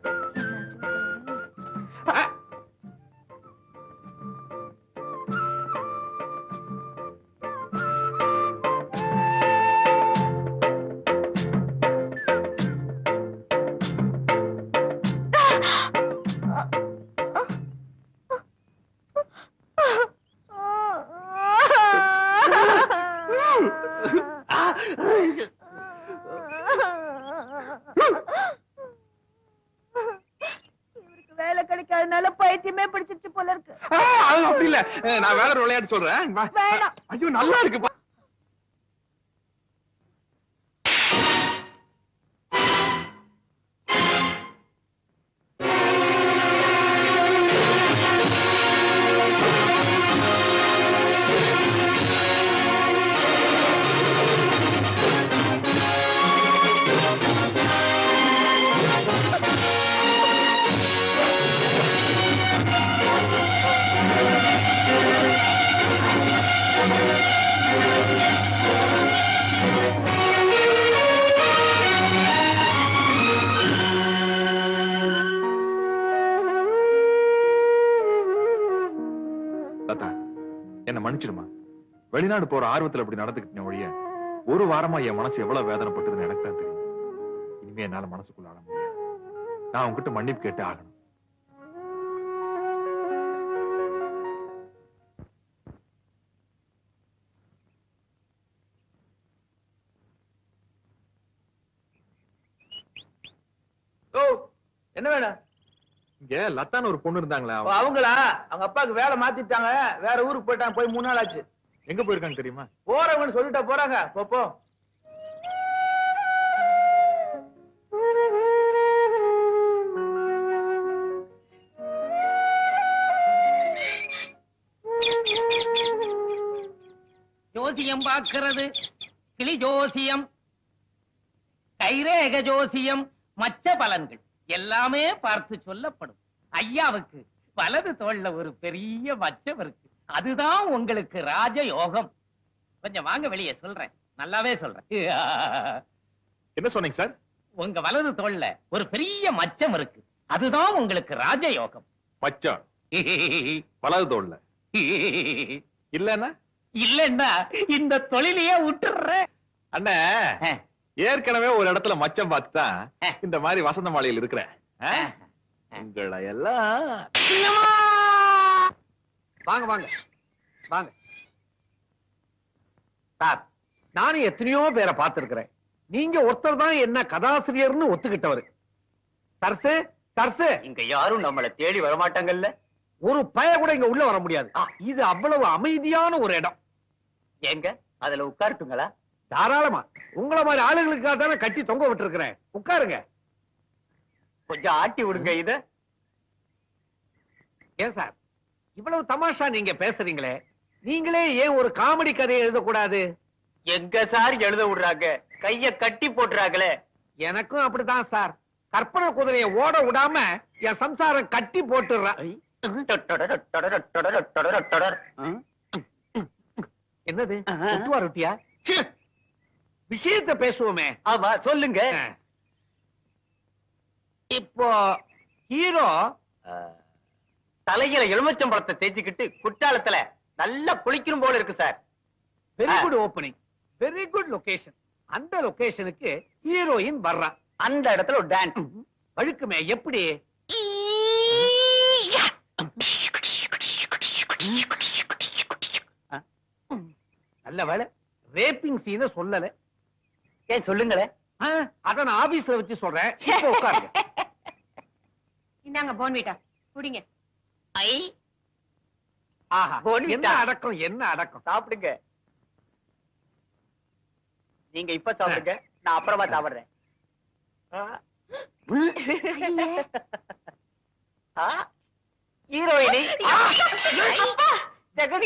இவருக்கு வேலை கிடைக்காதனால பைத்தியமே பிடிச்சிட்டு போல இருக்கு. அப்படி இல்ல, நான் வேற ஒரு விளையாட்டு சொல்றேன். வேணாம். ஐயோ நல்லா இருக்கு. என்ன மன்னிச்சிடுமா. வெளிநாடு போற ஆர்வத்துல அப்படி நடந்துக்கிட்டேன் ஒழிய ஒரு வாரமா என் மனசு எவ்வளவு வேதனைப்பட்டதுன்னு எனக்கு தான் தெரியும். இனிமே என்னால மனசுக்குள்ள ஆட முடியாது. நான் உங்ககிட்ட மன்னிப்பு கேட்டு ஆகணும். என்ன வேணும்? இங்க லத்தான்னு ஒரு பொண்ணு இருந்தாங்களா, அவங்களா? அவங்க அப்பாவுக்கு வேலை மாத்திட்டாங்க, வேற ஊருக்கு போயிட்டாங்க. போய் 3 நாள் ஆச்சு. எங்க போயிருக்காங்க தெரியுமா? போறவங்கன்னு சொல்லிட்டா போறாங்க. போ. ஜோசியம் பார்க்கிறது, கிளி ஜோசியம், கைரேக ஜோசியம், மச்ச பலன்கள் எல்லாமே பார்த்து சொல்லப்படும். ஐயாவுக்கு வலது தோள்ல ஒரு பெரிய மச்சம் இருக்கு. அதுதான் உங்களுக்கு ராஜ யோகம். கொஞ்சம் வாங்க வெளியே சொல்றேன், நல்லாவே சொல்றேன். என்ன சொன்னீங்க சார்? உங்க வலது தோள்ல ஒரு பெரிய மச்சம் இருக்கு. அதுதான் உங்களுக்கு ராஜ யோகம். மச்சம் வலது தோல்ல இல்லன்னா? இல்லன்னா இந்த தொழிலையே விட்டுறேன். அண்ணே, ஏற்கனவே ஒரு இடத்துல மச்சம் பார்த்துதான் இந்த மாதிரி வசந்த மாலையில் இருக்கிறேன். உங்களை எல்லாம் வாங்க வாங்க வாங்க சார். நானும் எத்தனையோ பேரை பார்த்திருக்கிறேன். நீங்க ஒருத்தர் தான் என்ன கதாசிரியர்னு ஒத்துக்கிட்டவரு. சர்சு சர்சு, இங்க யாரும் நம்மள தேடி வரமாட்டாங்கல்ல. ஒரு பய கூட இங்க உள்ள வர முடியாது. இது அவ்வளவு அமைதியான ஒரு இடம். எங்க அதுல உட்காரட்டுங்களா? தாராளமா. உங்கள மாதிரி ஆளுங்களுக்காக தானே கட்டி தொங்க விட்டு இருக்கிறேன். உட்காருங்க. கொஞ்சம் ஆட்டி விடுங்க இத. ஏன் சார் இவ்வளவு தமாஷா நீங்க பேசுறீங்களே, நீங்களே ஏன் ஒரு காமெடி கதையை எழுதக்கூடாது? எங்க சார் எழுத விடுறாங்க, கைய கட்டி போட்டுறாங்களே. எனக்கும் அப்படிதான் சார். கற்பனை குதிரையை ஓட விடாம என் சம்சாரம் கட்டி போட்டுறா. என்னது ஒட்டுவா ரொட்டியா? விஷயத்தை பேசுவோமே. ஆமா சொல்லுங்க. இப்போ ஹீரோ தலையில எலுமிச்சம்பழத்தை தேய்ச்சிக்கிட்டு குற்றாலத்துல நல்லா குளிக்கணும் போல இருக்கு sir. Very good opening, very good location. அந்த லொகேஷனுக்கு ஹீரோயின் வர்றா. அந்த இடத்துல ஒரு டான்ஸ் வழுக்குமே. எப்படி? நல்ல வேலை ரேப்பிங் சீனை சொல்லல. ஏன் சொல்லுங்களேன். அத நான் ஆபீஸ்ல வச்சு சொல்றேன். இப்ப உட்காருங்க. இந்தாங்க போன்விட்டா குடிங்க. ஆஹா, போன்விட்டா. என்ன அடக்கம், என்ன அடக்கம். சாப்பிடுங்க. நீங்க இப்ப சாப்பிடுங்க, நான் அப்புறமா சாப்பிடுறேன். ஹீரோயினி செகண்ட்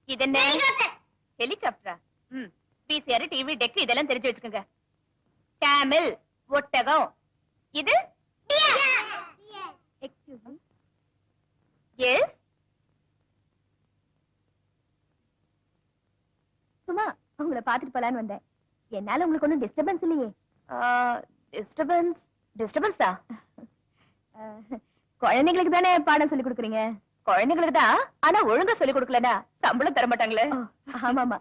இது என்ன ஹெலிகாப்டரா? பிசிஆர், டிவி, டெக் இதெல்லாம் தெரிஞ்சு வச்சுக்கோங்க. கேமல், ஒட்டகம். இது எக்ஸ்கியூஸ் மீ. எஸ் சும்மா உங்களை பாத்துட்டு போலான்னு வந்தேன். என்னால உங்களுக்கு ஒன்னும் டிஸ்டர்பன்ஸ் இல்லையே? டிஸ்டர்பன்ஸ் தான். குழந்தைங்களுக்கு தானே பாடம் சொல்லி கொடுக்குறீங்க? குழந்தைங்களுக்கு தான், ஆனா ஒழுங்கா சொல்லி கொடுக்கலனா சம்பளம் தர மாட்டாங்களே. ஆமாமா,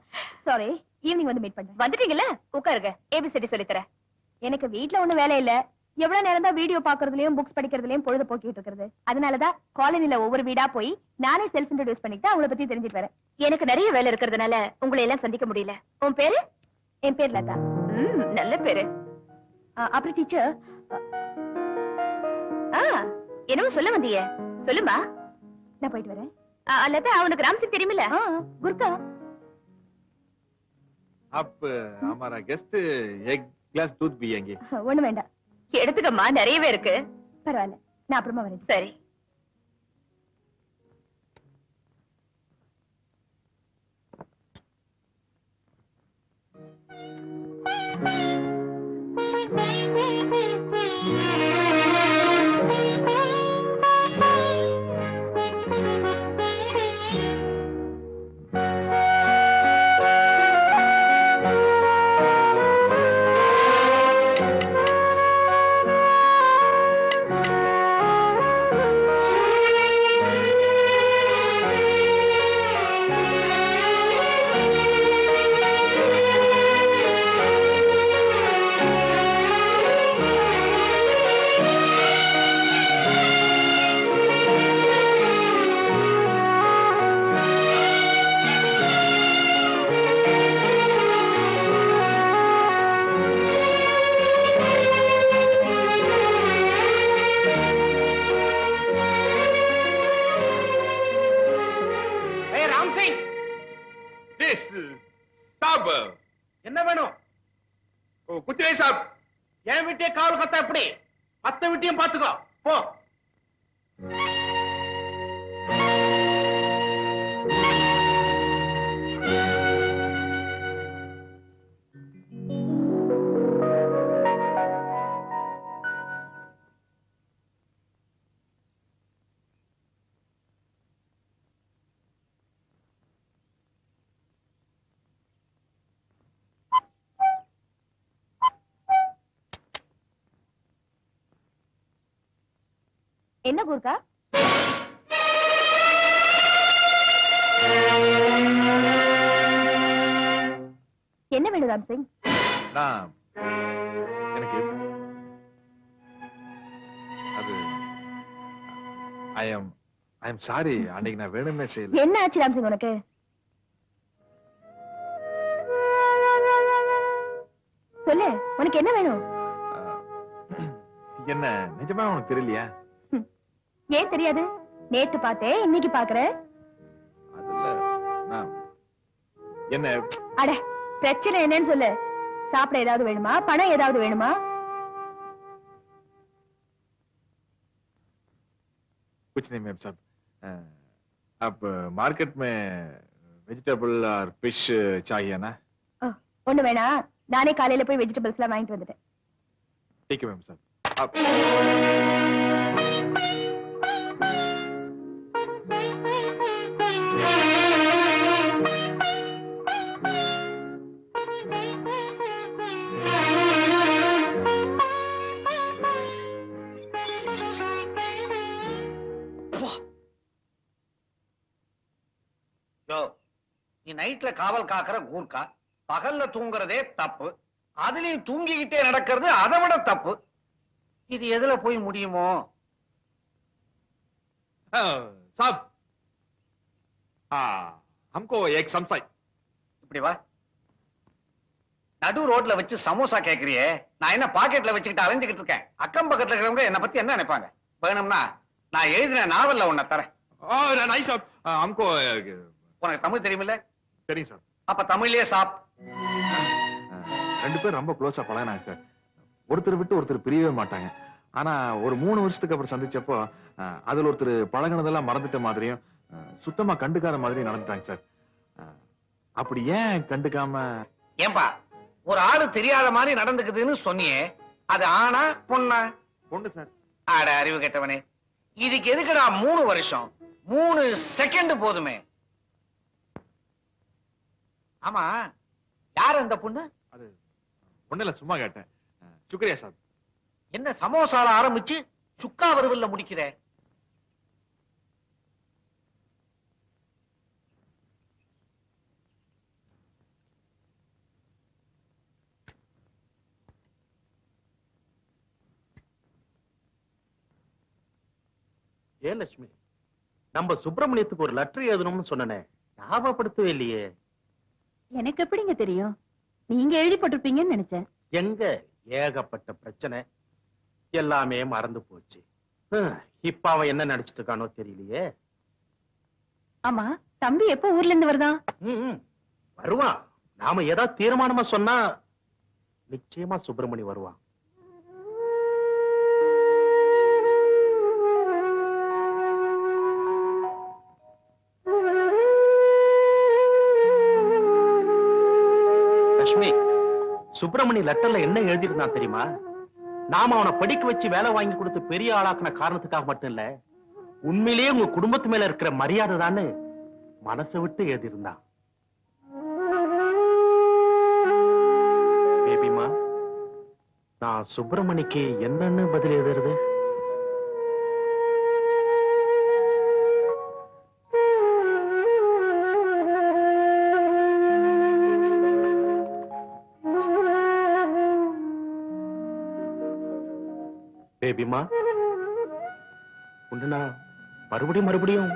சாரி. ஈவினிங் வந்து மீட் பண்றேன். வந்துட்டீங்கல்ல, உட்காருங்க. ஏபிசிடி சொல்லி தரேன். எனக்கு வீட்ல ஒண்ணும் வேலை இல்ல. எவ்வளவு நேரம் தான் வீடியோ பாக்குறதுலயும் புக்ஸ் படிக்கிறதுலயும் பொழுது போக்கிட்டு இருக்கிறது. அதனாலதான் காலனில ஒவ்வொரு வீடா போய் நானே செல்ஃப் இன்ட்ரோடியூஸ் பண்ணிட்டு அவங்கள பத்தி தெரிஞ்சுட்டு வரேன். எனக்கு நிறைய வேலை இருக்கிறதுனால உங்களை எல்லாம் சந்திக்க முடியல. உன் பேரு? என் பேர் லதா. நல்ல பேரு. அப்புறம் டீச்சர், என்னமோ சொல்ல வந்தீங்க, சொல்லுமா. நான் போயிட்டு வரேன். லதா, உனக்கு ராம்சிங் தெரியுமில்ல? குர்கா. अब हमारा गेस्ट एक ग्लास दूध पिएंगे. ஒண்ணு வேண்டாம். எடுத்துக்கம்மா, நிறையவே இருக்கு. பரவாயில்ல, நான் அப்புறமா வரேன். சரி. ராம்சிங், திஸ் சாப் என்ன வேணும்? குச் नहीं साहब. என் வீட்டே காவல் கத்தா எப்படி? மத்த வீட்டையும் பாத்துக்கோ, போ. என்ன கூர்க்கா? என்ன வேணும் ராம்சிங்? நான் எனக்கு அது ஐ எம் சாரி, அன்னைக்கு நான் வேணும்னே செய்யல. என்ன ஆச்சு ராம்சிங் உனக்கு? சொல்லு, உனக்கு என்ன வேணும்? என்ன நிஜமா உனக்கு தெரியலையா? ஏன் தெரியாது? நேத்து பார்த்தேன், இன்னைக்கு பாக்குற. அதுல நான் என்ன அட, பிரச்சனை என்னன்னு சொல்லு. சாப்பிட ஏதாவது வேணுமா? பணம் ஏதாவது வேணுமா? कुछ नहीं मैम साहब. आप मार्केट में वेजिटेबल और फिश चाहिए ना? ஒண்ணு வேணா, நானே காலையில போய் வெஜிடபிள்ஸ் எல்லாம் வாங்கிட்டு வந்துட்டேன். ठीक है मैम साहब. आप நீ நைட்ல காவல் காக்கிற கூர்க்கா, பகல்ல தூங்குறதே தப்பு, அதுலயும் தூங்கிக்கிட்டே நடக்கிறது அதை விட தப்பு. இது எதுல போய் முடியுமோ? साहब, हमको एक समसाई. இப்படி வா. நடு ரோட்ல வச்சு சமோசா கேக்குறியே, நான் என்ன பாக்கெட்ல வச்சுக்கிட்டு அலைஞ்சுக்கிட்டு இருக்கேன்? அக்கம் பக்கத்துல இருக்கிறவங்க என்ன பத்தி என்ன நினைப்பாங்க? வேணும்னா நான் எழுதின நாவல்ல உன்னை தரேன். नहीं साहब, हमको உனக்கு தமிழ் தெரியுமில்ல? தெரியும் சார். அப்ப தமிழ்லயே சாப். ரெண்டு பேரும் ரொம்ப க்ளோஸா பழகினாங்க சார். ஒருத்தர் விட்டு ஒருத்தர் பிரியவே மாட்டாங்க. ஆனா ஒரு 3 வருஷத்துக்கு அப்புறம் சந்திச்சப்போ அதுல ஒருத்தர் பழகினதெல்லாம் மறந்துட்ட மாதிரியும் சுத்தமா கண்டுக்காத மாதிரி நடந்துட்டாங்க சார். அப்படி ஏன் கண்டுக்காம? ஏன்பா, ஒரு ஆளு தெரியாத மாதிரி நடந்துக்குதுன்னு சொன்னியே, அது ஆனா பொண்ணா? பொண்ணு சார். ஆட அறிவு கெட்டவனே, இதுக்கு எதுக்குடா 3 வருஷம்? 3 செகண்ட் போதுமே. ஆமா, யார் அந்த பொண்ணு? அது ஒண்ணுல சும்மா கேட்டேன். சுக்ரியா சார். என்ன சமோசால ஆரம்பிச்சு சுக்கா வறுவல்ல முடிக்கிற? ஏன் லட்சுமி, நம்ம சுப்பிரமணியத்துக்கு ஒரு லெட்டர் எழுதணும்னு சொன்னனே, ஞாபகப்படுத்தவே இல்லையே. எனக்கு எப்படிங்க தெரியும்? நீங்க எழுதி போட்டிருப்பீங்கன்னு நினைச்சேன். எங்க ஏகப்பட்ட பிரச்சனை, எல்லாமே மறந்து போச்சு. இப்ப அவன் என்ன நினைச்சிட்டு இருக்கானோ தெரியலையே. ஆமா, தம்பி எப்ப ஊர்ல இருந்து வருதான்? வருவான். நாம ஏதாவது தீர்மானமா சொன்னா நிச்சயமா சுப்பிரமணி வருவான். லட்சுமி, சுப்பிரமணி லெட்டர்ல என்ன எழுதிருந்தான் தெரியுமா? நாம அவனை படிக்க வச்சு வேலை வாங்கி கொடுத்து பெரிய ஆளாக்குன காரணத்துக்காக மட்டும் இல்ல, உண்மையிலேயே உங்க குடும்பத்து மேல இருக்கிற மரியாதை தானே மனசை விட்டு எழுதியிருந்தான். பேபிமா, நான் சுப்பிரமணிக்கு என்னன்னு பதில் எழுதுறது? பேபிமா, உன்னை நான் மறுபடியும்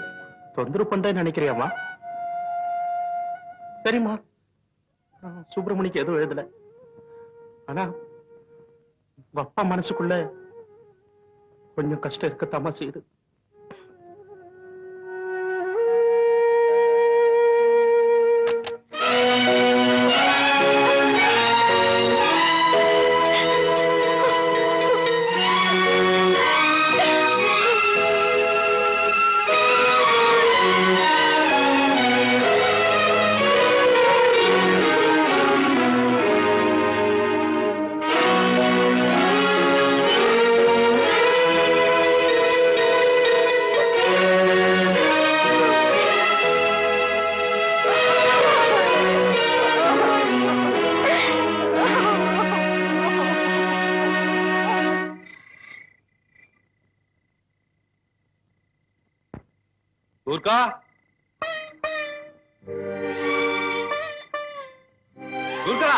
தொந்தரவு பண்றேன்னு நினைக்கிறியாமா? சரிம்மா, சுப்பிரமணிக்கு எதுவும் எழுதல. ஆனா உங்க அப்பா மனசுக்குள்ள கொஞ்சம் கஷ்டம் இருக்கத்தாமா செய்யுது. கூர்க்கா கூர்க்கா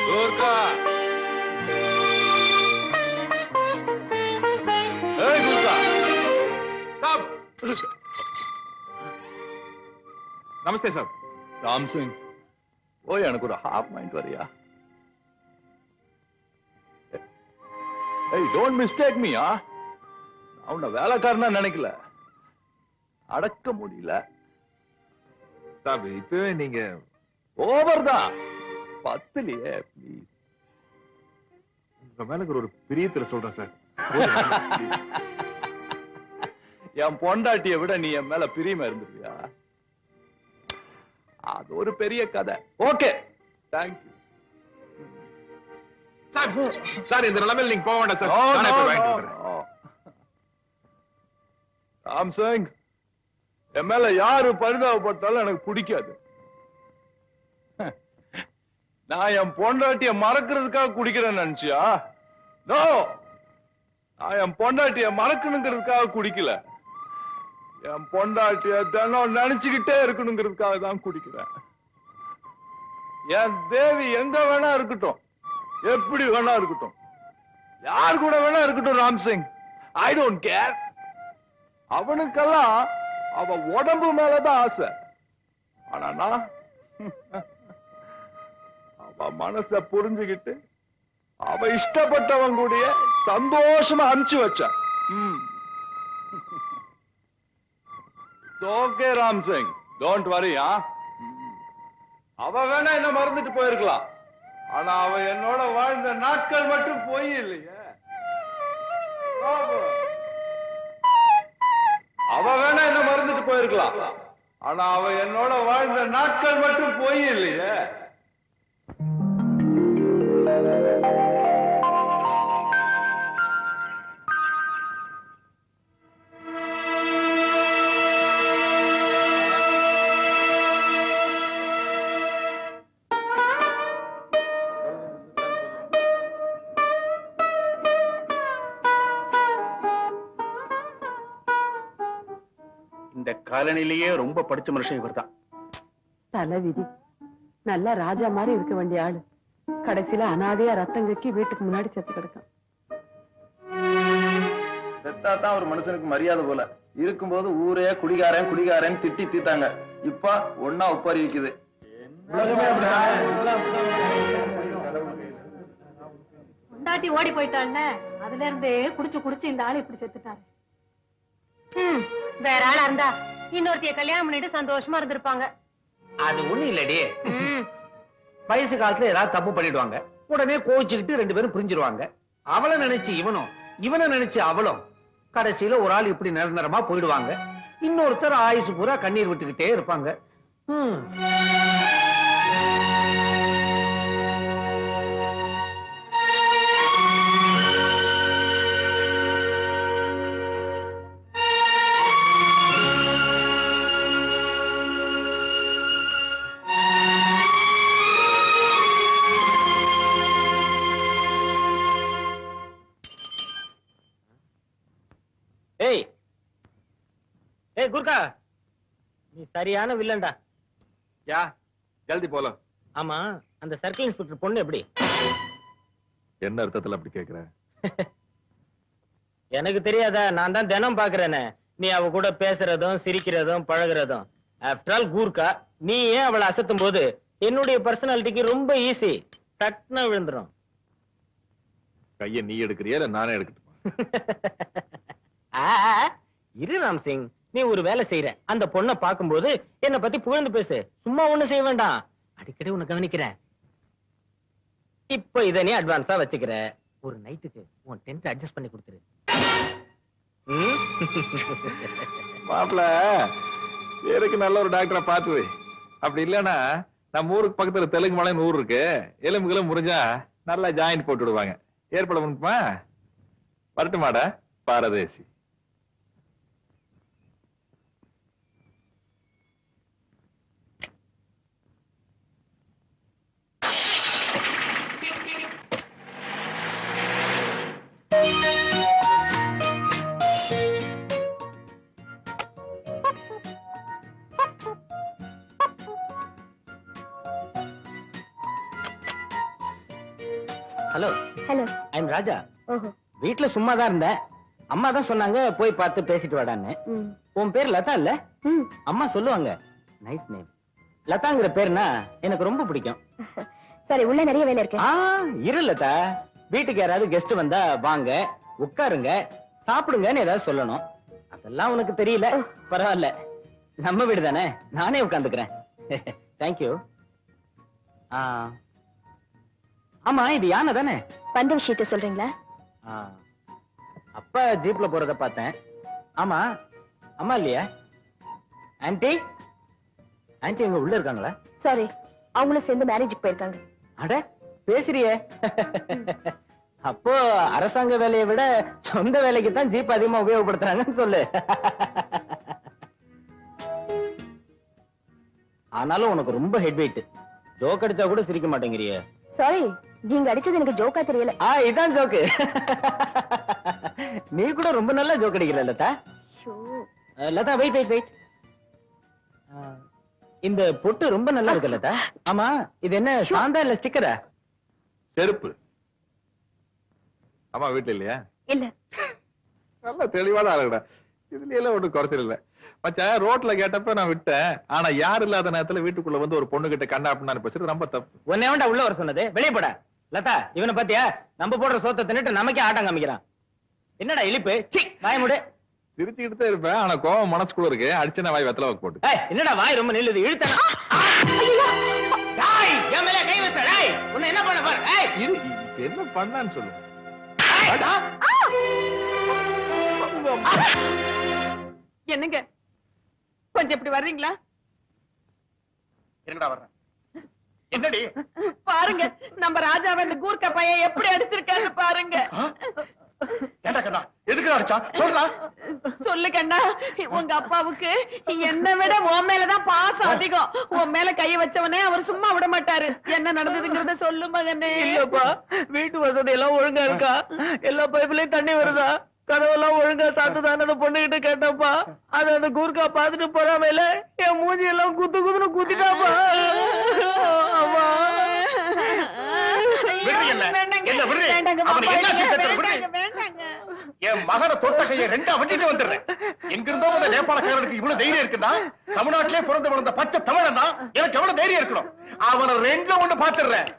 கூர்க்கா ஏய் கூர்க்கா சாப் நமஸ்தே சார். ராம் சிங் ஓய் எனக்கு ஒரு ஹாஃப் மைண்ட் வரியா? ஏய் டோன்ட் மிஸ்டேக் மீ. நான் உன்னை வேலைக்காரனா நினைக்கல, அடக்க முடியல. சாப் இப்பவே நீங்க ஓவர் தான் பத்துலயே ப்ளீஸ். உங்க மேல இருக்கிற ஒரு பிரியத்துல சொல்றேன் சார். என் பொண்டாட்டியை விட நீ என் மேல பிரியமா இருந்துருவியா? அது ஒரு பெரிய கதை. Okay thank you. சார் சார் இந்த நிலைமையில நீங்க போக வேண்டாம் சார். நானே போய் வாங்கிட்டு வந்துடுறேன். ராம் சிங் என் மேல யாரு பரிதாபப்பட்டாலும் எனக்கு பிடிக்காது. நான் என் பொண்டாட்டிய மறக்கிறதுக்காக குடிக்கிறேன்னு நினைச்சியா? நோ, நான் என் பொண்டாட்டிய மறக்கணுங்கிறதுக்காக குடிக்கல. என் பொண்டாட்டிய தினம் நினைச்சுக்கிட்டே இருக்கணுங்கிறதுக்காக தான் குடிக்கிறேன். என் தேவி எங்க வேணா இருக்கட்டும், எப்படி வேணா இருக்கட்டும், யார் கூட வேணா இருக்கட்டும் Ram Singh, I don't care. அவனுக்கெல்லாம் அவ உடம்பு மேலதான் ஆசை. ஆனா நான் அவ மனச புரிஞ்சுகிட்டு அவ இஷ்டப்பட்டவன் கூடயே சந்தோஷமா அனுப்பிச்சு வச்ச. Okay Ram Singh, don't worry. அவ வேணா என்ன மறந்துட்டு போயிருக்கலாம், ஆனா அவ என்னோட வாழ்ந்த நாட்கள் மட்டும் போய் இல்லையே. அவ வேணா என்ன மறந்துட்டு போயிருக்கலாம், ஆனா அவ என்னோட வாழ்ந்த நாட்கள் மட்டும் போய் இல்லையே. இந்த காலனிலேயே ரொம்ப படிச்ச மனுஷன் இவர்தான். தலை விதி. நல்ல ராஜா மாதிரி இருக்க வேண்டிய ஆளு கடைசியில அனாதையா ரத்தம் கக்கி வீட்டுக்கு முன்னாடி செத்து கிடக்கும். செத்தாதான் ஒரு மனுஷனுக்கு மரியாதை போல. இருக்கும்போது ஊரே குடிகாரன் குடிகாரன் திட்டி தீத்தாங்க. இப்ப ஒன்னா உப்பாரி வைக்குது. பொண்டாட்டி ஓடி போயிட்டாள்ல, அதுல இருந்து குடிச்சு குடிச்சு இந்த ஆளு இப்படி செத்துட்டாரு. வேற ஆளா இருந்தா இன்னொருத்தைய கல்யாணம் பண்ணிட்டு சந்தோஷமா இருந்திருப்பாங்க. அது ஒண்ணு இல்லடி, வயசு காலத்துல ஏதாவது தப்பு பண்ணிடுவாங்க, உடனே கோவிச்சுக்கிட்டு ரெண்டு பேரும் புரிஞ்சிருவாங்க. அவளை நினைச்சு இவனும், இவனை நினைச்சு அவளும், கடைசியில ஒரு ஆள் இப்படி நிரந்தரமா போயிடுவாங்க. இன்னொருத்தர் ஆயுசு பூரா கண்ணீர் விட்டுக்கிட்டே இருப்பாங்க. ஏய் ஏய் குர்கா, நீ சரியான வில்லன்டா. யா ஜல்தி போல. ஆமா, அந்த சர்க்கிள் இன்ஸ்பெக்டர் பொண்ணு எப்படி? என்ன அர்த்தத்துல அப்படி கேக்குற? எனக்கு தெரியாதா? நான் தான் தினம் பாக்குறேனே, நீ அவ கூட பேசுறதும் சிரிக்கிறதும் பழகுறதும். ஆஃப்டர் ஆல் கூர்க்கா, நீ ஏன் அவளை அசத்தும் போது என்னுடைய பர்சனாலிட்டிக்கு ரொம்ப ஈஸி, சட்னா விழுந்துரும். கைய நீ எடுக்கிறியா இல்ல நானே எடுக்கட்டுமா? இரு ராம் சிங், நீ ஒரு வேலை செய்யற, அந்த பொண்ணை பார்க்கும்போது என்ன பத்தி புகழ்ந்து பேசு. சும்மா ஒண்ணு செய்ய வேண்டாம், அடிக்கடி உன்னை கவனிக்கிறேன். இப்ப இத நீ அட்வான்ஸா வச்சுக்கிற. ஒரு நைட்டுக்கு உன் டென்ட் அட்ஜஸ்ட் பண்ணி கொடுத்துரு. மாப்பிள எனக்கு நல்ல ஒரு டாக்டரை பார்த்துது. அப்படி இல்லன்னா நம்ம ஊருக்கு பக்கத்துல தெலுங்கு மலைன்னு ஊர் இருக்கு, எலும்புகளும் முறிஞ்சா நல்லா ஜாயிண்ட் போட்டு விடுவாங்க. ஏற்பாடு பண்ணுமா? வரட்டுமாடா பாரதேசி. Hello hello. I am Raja. ஓஹோ. வீட்டுல சும்மா தான் இருந்தேன். அம்மா தான் சொன்னாங்க போய் பார்த்து பேசிட்டு வாடான்னு. உன் பேர் லதா இல்ல? அம்மா சொல்லுவாங்க. Nice name. லதாங்கிற பேர்னா எனக்கு ரொம்ப பிடிக்கும். சரி, உள்ள நிறைய வேலை இருக்கு. இரு லதா. வீட்டுக்கு யாராவது கெஸ்ட் வந்தா வாங்க, உட்காருங்க, சாப்பிடுங்கன்னு ஏதாவது சொல்லணும். அதெல்லாம் உனக்கு தெரியல. பரவாயில்ல, நம்ம வீடு தானே, நானே உட்கார்ந்துக்கிறேன். தேங்க்யூ. ஆமா, இது யானை தானே? வந்த விஷயத்த சொல்றீங்களா? அப்பா ஜீப்ல போறத பார்த்தேன். ஆமா, அம்மா இல்லையா? ஆன்ட்டி, ஆன்ட்டி எங்க உள்ள இருக்காங்களா? சாரி, அவங்களும் சேர்ந்து மேரேஜுக்கு போயிருக்காங்க. அட, பேசுறியே. அப்போ அரசாங்க வேலையை விட சொந்த வேலைக்கு தான் ஜீப் அதிகமா உபயோகப்படுத்துறாங்கன்னு சொல்லு. ஆனாலும் உனக்கு ரொம்ப ஹெட் வெயிட். ஜோக் அடிச்சா கூட சிரிக்க மாட்டேங்கிறிய. சாரி, நீங்க அடிச்சது எனக்கு ஜோக்கா தெரியல. இதான் ஜோக்கு. நீ கூட ரொம்ப நல்லா ஜோக் அடிக்கல Latha. Latha, wait wait wait. இந்த பொட்டு ரொம்ப நல்லா இருக்கு லதா. ஆமா, இது என்ன சாந்தா இல்ல ஸ்டிக்கரா? செருப்பு. அம்மா வீட்டுல இல்லையா? இல்ல. நல்ல தெளிவான ஆளுடா. இதுல எல்லாம் ஒன்றும் குறைச்சல் இல்ல. மச்சான், ரோட்ல கேட்டப்ப நான் விட்டேன். ஆனா யாரு இல்லாத நேரத்துல வீட்டுக்குள்ள வந்து ஒரு பொண்ணு கிட்ட கண்ணா அப்படின்னு பேசுறது ரொம்ப தப்பு. உன்னை வேண்டா உள்ள வர சொன்னது. வெளியே போட. லதா, இவனை பாத்தியா? நம்ம போடுற சோத்தை தின்னுட்டு நமக்கே ஆட்டம் காமிக்கிறான். என்னடா இழிப்பு? வாய மூடு. சிரிச்சுக்கிட்டு தான் இருப்பேன். ஆனா கோவம் மனசுக்குள்ள இருக்கு. அடிச்சன வாய் வெத்தல போட்டு. என்னடா வாய் ரொம்ப நில்லுது? இழுத்தனா? என் மேல கை வச்ச. உன்னை என்ன பண்ண பாரு. என்ன பண்ணான்னு சொல்லு. என்னங்க, கொஞ்சம் இப்படி வர்றீங்களா? என்னடா வர்ற? என்னடி பாருங்க, நம்ம ராஜாவை இந்த கூர்க்கா பையன் எப்படி அடிச்சிருக்காரு பாருங்க. ஏண்டா கண்ணா, எதுக்கு அடிச்சா சொல்றா? சொல்லு கண்ணா, உங்க அப்பாவுக்கு என்னை விட உன் மேலதான் பாசம் அதிகம். உன் மேல கைய வச்சவனே அவர் சும்மா விட மாட்டாரு. என்ன நடந்ததுங்கிறத சொல்லு மகனே. இல்லப்பா, வீட்டு வசதி எல்லாம் ஒழுங்கா இருக்கா? எல்லா பைப்லயும் தண்ணி வருதா? கதவெல்லாம் ஒழுங்கா சாத்துதான் அந்த பொண்ணுகிட்ட கேட்டப்பா. அது அந்த கூர்க்கா பாத்துட்டு போறாமல என் மூஞ்சி எல்லாம் குத்து குத்துன்னு குத்திட்டாப்பா. என் மகனை தொட்ட கையை ரெண்டா வெட்டிட்டு வந்துடுறேன். எங்கிருந்தோ அந்த நேபாளக்காரனுக்கு இவ்வளவு தைரியம் இருக்குன்னா, தமிழ்நாட்டிலே பிறந்து வளர்ந்த பச்சை தமிழன்னா எனக்கு எவ்வளவு தைரியம் இருக்கணும். அவனை ரெண்டுல ஒண்ணு பாத்துடுறேன்.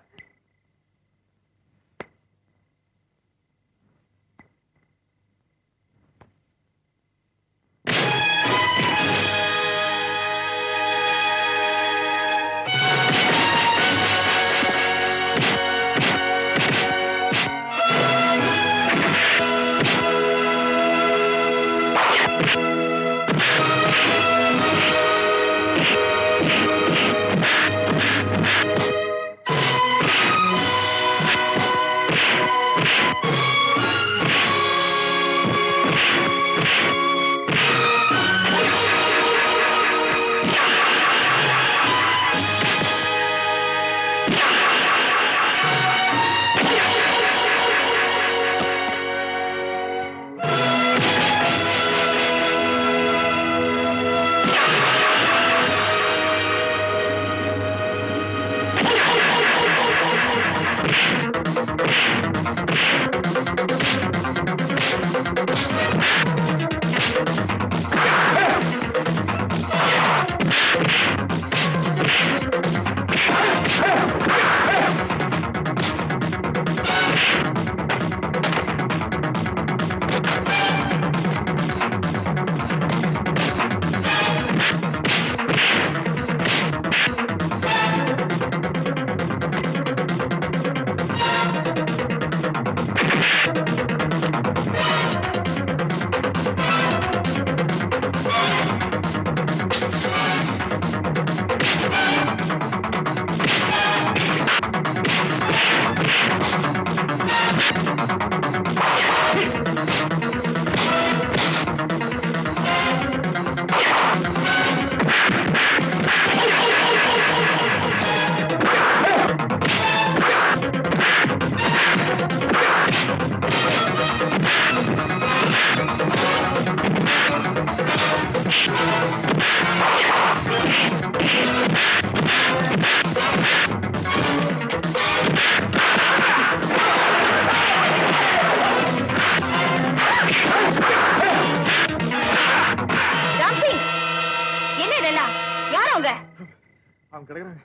அவங்க கிடைக்கிறாங்க.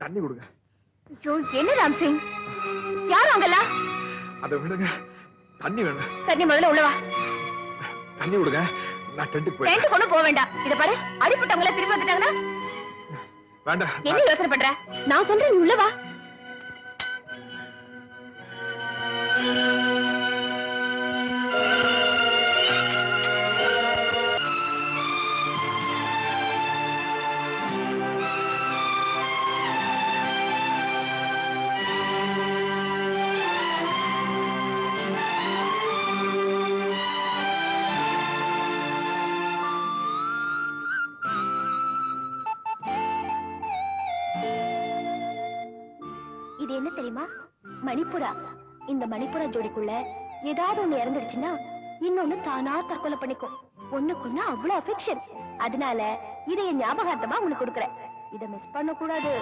தண்ணி கொடுங்க. ஐயோ, என்ன ராம்சிங், யார் அவங்கெல்லாம்? அதை விடுங்க, தண்ணி வேணும். சரி, நீ முதல்ல உள்ளவா. தண்ணி கொடுங்க, நான் டென்ட்டுக்கு போய். டென்ட் கொண்டு போக வேண்டாம். இத பாரு, அடிபட்டவங்கள திரும்பி வந்துட்டாங்கன்னா வேண்டாம். என்ன யோசனை பண்ற? நான் சொல்றேன், நீ உள்ளவா. இது என்ன தெரியுமா? மணிப்புரா. இந்த மணிப்புரா ஜோடிக்குள்ள ஏதாவது ஒண்ணு இறந்துடுச்சுன்னா இன்னொன்னு தானா தற்கொலை பண்ணிக்கும். ஒண்ணுக்குன்னா அவ்வளவு அஃபெக்ஷன். அதனால இதை என் ஞாபகார்த்தமா உனக்கு கொடுக்குறேன். இதை மிஸ் பண்ண கூடாது.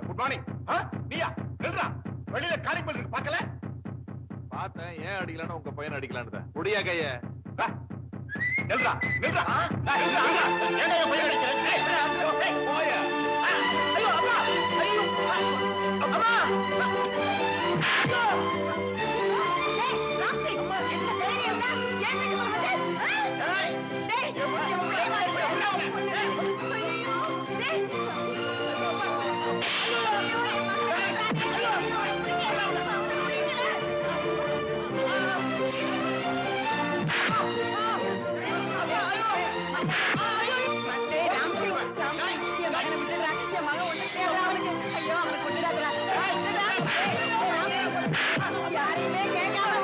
Good morning. நீயா? நில்றா. வெளியில காரிப்பல் இருக்கு, பார்க்கல? பார்த்தேன், ஏன் அடிக்கலான்னு உங்க பையன் அடிக்கலான்னு. முடியா கைய. நில்றா, நில்றா. ஏன் என் பையன் அடிக்கிறேன்? போய. ஐயோ அம்மா, ஐயோ அம்மா. டேய் ராம்சிங், என்ன தைரியம் தான்? ஏன் வீட்டுக்கு வந்தே? டேய், யாரையுமே கேட்காம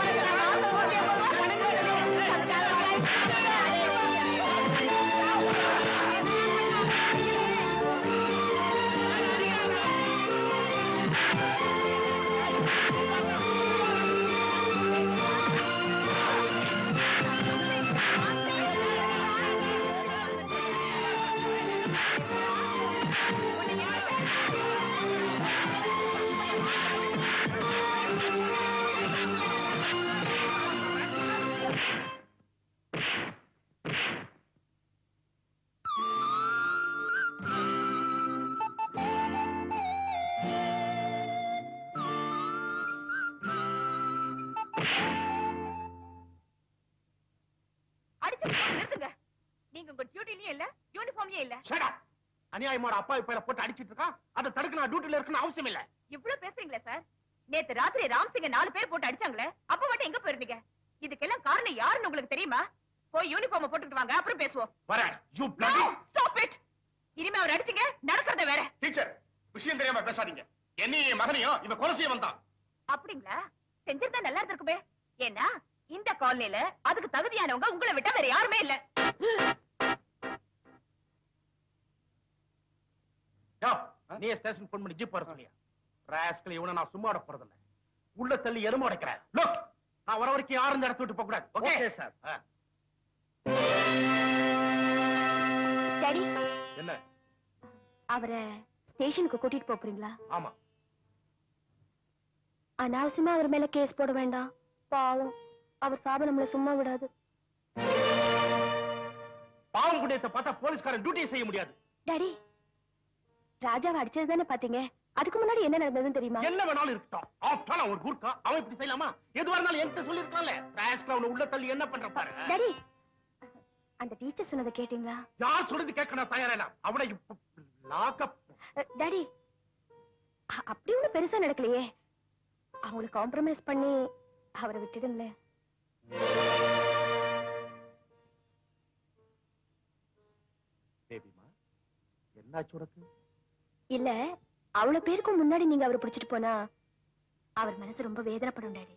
அநியாயமான அப்பா இப்ப போட்டு அடிச்சிட்டு இருக்கான். அதை தடுக்க நான் டியூட்டில இருக்கணும் அவசியம் இல்ல. இவ்வளவு பேசுறீங்களா சார்? நேத்து ராத்திரி ராம்சிங்க 4 பேர் போட்டு அடிச்சாங்களே, அப்ப மட்டும் எங்க போயிருந்தீங்க? இதுக்கெல்லாம் காரணம் யாருன்னு உங்களுக்கு தெரியுமா? போய் யூனிஃபார்ம் போட்டுட்டு வாங்க, அப்புறம் பேசுவோம். வரேன். You bloody. Stop it. இனிமே அவர் அடிச்சீங்க, நடக்கிறத வேற. டீச்சர், விஷயம் தெரியாம பேசாதீங்க. என்னையும் மகனையும் இவன் கொலை செய்ய வந்தான். அப்படிங்களா? செஞ்சிருந்தா நல்லா இருந்திருக்குமே. ஏன்னா இந்த காலனில அதுக்கு தகுதியானவங்க உங்களை விட்டா வேற யாருமே இல்ல. நீ ஸ்டேஷன் போன் பண்ணி ஜீப் வர சொல்லியா? ராஸ்கல், இவனை நான் சும்மா விட போறதில்ல. உள்ள தள்ளி எலும்பு உடைக்கிறேன். லுக், நான் வர வரைக்கும் யாரும் இந்த இடத்த விட்டு போக கூடாது. Okay sir. டாடி, என்ன? அவரை ஸ்டேஷனுக்கு கூட்டிட்டு போறீங்களா? ஆமா. அனாவசியமா அவர் மேல கேஸ் போட வேண்டாம். பாவம், அவர் சாப நம்மள சும்மா விடாது. பாவம் குடியத்தை பார்த்தா போலீஸ்காரன் டியூட்டியை செய்ய முடியாது. டாடி, ராஜாவை அடிச்சது தானே பாத்தீங்க? அதுக்கு முன்னாடி என்ன நடந்ததுன்னு தெரியுமா? என்ன வேணாலும் இருக்கட்டும். ஆஃப்டர் அவன் கூர்க்கா, அவன் இப்படி செய்யலாமா? எதுவா இருந்தாலும் என்கிட்ட சொல்லிருக்கலாம்ல. ராஸ்கல், அவனை உள்ள தள்ளி என்ன பண்ற பாரு. டாடி, அந்த டீச்சர் சொன்னதை கேட்டீங்களா? யார் சொல்றது கேட்க நான் தயாரா இல்ல. அவனை லாக்அப். டாடி, அப்படி ஒண்ணு பெருசா நடக்கலையே. அவங்களை காம்ப்ரமைஸ் பண்ணி அவரை விட்டுடுங்களேன். பேபிமா, என்னாச்சு உனக்கு? இல்ல, அவ்வளவு பேருக்கும் முன்னாடி நீங்க அவரை பிடிச்சிட்டு போனா அவர் மனசு ரொம்ப வேதனைப்படும் டாடி.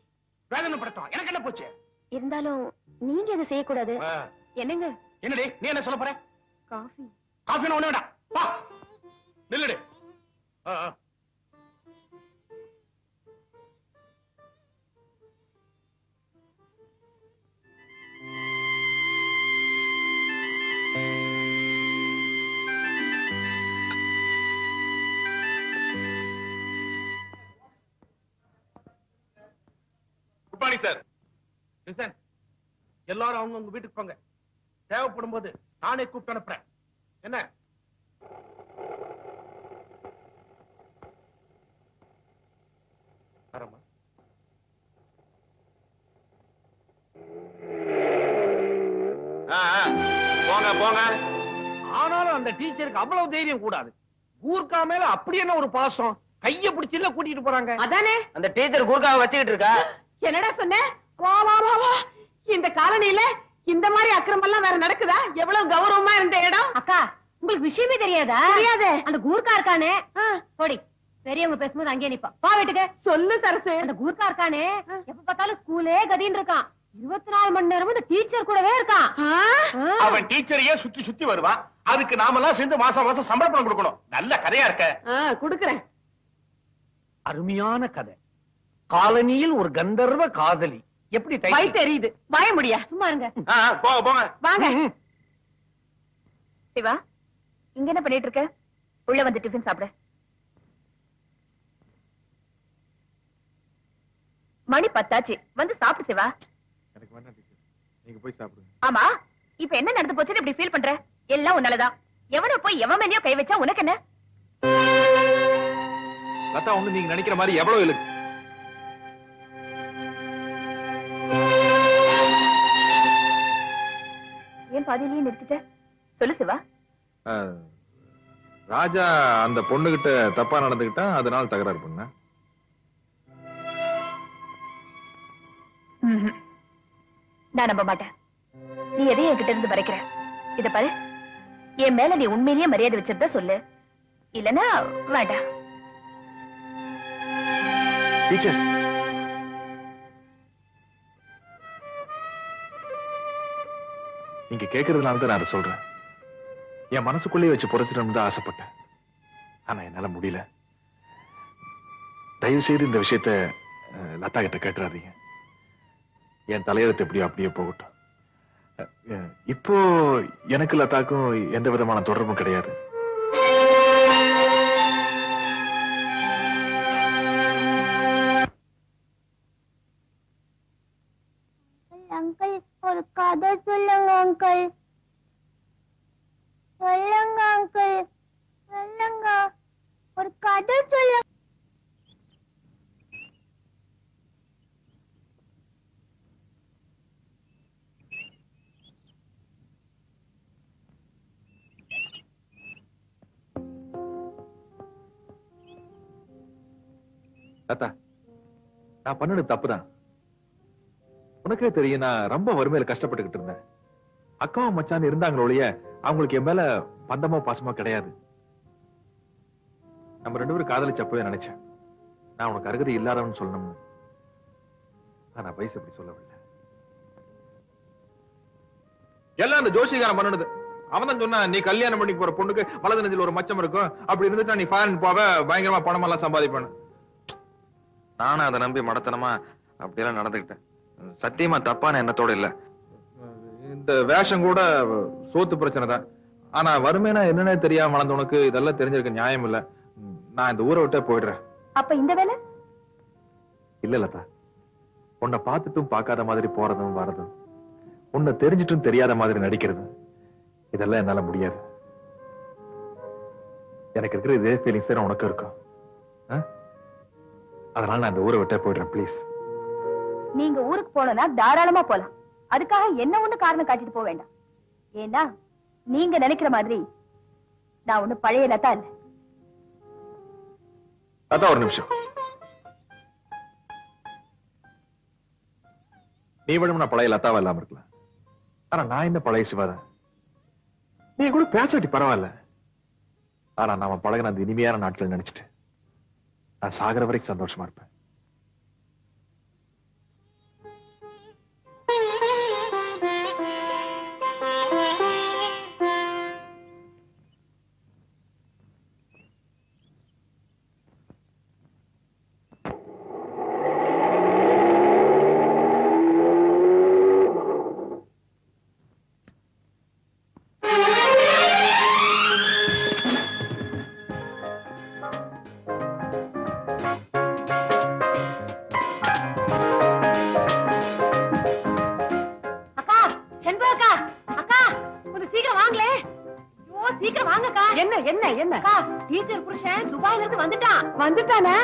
வேதனைப்படுத்தும், எனக்கு என்ன போச்சு? இருந்தாலும் நீங்க அதை செய்யக்கூடாது. என்னங்க? என்னடி நீ என்ன சொல்ல போற? காஃபி. காஃபி ஒண்ணு வேண்டாம். வா, நில்லுடு. Morning sir. லிசன், எல்லாரும் அவங்க உங்க வீட்டுக்கு போங்க. தேவைப்படும் போது நானே கூப்பிட்டு அனுப்புறேன். என்ன? வரமா? போங்க போங்க. ஆனாலும் அந்த டீச்சருக்கு அவ்வளவு தைரியம் கூடாது. ஊர்க்கா மேல அப்படி என்ன ஒரு பாசம், கைய பிடிச்சில கூட்டிட்டு போறாங்க. அதானே அந்த டீச்சர் கூர்க்காவை வச்சுக்கிட்டு இருக்கா. என்னடா சொன்ன? வா வா வா வா. இந்த காலனில இந்த மாதிரி அக்கிரமம் எல்லாம் வேற நடக்குதா? எவ்வளவு கௌரவமா இருந்த இடம். அக்கா, உங்களுக்கு விஷயமே தெரியாதா? தெரியாதே. அந்த கூர்க்கா இருக்கானே, போடி. பெரியவங்க பேசும்போது அங்கே நிப்பா. வா வீட்டுக்கு. சொல்லு சரசு. அந்த கூர்க்கா இருக்கானே, எப்ப பார்த்தாலும் ஸ்கூலே கதின்னு இருக்கான். 24 மணி நேரமும் இந்த டீச்சர் கூடவே இருக்கான். அவன் டீச்சரையே சுத்தி சுத்தி வருவான். அதுக்கு நாமெல்லாம் சேர்ந்து மாசம் மாசம் சம்பளம் பணம் கொடுக்கணும். நல்ல கதையா இருக்க. குடுக்கறேன். அருமையான கதை. காலனியில் ஒரு கந்தர்வ காதலி. எப்படி வயித்து தெரியுது. வாய முடியா? சும்மா இருங்க. போங்க போங்க. வாங்க. சிவா, இங்க என்ன பண்ணிட்டு இருக்க? உள்ள வந்து டிஃபன் சாப்பிடு. மணி 10 வந்து சாப்பிடு சிவா. எனக்கு வேண்டாம் டீச்சர், நீங்க போய் சாப்பிடுங்க. ஆமா, இப்ப என்ன நடந்து போச்சுன்னு இப்படி ஃபீல் பண்ற? எல்லாம் உன்னாலதான். எவனோ போய் எவன் மேலயோ கை வச்சா உனக்கு என்ன? லதா ஒண்ணு நீங்க நினைக்கிற மாதிரி எவ்வளவு இருக்கு. ஏன் பாதியிலேயே நிறுத்திட்ட? சொல்லு சிவா. ராஜா அந்த பொண்ணுகிட்ட தப்பா நடந்துகிட்டா அதனால தகராறு பண்ண. நான் நம்ப மாட்டேன். நீ எதையும் என்கிட்ட இருந்து மறைக்கிற. இத பாரு, என் மேல நீ உண்மையிலேயே மரியாதை வச்சிருந்தா சொல்லு, இல்லனா வேண்டாம். டீச்சர், நீங்க கேட்கறதுனால தான் நான் அதை சொல்றேன். என் மனசுக்குள்ளேயே வச்சு புதைச்சிடணும் தான் ஆசைப்பட்டேன். ஆனா என்னால முடியல. தயவு செய்து இந்த விஷயத்த லதா கிட்ட கேட்டுறாதீங்க. என் தலையெழுத்து எப்படியோ அப்படியே போகட்டும். இப்போ எனக்கு லதாக்கும் எந்த விதமான தொடர்பும் கிடையாது. அங்கிள், ஒரு கதை சொல்லுங்க அங்கிள். சொல்லுங்க அங்கிள், சொல்லுங்க. ஒரு கதை சொல்லுங்க. லதா, நான் பண்ணது தப்புதான். உனக்கே தெரியும், நான் ரொம்ப வறுமையில கஷ்டப்பட்டுக்கிட்டு இருந்தேன். அக்காவும் மச்சான் இருந்தாங்களோடைய அவங்களுக்கு என் மேல பந்தமோ பாசமோ கிடையாது. நம்ம 2 பேரும் காதலிச்சப்பவே நினைச்சேன் நான் உனக்கு அருகதை இல்லாதவன்னு சொல்லணும்னு. ஆனா வயசு அப்படி சொல்லவில்லை. எல்லாம் அந்த ஜோசிகாரன் பண்ணது. அவன் தான் சொன்னா, நீ கல்யாணம் பண்ணி போற பொண்ணுக்கு வலது நெஞ்சில ஒரு மச்சம் இருக்கும், அப்படி இருந்துட்டு நீ ஃபாரின் போவ, பயங்கரமா பணமெல்லாம் சம்பாதிப்பானு. நானும் அதை நம்பி மடத்தனமா அப்படியெல்லாம் நடந்துகிட்டேன். சத்தியமா தப்பான எண்ணத்தோட இல்ல. இந்த வேஷம் கூட சோத்து பிரச்சனை தான். ஆனா வறுமைனா என்னன்னே தெரியாம வளர்ந்த உனக்கு இதெல்லாம் தெரிஞ்சிருக்க நியாயம் இல்ல. நான் இந்த ஊரை விட்டே போயிடுறேன். அப்ப இந்த வேலை இல்ல லதா, உன்னை பார்த்துட்டும் பார்க்காத மாதிரி போறதும் வரதும், உன்னை தெரிஞ்சிட்டும் தெரியாத மாதிரி நடிக்கிறது, இதெல்லாம் என்னால முடியாது. எனக்கு இருக்கிற இதே ஃபீலிங்ஸ் தான் உனக்கு இருக்கும். அதனால நான் இந்த ஊரை விட்டே போயிடுறேன் ப்ளீஸ். நீங்க ஊருக்கு போனா தாராளமா போலாம். அதுக்காக என்ன ஒண்ணு காரணம் காட்டிட்டு போக வேண்டாம். ஏன்னா நீங்க நினைக்கிற மாதிரி நான் ஒண்ணு பழைய லதா இல்ல. அதான் ஒரு நிமிஷம். நீ விட நான் பழைய லதாவா இல்லாம இருக்கலாம். ஆனா நான் என்ன பழைய சிவாதான். நீ கூட பேசாட்டி பரவாயில்ல. ஆனா நாம பழகின அந்த இனிமையான நாட்கள் நினைச்சிட்டு நான் சாகர வரைக்கும் சந்தோஷமா இருப்பேன். என்ன என்ன என்ன டீச்சர் புருஷன் துபாயில இருந்து வந்துட்டானா?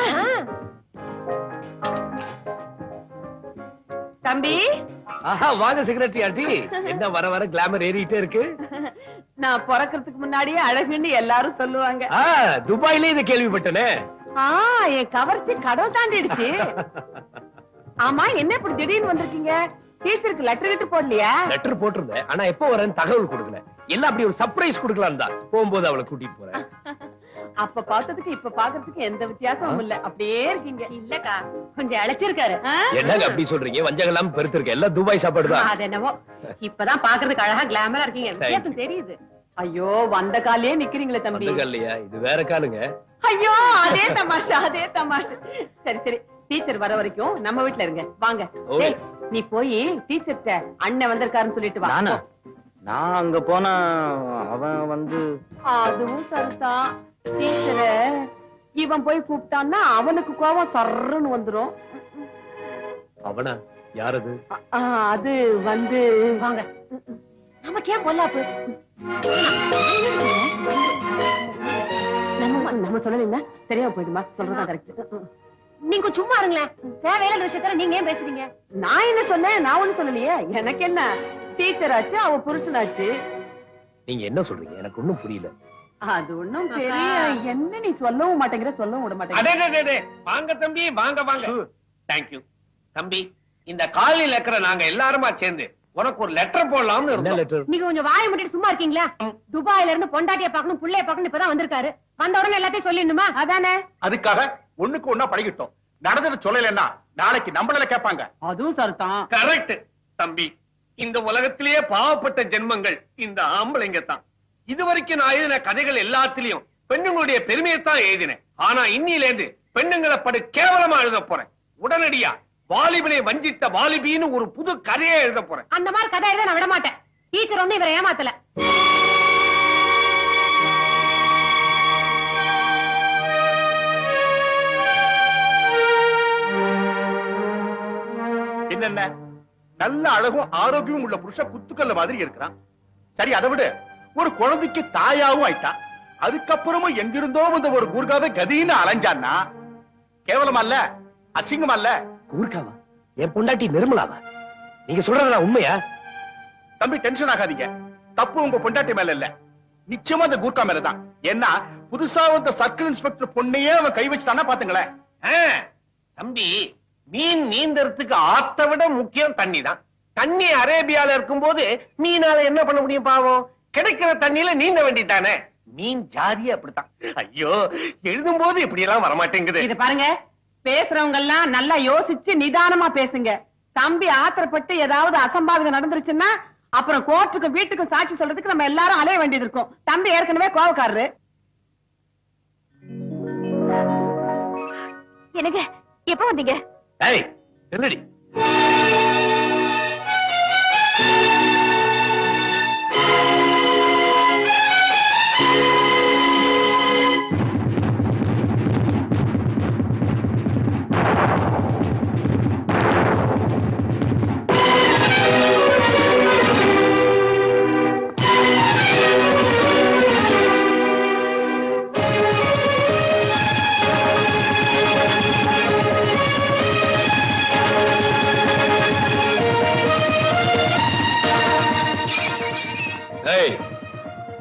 தம்பி வாங்க செக்ரட்டரி ஆண்டி. என்ன வர வர கிளாமர் ஏறிட்டே இருக்கு. நான் பிறக்கிறதுக்கு முன்னாடியே அழகுன்னு எல்லாரும் சொல்லுவாங்க. துபாயிலே இதை கேள்விப்பட்டனே. என் கவர்ச்சி கடவுள் தாண்டிடுச்சு. ஆமா, என்ன இப்படி திடீர்னு வந்திருக்கீங்க? டீச்சருக்கு லெட்டர் போடலையா? லெட்டர் போட்டிருந்தேன், ஆனா எப்போ வரேன்னு தகவல் கொடுக்கல. எல்லாம் அப்படி ஒரு சர்ப்ரைஸ் கொடுக்கலாம் தான் போகும்போது அவளை கூட்டிட்டு போறேன். அப்ப பார்த்ததுக்கு இப்ப பாக்குறதுக்கு எந்த வித்தியாசமும் இல்ல, அப்படியே இருக்கீங்க. இல்லக்கா, கொஞ்சம் அழைச்சிருக்காரு. என்னங்க அப்படி சொல்றீங்க? வஞ்சகம் பெருத்திருக்க எல்லாம் துபாய் சாப்பாடு தான். அது என்னவோ, இப்பதான் பாக்குறதுக்கு அழகா கிளாமரா இருக்கீங்க. வித்தியாசம் தெரியுது. ஐயோ, வந்த காலையே நிக்கிறீங்களே தம்பி. இல்லையா, இது வேற காலுங்க. ஐயோ, அதே தமாஷா, அதே தமாஷா. சரி சரி, டீச்சர் வர வரைக்கும் நம்ம வீட்டுல இருங்க. வாங்க. நீ போய் டீச்சர்ட்ட அண்ணன் வந்திருக்காருன்னு சொல்லிட்டு வா. நான் அங்க போனா அவன் வந்து அதுவும் சரிதான். டீச்சர இவன் போய் கூப்பிட்டான்னா அவனுக்கு கோபம் சர்ன்னு வந்துரும். அவனா? யாரது? அது வந்து வாங்க, நமக்கு ஏன் பொல்லாப்பு? நம்ம சொல்லல, சரியா போயிடுமா? சொல்றதா கரெக்ட். நீங்க சும்மா இருங்களேன். தேவையில்லாத விஷயத்துல நீங்க ஏன் பேசுறீங்க? நான் என்ன சொன்னேன்? நான் ஒண்ணு சொல்லலையே. எனக்கு என்ன, டீச்சர் ஆச்சு, அவ புருஷனாச்சு. நீங்க என்ன சொல்றீங்க? எனக்கு ஒண்ணும் புரியல. அது ஒண்ணும் பெரிய என்ன, நீ சொல்லவும் மாட்டேங்கிற, சொல்லவும் விட மாட்டேங்கிற. வாங்க தம்பி, வாங்க வாங்க. தேங்க்யூ தம்பி. இந்த காலையில இருக்கிற நாங்க எல்லாருமா சேர்ந்து உனக்கு ஒரு லெட்டர் போடலாம்னு இருந்தோம். நீங்க கொஞ்சம் வாயை மூடிட்டு சும்மா இருக்கீங்களா? துபாயில இருந்து பொண்டாட்டிய பாக்கணும், புள்ளைய பாக்கணும், இப்பதான் வந்திருக்காரு. வந்த உடனே எல்லாத்தையும் சொல்லிடணுமா? அதானே. அதுக்காக ஒண்ணுக்கு ஒண்ணா பழகிட்டோம். நடந்தது சொல்லலன்னா நாளைக்கு நம்மள கேட்பாங்க. அதுவும் சரிதான். கரெக்ட் தம்பி. இந்த உலகத்திலேயே பாவப்பட்ட ஜென்மங்கள் இந்த ஆம்பளைங்க தான். இதுவரைக்கும் நான் எழுதின கதைகள் எல்லாத்திலையும் பெண்ணுங்களுடைய பெருமையைத்தான் எழுதினேன். ஆனா இன்னில இருந்து பெண்ணுங்களை படு கேவலமா எழுத போறேன். உடனடியா வாலிபனை வஞ்சித்த வாலிபின்னு ஒரு புது கதையை எழுத போறேன். அந்த மாதிரி கதை எழுத நான் விட மாட்டேன். டீச்சர் ஒண்ணு இவரை ஏமாத்தல. என்னென்ன நல்ல அழகும் ஆரோக்கியமும் உள்ள புருஷ குத்துக்கல்ல மாதிரி இருக்கிறான். சரி, அதை விட ஒரு குழந்தைக்கு தாயாவும் ஆயிட்டா. அதுக்கப்புறமும் எங்கிருந்தோ வந்த ஒரு கூர்காவை கதின்னு அலைஞ்சான்னா கேவலமா இல்ல, அசிங்கமா இல்ல? கூர்காவா? என் பொண்டாட்டி நிர்மலாவா? நீங்க சொல்றதா உண்மையா? தம்பி, டென்ஷன் ஆகாதீங்க. தப்பு உங்க பொண்டாட்டி மேல இல்ல, நிச்சயமா அந்த கூர்கா மேலதான். ஏன்னா புதுசா வந்த சர்க்கிள் இன்ஸ்பெக்டர் பொண்ணையே அவன் கை வச்சுட்டானா பாத்துங்களேன். தம்பி, மீன் நீந்தறதுக்கு ஆத்த விட முக்கியம் தண்ணி தான். தண்ணி அரேபியால இருக்கும் போது மீனால என்ன பண்ண முடியும்? பாவம், கிடைக்கிற தண்ணியில நீந்த வேண்டியதானே. மீன் ஜாதியே அப்படித்தான். ஐயோ, எழுதும் போது இப்படி எல்லாம் வரமாட்டேங்குது. இது பாருங்க, பேசுறவங்க எல்லாம் நல்லா யோசிச்சு நிதானமா பேசுங்க. தம்பி ஆத்திரப்பட்டு ஏதாவது அசம்பாவிதம் நடந்துருச்சுன்னா அப்புறம் கோர்ட்டுக்கு வீட்டுக்கு சாட்சி சொல்றதுக்கு நம்ம எல்லாரும் அலைய வேண்டியது இருக்கும். தம்பி ஏற்கனவே கோவக்காரரு. எனக்கு எப்ப வந்தீங்க? ஏய், என்னடி?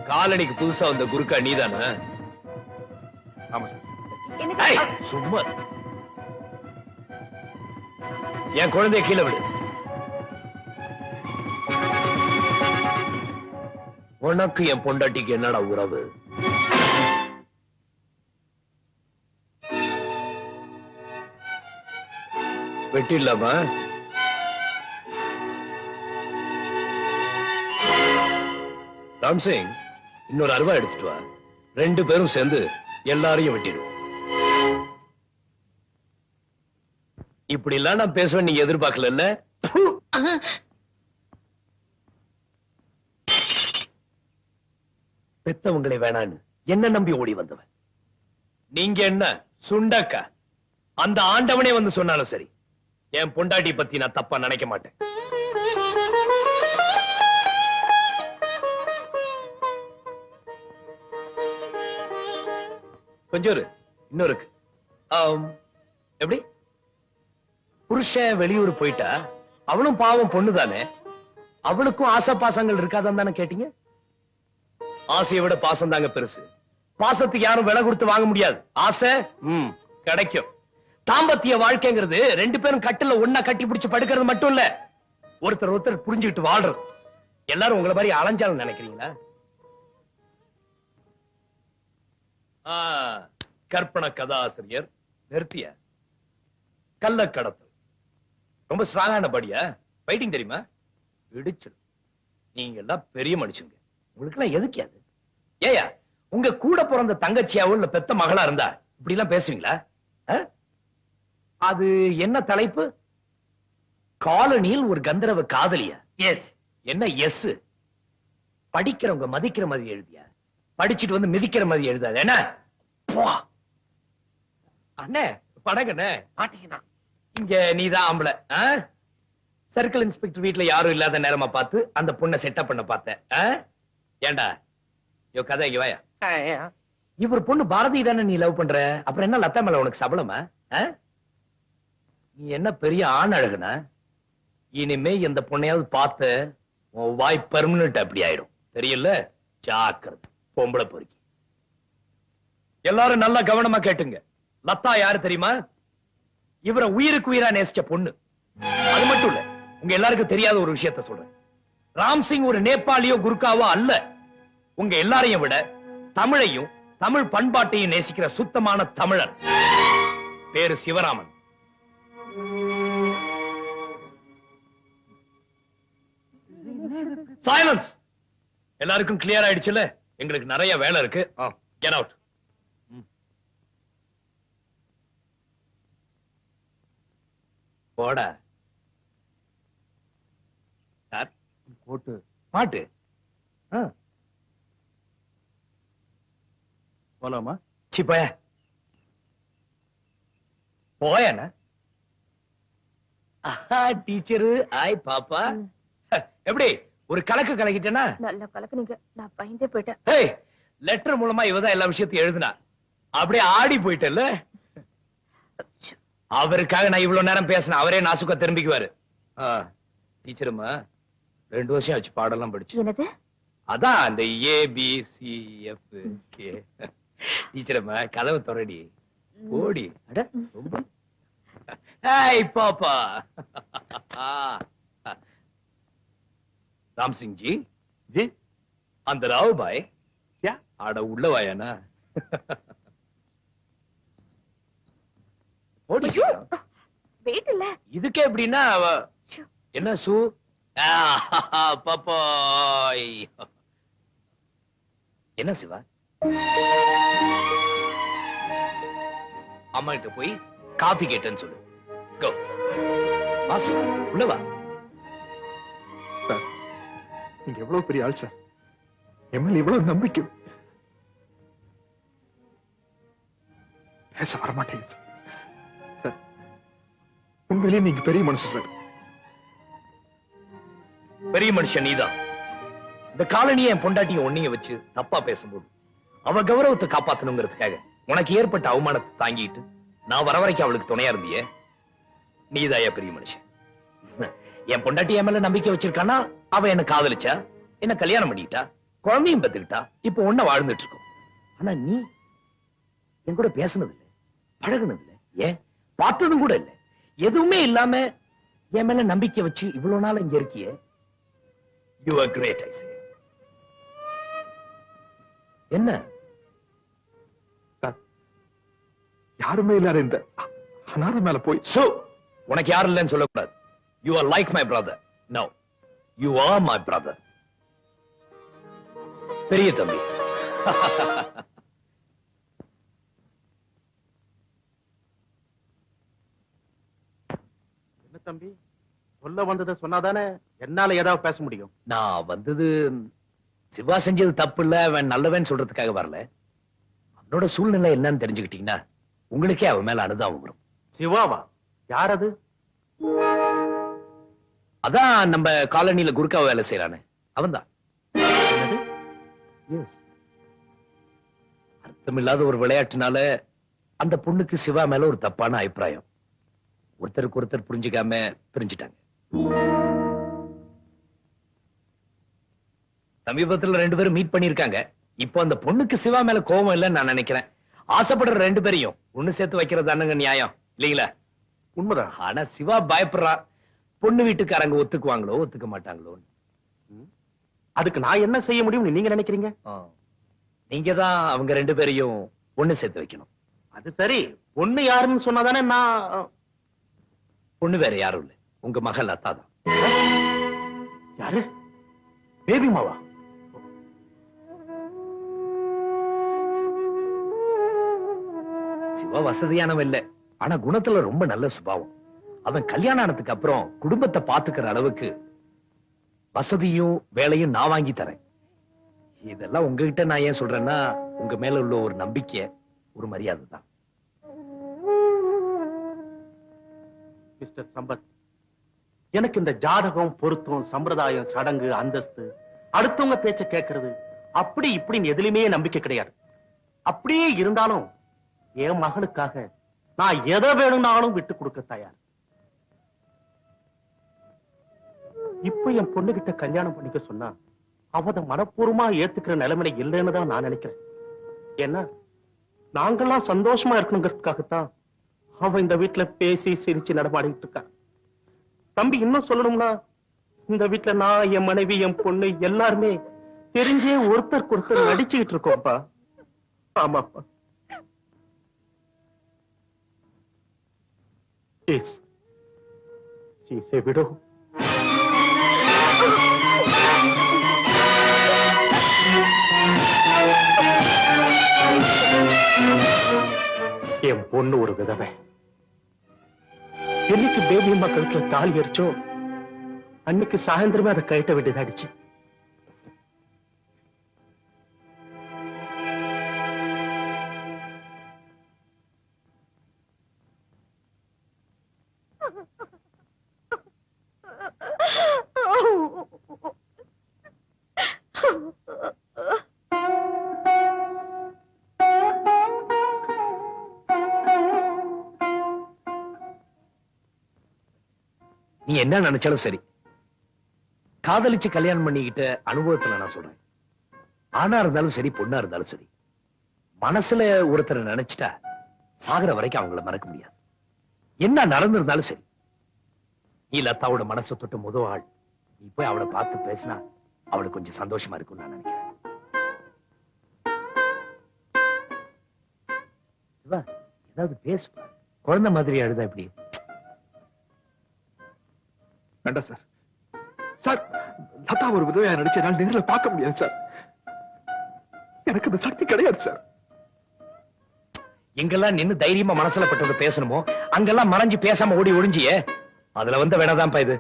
காலனிக்கு புதுசா வந்த குருக்கா நீதானா? ஆமா சார். ஏய், சும்மா என் குழந்தைய கீழே விடு. உனக்கு என் பொண்டாட்டிக்கு என்னடா உறவு? வெட்டிடலாமா? ராம்சிங், இன்னொரு அருவா எடுத்துட்டு வா. 2 பேரும் சேர்ந்து எல்லாரையும் வெட்டிடும். இப்படி எல்லாம் நான் பேசுவேன் நீங்க எதிர்பார்க்கல. பெத்தவங்களை வேணான்னு என்ன நம்பி ஓடி வந்தவன் நீங்க. என்ன சுண்டக்கா? அந்த ஆண்டவனே வந்து சொன்னாலும் சரி, என் பொண்டாட்டி பத்தி நான் தப்பா நினைக்க மாட்டேன். கொஞ்சம் இரு. இன்னும் இருக்கு. எப்படி புருஷன் வெளியூர் போயிட்டா அவளும் பாவம் பொண்ணுதானே, அவளுக்கும் ஆசை பாசங்கள் இருக்காதான் தானே கேட்டீங்க? ஆசையை விட பாசம் தாங்க பெருசு. பாசத்துக்கு யாரும் விலை கொடுத்து வாங்க முடியாது. ஆசை கிடைக்கும். தாம்பத்திய வாழ்க்கைங்கிறது ரெண்டு பேரும் கட்டில ஒன்னா கட்டி பிடிச்சு படுக்கிறது மட்டும் இல்ல, ஒருத்தர் ஒருத்தர் புரிஞ்சுக்கிட்டு வாழ்றது. எல்லாரும் உங்களை மாதிரி அலைஞ்சாலும் நினைக்கிறீங்களா? கற்பனை கதாசிரியர் நிறுத்திய கள்ளக்கடத்தல் ரொம்ப ஸ்ட்ராங்கான படியா? ஃபைட்டிங் தெரியுமா? இடிச்சிடும். நீங்க எல்லாம் பெரிய மனுஷங்க, உங்களுக்கு எல்லாம் எதுக்கு அது? ஏயா உங்க கூட பிறந்த தங்கச்சியாவோ இல்ல பெத்த மகளா இருந்தா இப்படி எல்லாம் பேசுவீங்களா? அது என்ன தலைப்பு? காலனியில் ஒரு கந்தரவ காதலியா? எஸ். என்ன எஸ்? படிக்கிறவங்க மதிக்கிற மாதிரி எழுதியா? படிச்சுட்டு வந்து மிதிக்கிற மாதிரி எழுதாது என்ன? அண்ணே படகண்ணே மாட்டீங்கன்னா இங்க நீதான் ஆம்பளை. சர்க்கிள் இன்ஸ்பெக்டர் வீட்டுல யாரும் இல்லாத நேரமா பார்த்து அந்த பொண்ணை செட்டப் பண்ண பார்த்தேன். ஏண்டா யோ கதை இங்க வாயா. இவர் பொண்ணு பாரதி தானே நீ லவ் பண்ற, அப்புறம் என்ன லத்தா மேல உனக்கு சபலமா? நீ என்ன பெரிய ஆண் அழகுனா? இனிமே எந்த பொண்ணையாவது பார்த்த உன் வாய் பெர்மனன்ட் அப்படி ஆயிடும், தெரியல? ஜாக்கிரதை பொம்பளை பொறுக்கி. எல்லாரும் நல்லா கவனமா கேட்டுங்க. லதா யாரு தெரியுமா? இவரை உயிருக்கு உயிரா நேசிச்ச பொண்ணு. அது மட்டும் இல்ல, உங்க எல்லாருக்கும் தெரியாத ஒரு விஷயத்த சொல்றேன். ராம்சிங் ஒரு நேபாளியோ குர்காவோ அல்ல. உங்க எல்லாரையும் விட தமிழையும் தமிழ் பண்பாட்டையும் நேசிக்கிற சுத்தமான தமிழன். பேரு சிவராமன். சைலன்ஸ். எல்லாருக்கும் கிளியர் ஆயிடுச்சுல? எங்களுக்கு நிறைய வேலை இருக்கு. Get out. போடா. சார் போட்டு பாட்டு போலாமா? சிப்பய போயண்ணா. டீச்சரு ஆய் பாப்பா, எப்படி ஒரு கலக்கு கலக்கிட்டேனா? நல்ல கலக்கு. நீங்க நான் பயந்தே போயிட்டேன். ஏய், லெட்டர் மூலமா இவதான் எல்லா விஷயத்தையும் எழுதுனா. அப்படியே ஆடி போயிட்டல. அவருக்காக நான் இவ்வளவு நேரம் பேசினேன், அவரே நாசுக்கா திரும்பிக்குவாரு. டீச்சருமா 2 வருஷம் ஆச்சு பாடெல்லாம் படிச்சு. என்னது? அதான் அந்த ABCF கே. டீச்சரம்மா கதவை தொடடி ஓடி. அட ரொம்ப ஏய் பாப்பா. ராம் சிங் ஜி ஜி அந்த ராவ் பாய் क्या ஆட உள்ள வாயானா? ஓடி. வெயிட் இல்ல. இதுக்கே எப்படின்னா என்ன சூ பாப்பாய். என்ன சிவா? அம்மா கிட்ட போய் காபி கேட்டேன்னு சொல்லு. கோ வா சிவா, உள்ள வா. நீங்க எவ்வளவு பெரிய ஆள் சார், எம்எல்ஏ இவ்வளவு நம்பிக்கை பேச வரமாட்டேங்குது சார். சார் உண்மையிலேயே நீங்க பெரிய மனுஷன் சார். பெரிய மனுஷன் நீதான். இந்த காலனியை என் பொண்டாட்டியும் ஒன்னிய வச்சு தப்பா பேசும்போது அவ கௌரவத்தை காப்பாத்தணுங்கிறதுக்காக உனக்கு ஏற்பட்ட அவமானத்தை தாங்கிட்டு நான் வர வரைக்கும் அவளுக்கு துணையா இருந்தியே, நீதாயா பெரிய மனுஷன். என் பொண்டாட்டி என் மேல நம்பிக்கை வச்சிருக்கானா, அவ என்ன காதலிச்சா, என்ன கல்யாணம் பண்ணிட்டா, குழந்தையும் பெத்துக்கிட்டா, இப்ப ஒன்ன வாழ்ந்துட்டு இருக்கோம். ஆனா நீ என் கூட பேசுனது இல்ல, பழகுனது இல்ல, ஏன் பார்த்ததும் கூட இல்ல. எதுவுமே இல்லாம என் மேல நம்பிக்கை வச்சு இவ்வளவு நாள் இங்க இருக்கியே. You are great, I say. என்ன யாருமே இல்லாத இந்த அனாதை மேல போய் சோ உனக்கு யாரும் இல்லைன்னு சொல்லக்கூடாது. You are like my brother. No, you are my brother. பெரிய தம்பி. என்ன தம்பி சொல்ல வந்ததை சொன்னாதானே என்னால ஏதாவது பேச முடியும். நான் வந்தது சிவா செஞ்சது தப்பு இல்ல, அவன் நல்லவன் சொல்றதுக்காக வரல. அவனோட சூழ்நிலை என்னன்னு தெரிஞ்சுக்கிட்டீங்கன்னா உங்களுக்கே அவன் மேல அனுதாபம் வரும். சிவாவா? யார் அது? அதான் நம்ம காலனியில குர்காவ வேலை செய்யறானே அவன்தான். அர்த்தமில்லாத ஒரு விளையாட்டுனால அந்த பொண்ணுக்கு சிவா மேல ஒரு தப்பான அபிப்பிராயம். ஒருத்தருக்கு ஒருத்தர் புரிஞ்சுக்காம பிரிஞ்சுட்டாங்க. சமீபத்துல 2 பேரும் மீட் பண்ணிருக்காங்க. இப்போ அந்த பொண்ணுக்கு சிவா மேல கோபம் இல்லைன்னு நான் நினைக்கிறேன். ஆசைப்படுற 2 பேரையும் ஒண்ணு சேர்த்து வைக்கிறது தானுங்க நியாயம் இல்லீங்களா? உண்மைதான். ஆனா சிவா பயப்படுறா, பொண்ணு வீட்டுக்காரங்க ஒத்துக்குவாங்களோ ஒத்துக்க மாட்டாங்களோ. அதுக்கு நான் என்ன செய்ய முடியும்னு நீங்க நினைக்கிறீங்க? நீங்க தான் அவங்க 2 பேரையும் ஒண்ணு சேர்த்து வைக்கணும். அது சரி, பொண்ணு யாருன்னு சொன்னாதானே நான். பொண்ணு வேற யாரும் இல்ல, உங்க மகள் லதா தான். யாரு? பேபி மாவா? சிவா வசதியானவன் இல்ல, ஆனா குணத்துல ரொம்ப நல்ல சுபாவம். அவன் கல்யாணம் ஆனதுக்கு அப்புறம் குடும்பத்தை பாத்துக்கிற அளவுக்கு வசதியும் வேலையும் நான் வாங்கி தரேன். இதெல்லாம் உங்ககிட்ட நான் ஏன் சொல்றேன்னா, உங்க மேல உள்ள ஒரு நம்பிக்கை, ஒரு மரியாதை தான். மிஸ்டர் சம்பத், எனக்கு இந்த ஜாதகம், பொருத்தம், சம்பிரதாயம், சடங்கு, அந்தஸ்து, அடுத்தவங்க பேச்ச கேட்கறது அப்படி இப்படின்னு எதுலயுமே நம்பிக்கை கிடையாது. அப்படியே இருந்தாலும் என் மகளுக்காக நான் எதை வேணும்னாலும் விட்டு கொடுக்க தயார். இப்ப என் பொண்ணுகிட்ட கல்யாணம் பண்ணிக்க சொன்னா அவத மனப்பூர்வமா ஏத்துக்கிற நிலைமையில இல்லைன்னு தான் நான் நினைக்கிறேன். ஏன்னா நாங்கெல்லாம் சந்தோஷமா இருக்கணுங்கிறதுக்காகத்தான் அவ இந்த வீட்டுல பேசி சிரிச்சு நடமாடிட்டு இருக்கா. தம்பி, இன்னும் சொல்லணும்னா இந்த வீட்டுல நான், என் மனைவி, என் பொண்ணு எல்லாருமே தெரிஞ்சே ஒருத்தருக்கு ஒருத்தர் நடிச்சுக்கிட்டு இருக்கோம்ப்பா. ஆமாப்பா. விடோ. என் பொண்ணு ஒரு விதவை. என்னைக்கு பேபி அம்மா கழுத்துல தாலி எரிச்சோ அன்னைக்கு சாயந்தரமே அதை கட்ட வேண்டியதாடிச்சு. நீ என்ன நினைச்சாலும் சரி, காதலிச்சு கல்யாணம் பண்ணிக்கிட்ட அனுபவத்துல நான் சொல்றேன். ஆணா இருந்தாலும் சரி, பொண்ணா இருந்தாலும் சரி, மனசுல ஒருத்தரை நினைச்சிட்டா சாகர வரைக்கும் அவங்கள மறக்க முடியாது. என்ன நடந்திருந்தாலும் சரி, நீ லதாவோட மனசை தொட்ட முதல் ஆள். நீ போய் அவளை பார்த்து பேசினா அவளுக்கு கொஞ்சம் சந்தோஷமா இருக்கும்னு நான் நினைக்கிறேன். சிவா, ஏதாவது பேசுப்பா. குழந்தை மாதிரி அழுதா எப்படி? வேண்டாம் சார். சார், லதா ஒரு விதவையா நடிச்ச என்னால் நேர்ல பார்க்க முடியாது சார். எனக்கு அந்த சக்தி கிடையாது சார். எங்கெல்லாம் நின்னு தைரியமா மனசுல பட்டது பேசணுமோ அங்கெல்லாம் மறைஞ்சு பேசாம ஓடி ஒளிஞ்சியே, அதுல வந்த வேணாதான்ப்பா இது.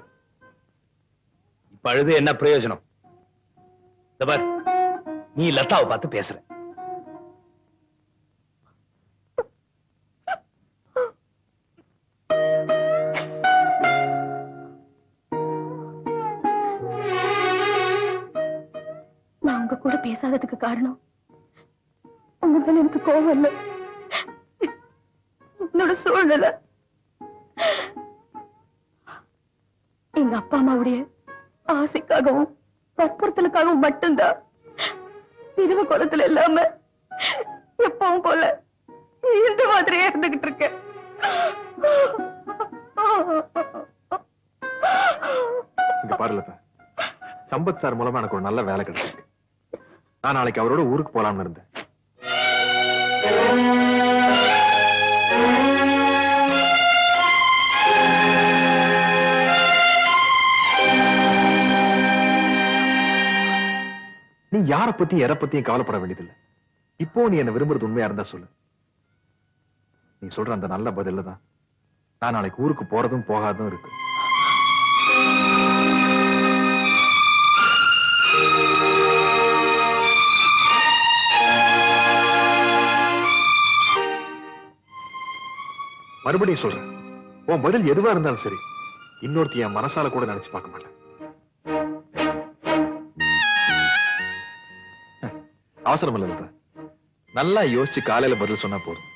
இப்ப அழுது என்ன பிரயோஜனம்? இந்த பார், நீ லதாவை பார்த்து பேசுற. நான் உங்க கூட பேசாததுக்கு காரணம் உங்க மேல எனக்கு கோவம் இல்லை, என்னோட சூழ்நிலை. எங்க அப்பா அம்மாவுடைய ஆசைக்காகவும் வற்புறுத்தலுக்காகவும் மட்டும்தான் விதவ குளத்துல இல்லாம எப்பவும் போல இந்த மாதிரியே இருந்துகிட்டு இருக்கேன். இங்க பாரு லதா, சம்பத் சார் மூலமா எனக்கு ஒரு நல்ல வேலை கிடைச்சிருக்கு. நான் நாளைக்கு அவரோட ஊருக்கு போலாம்னு இருந்தேன். நீ யார பத்தி எதை பத்தியும் கவலைப்பட வேண்டியதில்லை. இப்போ நீ என்ன விரும்புறது உண்மையா இருந்தா சொல்லு. நீ சொல்ற அந்த நல்ல பதில தான் நான் நாளைக்கு ஊருக்கு போறதும் போகாதும் இருக்கு. மறுபடியும் சொல்றேன், உன் பதில் எதுவா இருந்தாலும் சரி, இன்னொருத்தி என் மனசால கூட நினைச்சு பார்க்க மாட்டேன். அவசரம் இல்ல லதா, நல்லா யோசிச்சு காலையில பதில் சொன்னா போதும்.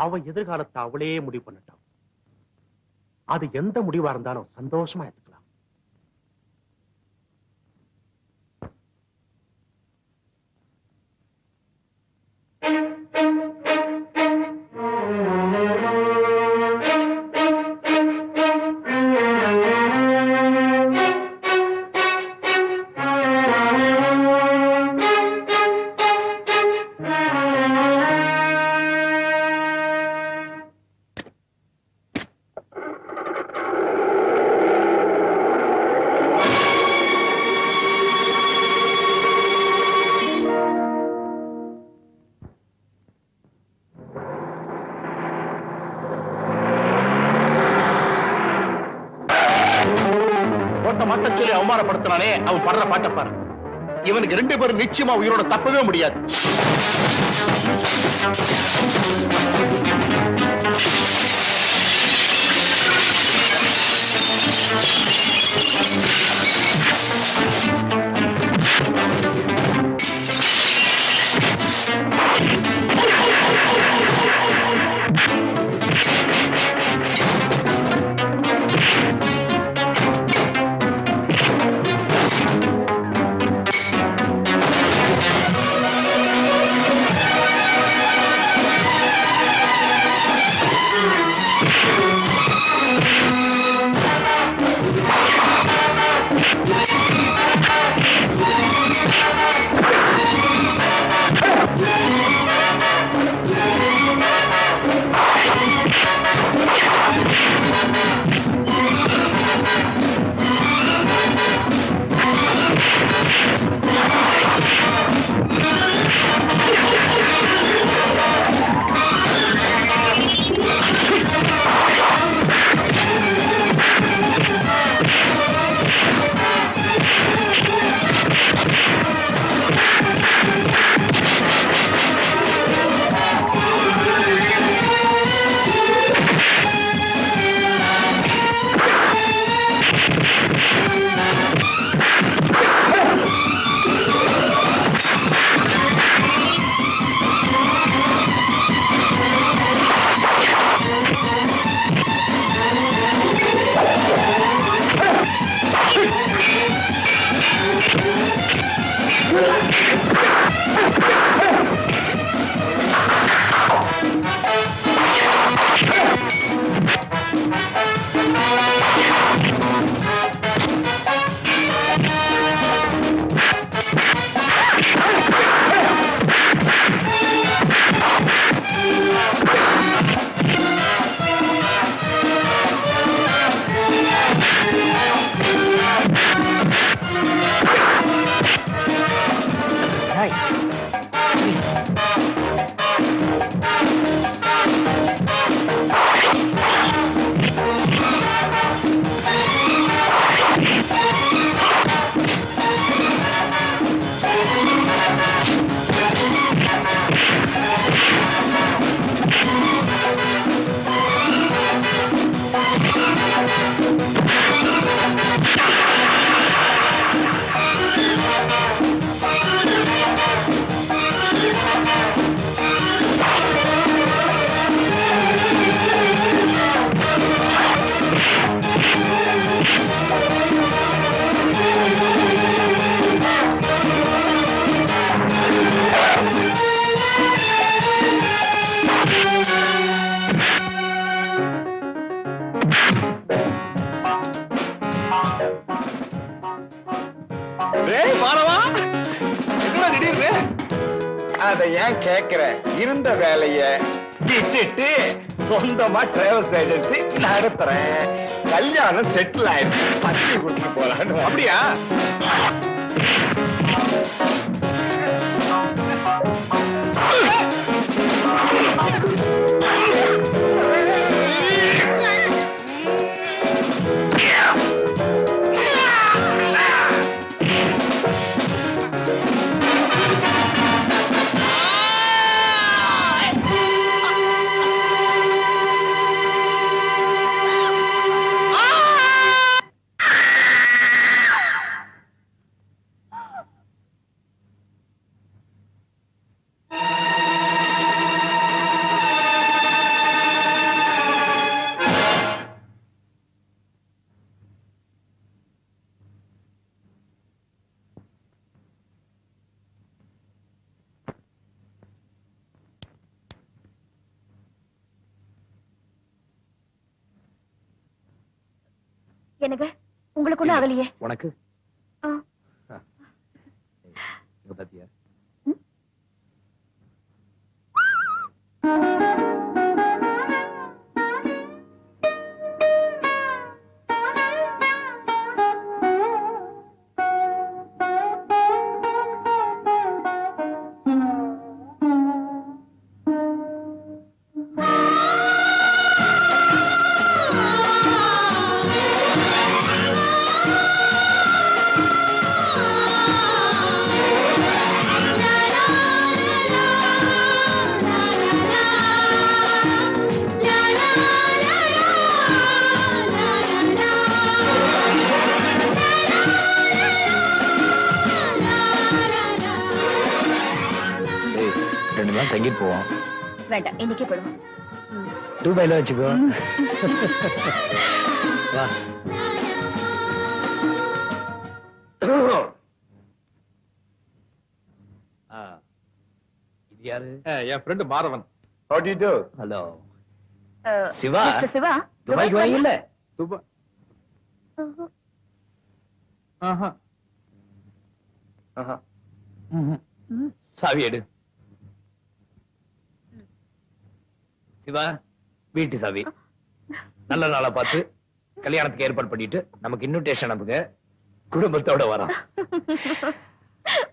அவ எதிர்காலத்தை அவளே முடிவு பண்ணட்டான். அது எந்த முடிவா இருந்தாலும் சந்தோஷமா எடுத்துக்கலாம். சொல்லி அவமானப்படுத்தினானே அவன் படுற பாட்ட பாரு. இவனுக்கு 2 பேரும் நிச்சயமா உயிரோட தப்பவே முடியாது. டேய் மாலவா, என்னடா திடீர்னு? அத ஏன் கேக்குற? இருந்த வேலைய விட்டுட்டு சொந்தமா டிராவல்ஸ் ஏஜென்சி நடத்துறேன். கல்யாணம் செட்டில் ஆயிடுச்சு. பத்தி கொடுத்து போலான்னு. அப்படியா? எனக்கு உங்களுக்கு ஒண்ணு ஆகலையே. உனக்கு ஆ. இங்க பாத்தியா? ரெண்டு நாள் தங்கிட்டு போவோம். வேண்டாம், இன்னைக்கே போடுவோம். துபாயில வச்சுக்கோ. வா. இது யாரு? என் friend Madhavan. How do you do? Hello Siva. Mister Siva, துபாய்க்கு வாங்க இல்ல? துபாய். ஆஹா. சாவி எடு. சிவா, வீட்டு சாவி. நல்ல நாளா பார்த்து கல்யாணத்துக்கு ஏற்பாடு பண்ணிட்டு நமக்கு இன்விடேஷன் அனுப்புங்க. குடும்பத்தோட வரோம்.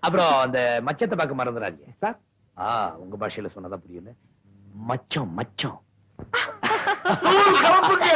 அப்புறம் அந்த மச்சத்தை பார்க்க மறந்துடாதீங்க சார். உங்க பாஷையில சொன்னதா புரியல. மச்சம் மச்சம். கிளம்புங்க.